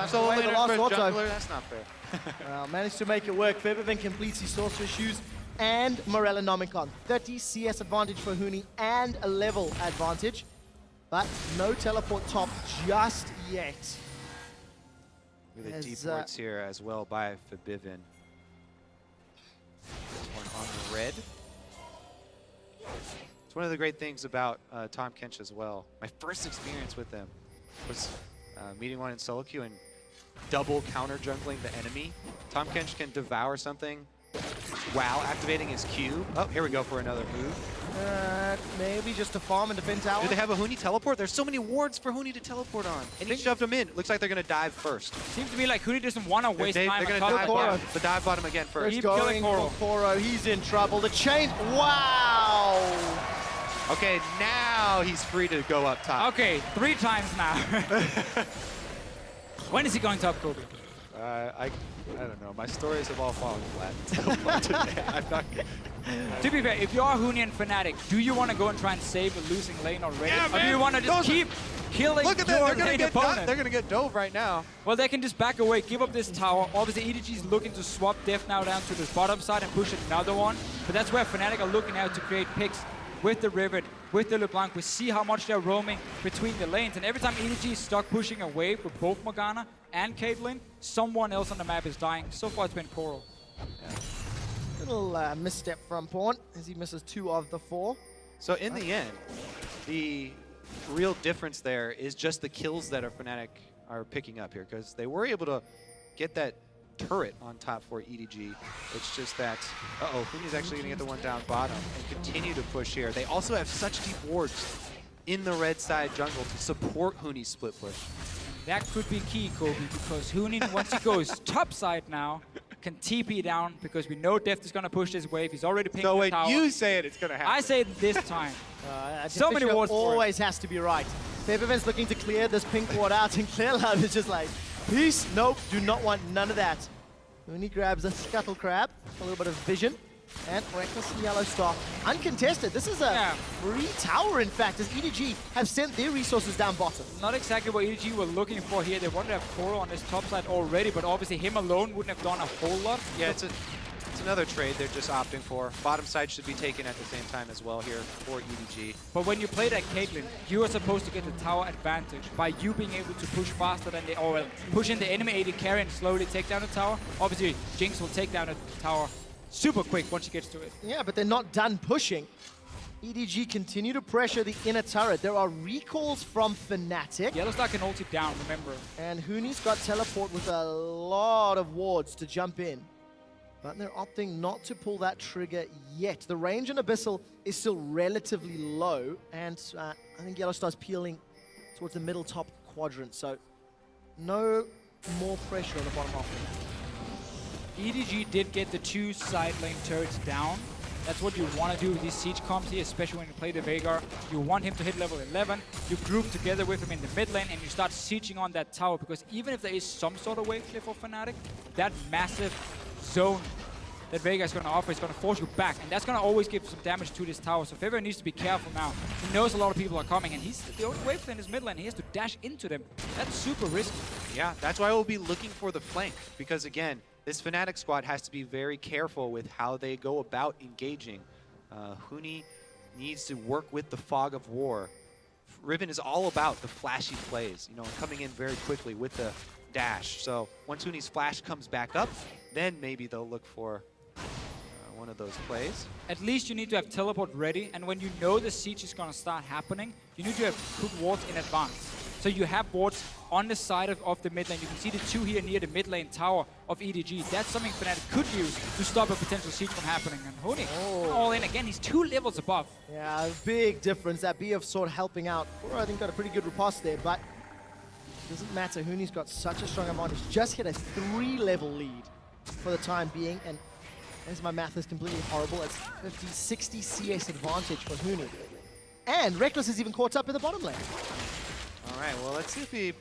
B: so away the last auto.
C: jungler, that's not fair.
B: Well, managed to make it work. Featherman completes his Sorcerer Shoes and Morellonomicon. 30 CS advantage for Huni and a level advantage, but no teleport top just yet.
C: With the deep wards here as well by Fabivin. This one on the red. It's one of the great things about Tahm Kench as well. My first experience with them was meeting one in solo queue and double counter jungling the enemy. Tahm Kench can devour something while activating his Q. Oh, here we go for another move.
B: Maybe just to farm and defend tower.
C: Do they have a Huni teleport? There's so many wards for Huni to teleport on. And he shoved them in. Looks like they're going to dive first.
A: Seems to me like Huni doesn't want to waste time.
C: They're going to dive bottom. The dive bottom again first.
B: He's going for Koro. He's in trouble. The chain. Wow.
C: Okay, now he's free to go up top.
A: Okay, 3 times now. When is he going top, Kobe?
C: I don't know. My stories have all fallen flat today. I'm not.
A: To be fair, if you are Huni and Fnatic, do you want to go and try and save a losing lane already?
C: Yeah,
A: or do you want to just keep killing
C: Look at them.
A: your
C: They're going
A: lane
C: to get
A: opponent?
C: they're going to get dove right now.
A: Well, they can just back away, give up this tower. Obviously, EDG is looking to swap Def now down to the bottom side and push another one. But that's where Fnatic are looking out to create picks with the Rivet, with the LeBlanc. We see how much they're roaming between the lanes. And every time EDG is stuck pushing a wave with both Morgana and Caitlyn, someone else on the map is dying. So far, it's been Coral.
B: Yeah. Little misstep from Pawn as he misses 2 of the 4.
C: So in the end, the real difference there is just the kills that our Fnatic are picking up here, because they were able to get that turret on top for EDG. It's just that, Huni's actually going to get the one down bottom and continue to push here. They also have such deep wards in the red side jungle to support Huni's split push.
A: That could be key, Kobe, because Huni, once he goes top side now, can TP down, because we know Deft is going to push this wave. He's already pinged
C: so
A: the tower.
C: So when you say it, it's going to happen.
A: I say it this time. So many wards
B: always has to be right. Featherman's looking to clear this pink ward out, and Clearlove is just like, peace, nope, do not want none of that. Huni grabs a Scuttle Crab, a little bit of vision, and Reckless and Yellow Star uncontested. This is a free tower, in fact, as EDG have sent their resources down bottom.
A: Not exactly what EDG were looking for here. They wanted to have Koro on this top side already, but obviously him alone wouldn't have done a whole lot.
C: Yeah, it's another trade they're just opting for. Bottom side should be taken at the same time as well here for EDG.
A: But when you play that Caitlyn, you are supposed to get the tower advantage by you being able to push faster than they, or push in the enemy AD carry and slowly take down the tower. Obviously, Jinx will take down the tower super quick once she gets to it.
B: Yeah, but they're not done pushing. EDG continue to pressure the inner turret. There are recalls from Fnatic.
A: Yellowstar can ult it down, remember.
B: And Huni's got teleport with a lot of wards to jump in. But they're opting not to pull that trigger yet. The range on Abyssal is still relatively low, and I think Yellowstar's peeling towards the middle top quadrant, so no more pressure on the bottom half.
A: EDG did get the 2 side lane turrets down. That's what you want to do with these siege comps here, especially when you play the Veigar. You want him to hit level 11, you group together with him in the mid lane, and you start sieging on that tower, because even if there is some sort of wave clear for Fnatic, that massive zone that Veigar is going to offer is going to force you back, and that's going to always give some damage to this tower. So Fever needs to be careful now. He knows a lot of people are coming, and he's the only wave in his mid lane. He has to dash into them. That's super risky.
C: Yeah, that's why we'll be looking for the flank, because again, this Fnatic squad has to be very careful with how they go about engaging. Huni needs to work with the fog of war. Riven is all about the flashy plays, you know, coming in very quickly with the dash. So once Huni's flash comes back up, then maybe they'll look for one of those plays.
A: At least you need to have teleport ready, and when you know the siege is going to start happening, you need to have put wards in advance. So you have wards on the side of the mid lane. You can see the 2 here near the mid lane tower of EDG. That's something Fnatic could use to stop a potential siege from happening. And Huni, all in again, he's 2 levels above.
B: Yeah, big difference. That Bee of Sword helping out. Koro, I think, got a pretty good riposte there, but doesn't matter. Huni's got such a strong advantage. Just hit a 3-level lead for the time being, and as my math is completely horrible, it's 50, 60 CS advantage for Huni. And Reckless is even caught up in the bottom lane.
C: All right, well, let's see if he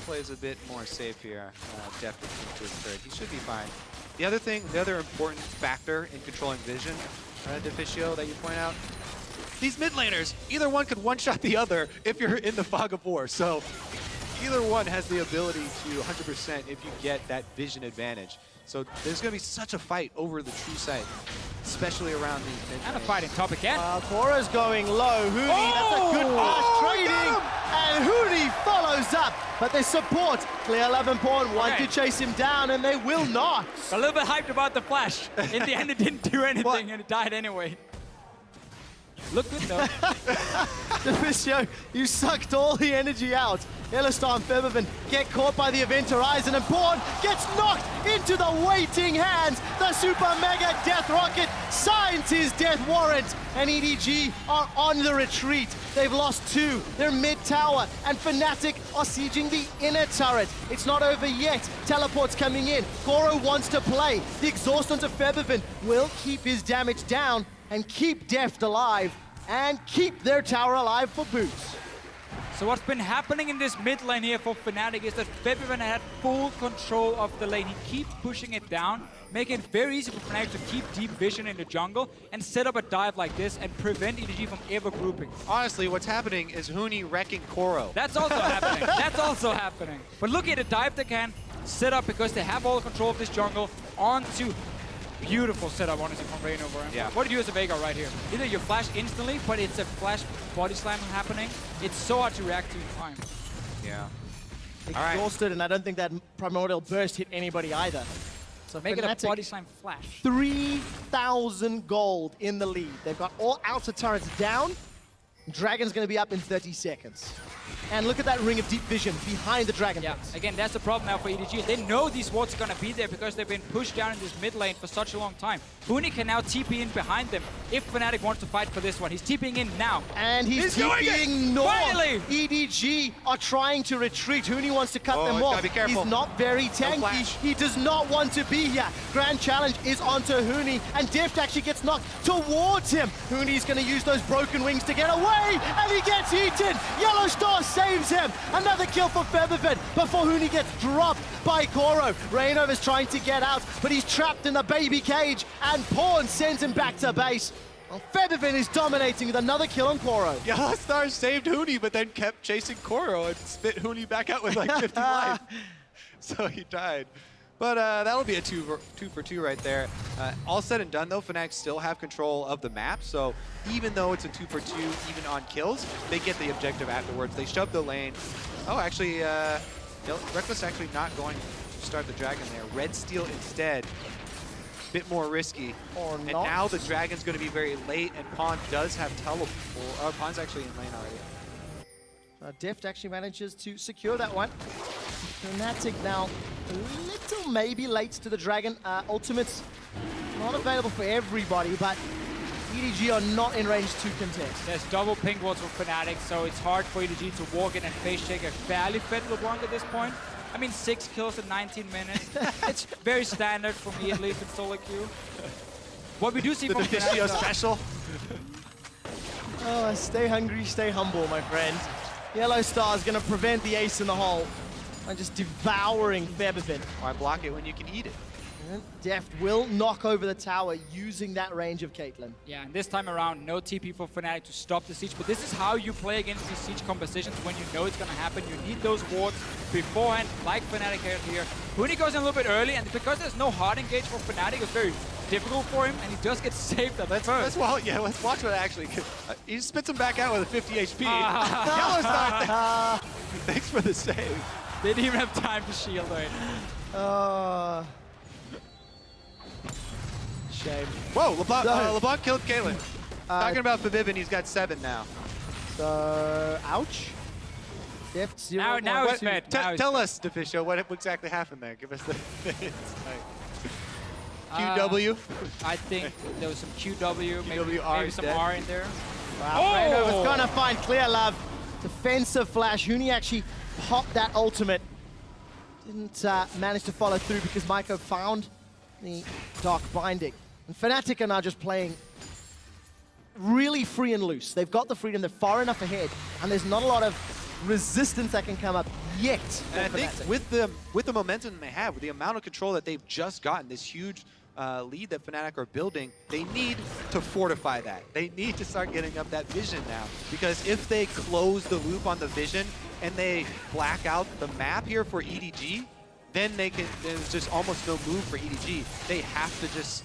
C: plays a bit more safe here. Deft into his third. He should be fine. The other important factor in controlling vision, Deficio, that you point out, these mid laners, either one could one-shot the other if you're in the fog of war. So either one has the ability to 100% if you get that vision advantage. So there's going to be such a fight over the true sight, especially around these mid
A: And a
C: lanes.
A: fight in top again.
B: Koro's going low. Huni, that's a good fast trading. And Huni follows up. But they support Clear Love and Pawn want to chase him down, and they will not.
A: A little bit hyped about the flash. In the end, it didn't do anything, and it died anyway. Look good, though.
B: Deficio, you sucked all the energy out. Yellowstar and Febiven get caught by the Event Horizon, and Pawn gets knocked into the waiting hands. The Super Mega Death Rocket signs his death warrant, and EDG are on the retreat. They've lost 2. They're mid-tower, and Fnatic are sieging the inner turret. It's not over yet. Teleport's coming in. Koro wants to play. The exhaust onto Febiven will keep his damage down and keep Deft alive, and keep their tower alive for Boots.
A: So what's been happening in this mid lane here for Fnatic is that Febiven had full control of the lane. He keeps pushing it down, making it very easy for Fnatic to keep deep vision in the jungle and set up a dive like this and prevent EDG from ever grouping.
C: Honestly, what's happening is Huni wrecking Koro.
A: That's also happening. That's also happening. But look at the dive they can set up because they have all the control of this jungle onto. Beautiful setup, honestly, from Rain over him.
C: Yeah.
A: What do you do as a Veigar right here? Either you flash instantly, but it's a flash body slam happening. It's so hard to react to in time.
C: Yeah.
B: Exhausted, and I don't think that Primordial Burst hit anybody either. So
A: Make it a
B: Fnatic,
A: body slam flash.
B: 3,000 gold in the lead. They've got all outer turrets down. Dragon's going to be up in 30 seconds. And look at that ring of deep vision behind the Dragon.
A: Yeah, again, that's the problem now for EDG. They know these wards are going to be there because they've been pushed down in this mid lane for such a long time. Huni can now TP in behind them if Fnatic wants to fight for this one. He's TPing in now.
B: And he's TPing north.
A: Finally!
B: EDG are trying to retreat. Huni wants to cut them off.
C: Gotta be careful.
B: He's not very tanky.
C: flash.
B: He does not want to be here. Grand Challenge is onto Huni, and Deft actually gets knocked towards him. Huni's going to use those broken wings to get away, and he gets eaten. Yellowstar saves him. Another kill for Febiven before Huni gets dropped by Koro. Reinova's trying to get out, but he's trapped in the baby cage, and Pawn sends him back to base. Well, Febiven is dominating with another kill on Koro.
C: Yellowstar saved Huni, but then kept chasing Koro and spit Huni back out with like 50 life. So he died. But that'll be a two for two right there. All said and done, though, Fnatic still have control of the map. So even though it's a 2 for 2, even on kills, they get the objective afterwards. They shove the lane. Oh, actually, Reckless actually not going to start the Dragon there. Red Steel instead. Bit more risky.
B: Or
C: and
B: not.
C: now the Dragon's going to be very late, and Pawn does have teleport. Pawn's actually in lane already.
B: Deft actually manages to secure that one. Fnatic now a little maybe late to the Dragon. Ultimate's not available for everybody, but EDG are not in range to contest.
A: There's double ping wards for Fnatic, so it's hard for EDG to walk in and face check a fairly fed LeBlanc at this point. I mean, 6 kills in 19 minutes. It's very standard for me, at least, in solo queue. What we do see from
C: Deficio
A: Fnatic,
C: special.
B: Oh, stay hungry, stay humble, my friend. Yellowstar is going to prevent the ace in the hole by just devouring Febiven.
C: Why block it when you can eat it?
B: And Deft will knock over the tower using that range of Caitlyn.
A: Yeah, and this time around, no TP for Fnatic to stop the siege, but this is how you play against these siege compositions when you know it's gonna happen. You need those wards beforehand, like Fnatic here. Huni goes in a little bit early, and because there's no hard engage for Fnatic, it's very difficult for him, and he just gets saved at
C: Let's watch what actually. He spits him back out with a 50 HP. Yellow's not there. Thanks for the save.
A: They didn't even have time to shield right.
B: Shame.
C: Whoa, LeBlanc,
B: No.
C: LeBlanc killed Caitlyn. Talking about Fabibin, he's got 7 now.
B: So, ouch. Deft 0.
A: Now he's fed.
C: Tell us, Deficio, what exactly happened there. Give us the QW.
A: I think there was some QW, maybe
C: QW,
A: some
C: dead.
A: R in there.
B: Wow, Reno was gonna find Clear Love. Defensive flash. Huni actually popped that ultimate. Didn't manage to follow through because Maiko found the Dark Binding. And Fnatic are now just playing really free and loose. They've got the freedom, they're far enough ahead, and there's not a lot of resistance that can come up yet.
C: And I think with the momentum they have, with the amount of control that they've just gotten, this huge lead that Fnatic are building, they need to fortify that. They need to start getting up that vision now. Because if they close the loop on the vision and they black out the map here for EDG, then there's just almost no move for EDG. They have to just...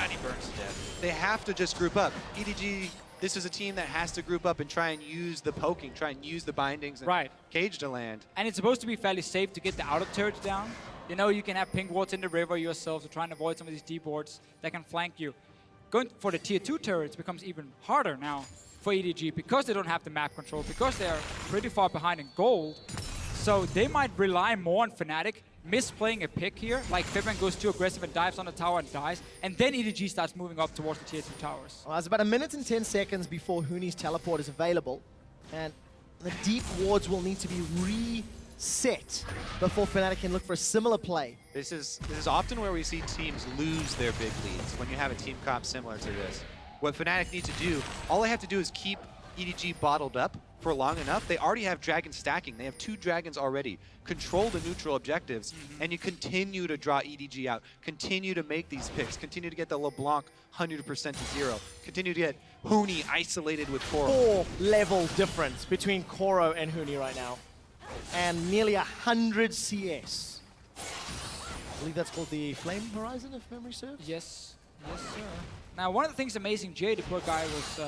C: and he burns to death. They have to just group up. EDG, this is a team that has to group up and try and use the poking, try and use the bindings and cage to land.
A: And it's supposed to be fairly safe to get the outer turrets down. You know, you can have pink wards in the river yourself to try and avoid some of these deep wards that can flank you. Going for the tier 2 turrets becomes even harder now for EDG because they don't have the map control, because they are pretty far behind in gold. So they might rely more on Fnatic, misplaying a pick here, like Fibrin goes too aggressive and dives on the tower and dies, and then EDG starts moving up towards the tier 2 towers.
B: Well, it's about 1 minute and 10 seconds before Huni's teleport is available, and the deep wards will need to be reset before Fnatic can look for a similar play.
C: This is often where we see teams lose their big leads when you have a team comp similar to this. What Fnatic needs to do, all they have to do is keep EDG bottled up for long enough. They already have dragon stacking. They have 2 dragons already. Control the neutral objectives, and you continue to draw EDG out. Continue to make these picks. Continue to get the LeBlanc 100% to 0. Continue to get Huni isolated with Koro.
B: 4-level difference between Koro and Huni right now, and nearly 100 CS. I believe that's called the Flame Horizon, if memory serves.
A: Yes, yes, sir. Now, one of the things amazing Jay, the poor guy, was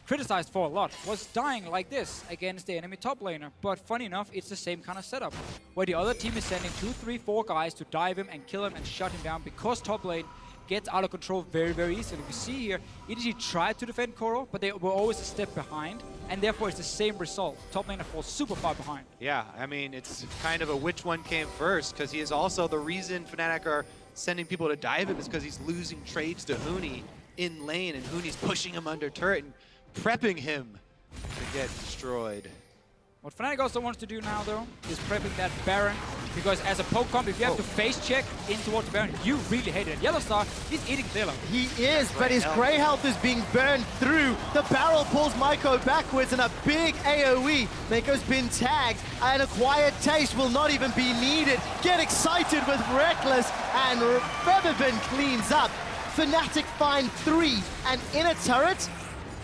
A: criticized for a lot, was dying like this against the enemy top laner. But funny enough, it's the same kind of setup, where the other team is sending 2, 3, 4 guys to dive him and kill him and shut him down, because top lane gets out of control very, very easily. We see here, EDG tried to defend Koro, but they were always a step behind, and therefore it's the same result. Top laner falls super far behind.
C: Yeah, I mean, it's kind of a which one came first, because he is also the reason Fnatic are sending people to dive him, is because he's losing trades to Huni in lane, and Huni's pushing him under turret and prepping him to get destroyed.
A: What Fnatic also wants to do now, though, is prepping that Baron, because as a poke comp, if you have to face check in towards Baron, you really hate it. Yellowstar, he's eating clear love.
B: He is, but his Grey health is being burned through. The barrel pulls Maiko backwards, and a big AoE. Maiko's been tagged, and a quiet taste will not even be needed. Get excited with Reckless, and Feathervin cleans up. Fnatic find 3, and in a turret,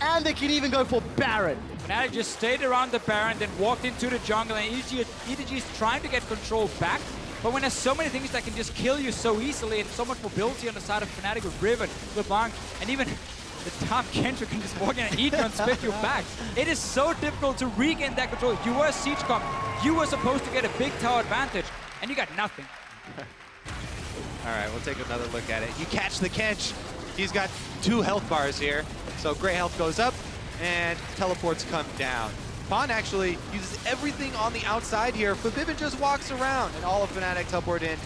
B: and they can even go for Baron.
A: Fnatic just stayed around the Baron, then walked into the jungle, and EDG is trying to get control back. But when there's so many things that can just kill you so easily, and so much mobility on the side of Fnatic with Riven, LeBlanc, and even the top Kendrick can just walk in and eat you and spit you back. It is so difficult to regain that control. You were a siege comp. You were supposed to get a big tower advantage, and you got nothing.
C: All right, we'll take another look at it. You catch the Kench. He's got 2 health bars here. So Grey health goes up, and teleports come down. Pon actually uses everything on the outside here. Fabibin just walks around, and all of Fnatic teleport in.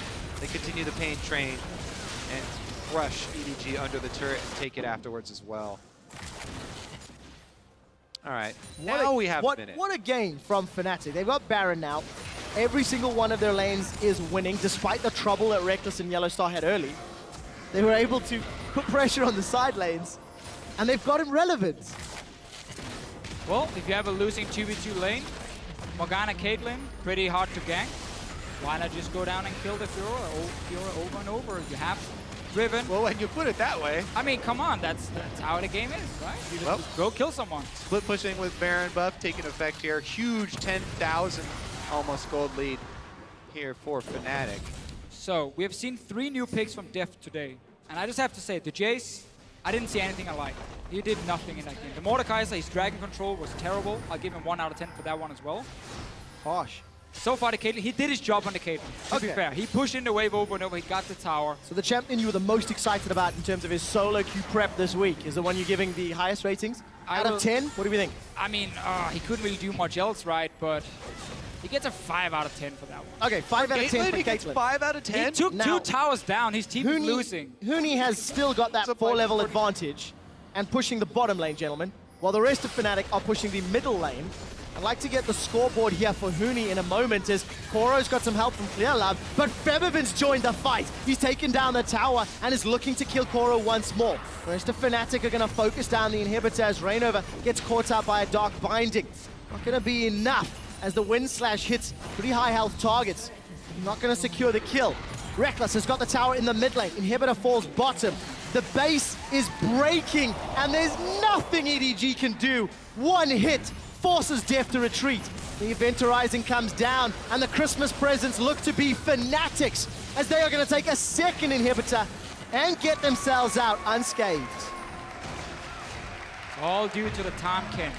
C: They continue the pain train and crush EDG under the turret and take it afterwards as well. All right, now we have a minute.
B: What a game from Fnatic. They've got Baron now. Every single one of their lanes is winning, despite the trouble that Reckless and Yellowstar had early. They were able to put pressure on the side lanes, and they've got him relevant.
A: Well, if you have a losing 2v2 lane, Morgana Caitlyn, pretty hard to gank. Why not just go down and kill the Fiora over and over? You have Riven.
C: Well, when you put it that way.
A: I mean, come on, that's how the game is, right? You just go kill someone.
C: Split pushing with Baron buff taking effect here. Huge 10,000 almost gold lead here for Fnatic.
A: So, we have seen 3 new picks from Def today. And I just have to say, the Jace, I didn't see anything I liked. He did nothing in that game. The Mordekaiser, his dragon control was terrible. I'll give him 1 out of 10 for that one as well.
B: Harsh.
A: So far, the Caitlyn, he did his job on the Caitlyn. To be fair, he pushed in the wave over and over. He got the tower.
B: So the champion you were the most excited about in terms of his solo queue prep this week is the one you're giving the highest ratings? Out of 10, what do we think?
A: I mean, he couldn't really do much else right, but he gets a 5 out of 10 for that one.
B: Okay, 5 out of 10 for
C: He gets
B: Caitlyn.
C: 5 out of 10?
A: He took
B: Now,
A: 2 towers down. His team is losing.
B: Huni has still got that 4-level advantage and pushing the bottom lane, gentlemen, while the rest of Fnatic are pushing the middle lane. I'd like to get the scoreboard here for Huni in a moment as Koro's got some help from ClearLove, but Febiven's joined the fight. He's taken down the tower and is looking to kill Koro once more. The rest of Fnatic are going to focus down the inhibitor as Rainover gets caught out by a Dark Binding. Not going to be enough as the Wind Slash hits pretty high health targets. Not going to secure the kill. Reckless has got the tower in the mid lane. Inhibitor falls bottom. The base is breaking and there's nothing EDG can do. One hit forces Def to retreat. The Event Horizon comes down and the Christmas presents look to be Fnatic's as they are going to take a second inhibitor and get themselves out unscathed.
A: All due to the Tom Kench.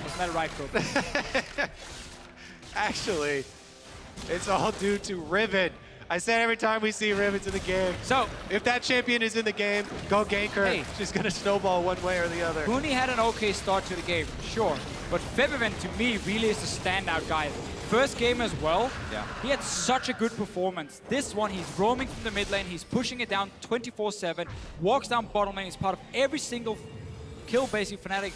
A: Wasn't that right, Coop?
C: Actually, it's all due to Riven. I said every time we see Riven's in the game.
A: So,
C: if that champion is in the game, go gank her.
A: Hey.
C: She's going to snowball one way or the other.
A: Huni had an okay start to the game, sure. But Febiven, to me, really is the standout guy. First game as well, he had such a good performance. This one, he's roaming from the mid lane, he's pushing it down 24/7, walks down bottom lane, he's part of every single kill, basically. Fnatic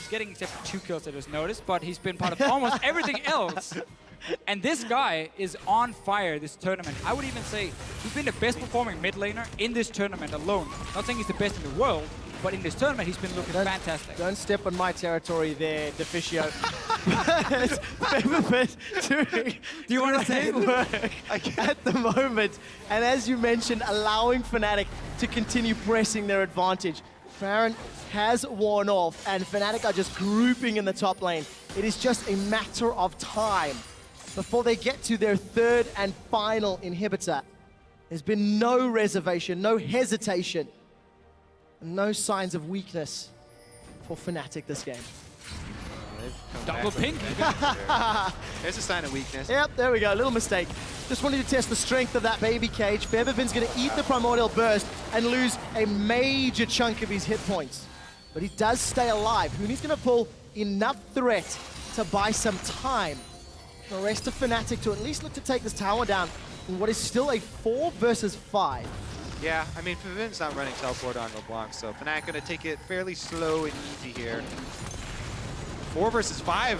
A: is getting except for 2 kills, I just noticed, but he's been part of almost everything else. And this guy is on fire this tournament. I would even say he's been the best performing mid laner in this tournament alone. Not saying he's the best in the world, but in this tournament he's been looking fantastic.
B: Don't step on my territory there, Deficio.
A: Do you want to say
B: work at the moment? And as you mentioned, allowing Fnatic to continue pressing their advantage. Baron has worn off, and Fnatic are just grouping in the top lane. It is just a matter of time before they get to their 3rd and final inhibitor. There's been no reservation, no hesitation, no signs of weakness for Fnatic this game.
A: Double pink.
C: There's a sign of weakness.
B: Yep, there we go, a little mistake. Just wanted to test the strength of that baby cage. Febiven's gonna eat the Primordial Burst and lose a major chunk of his hit points. But he does stay alive. Huni's gonna pull enough threat to buy some time. The rest of Fnatic to at least look to take this tower down in what is still a 4 versus 5.
C: Yeah, I mean, Febiven's not running teleport on LeBlanc, so Fnatic going to take it fairly slow and easy here. 4 versus 5.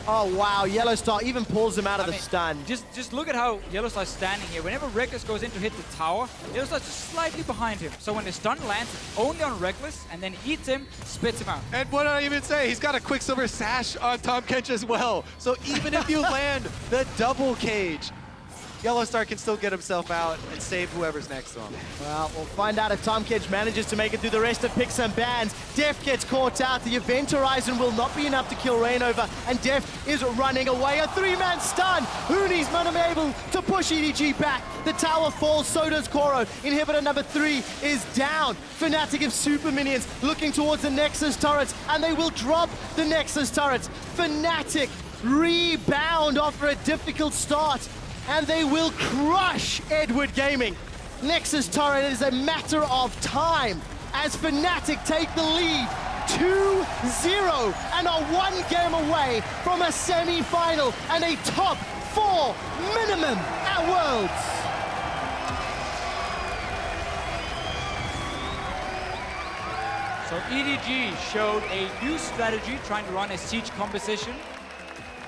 B: Oh wow, Yellowstar even pulls him out of the stun.
A: Just look at how Yellowstar's standing here. Whenever Reckless goes in to hit the tower, Yellowstar's just slightly behind him. So when the stun lands, it's only on Reckless, and then eats him, spits him out.
C: And what did I even say? He's got a Quicksilver Sash on Tom Kench as well. So even if you land the double cage, Yellowstar can still get himself out and save whoever's next to him.
B: Well, we'll find out if Tom Kedge manages to make it through the rest of picks and bans. Def gets caught out. The Event Horizon will not be enough to kill Rainover, and Def is running away. A 3-man stun. Huni's unable to push EDG back. The tower falls, so does Koro. Inhibitor number 3 is down. Fnatic have super minions looking towards the Nexus turrets, and they will drop the Nexus turrets. Fnatic rebound after a difficult start, and they will crush Edward Gaming. Nexus turret is a matter of time as Fnatic take the lead 2-0 and are 1 game away from a semi-final and a top 4 minimum at Worlds.
A: So EDG showed a new strategy trying to run a siege composition.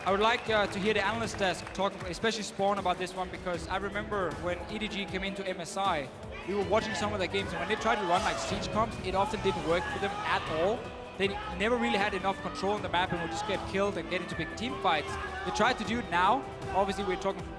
A: I would like to hear the analyst desk talk, especially Spawn, about this one, because I remember when EDG came into MSI, we were watching some of their games, and when they tried to run like siege comps, it often didn't work for them at all. They never really had enough control on the map and would just get killed and get into big team fights. They tried to do it now. Obviously, we're talking from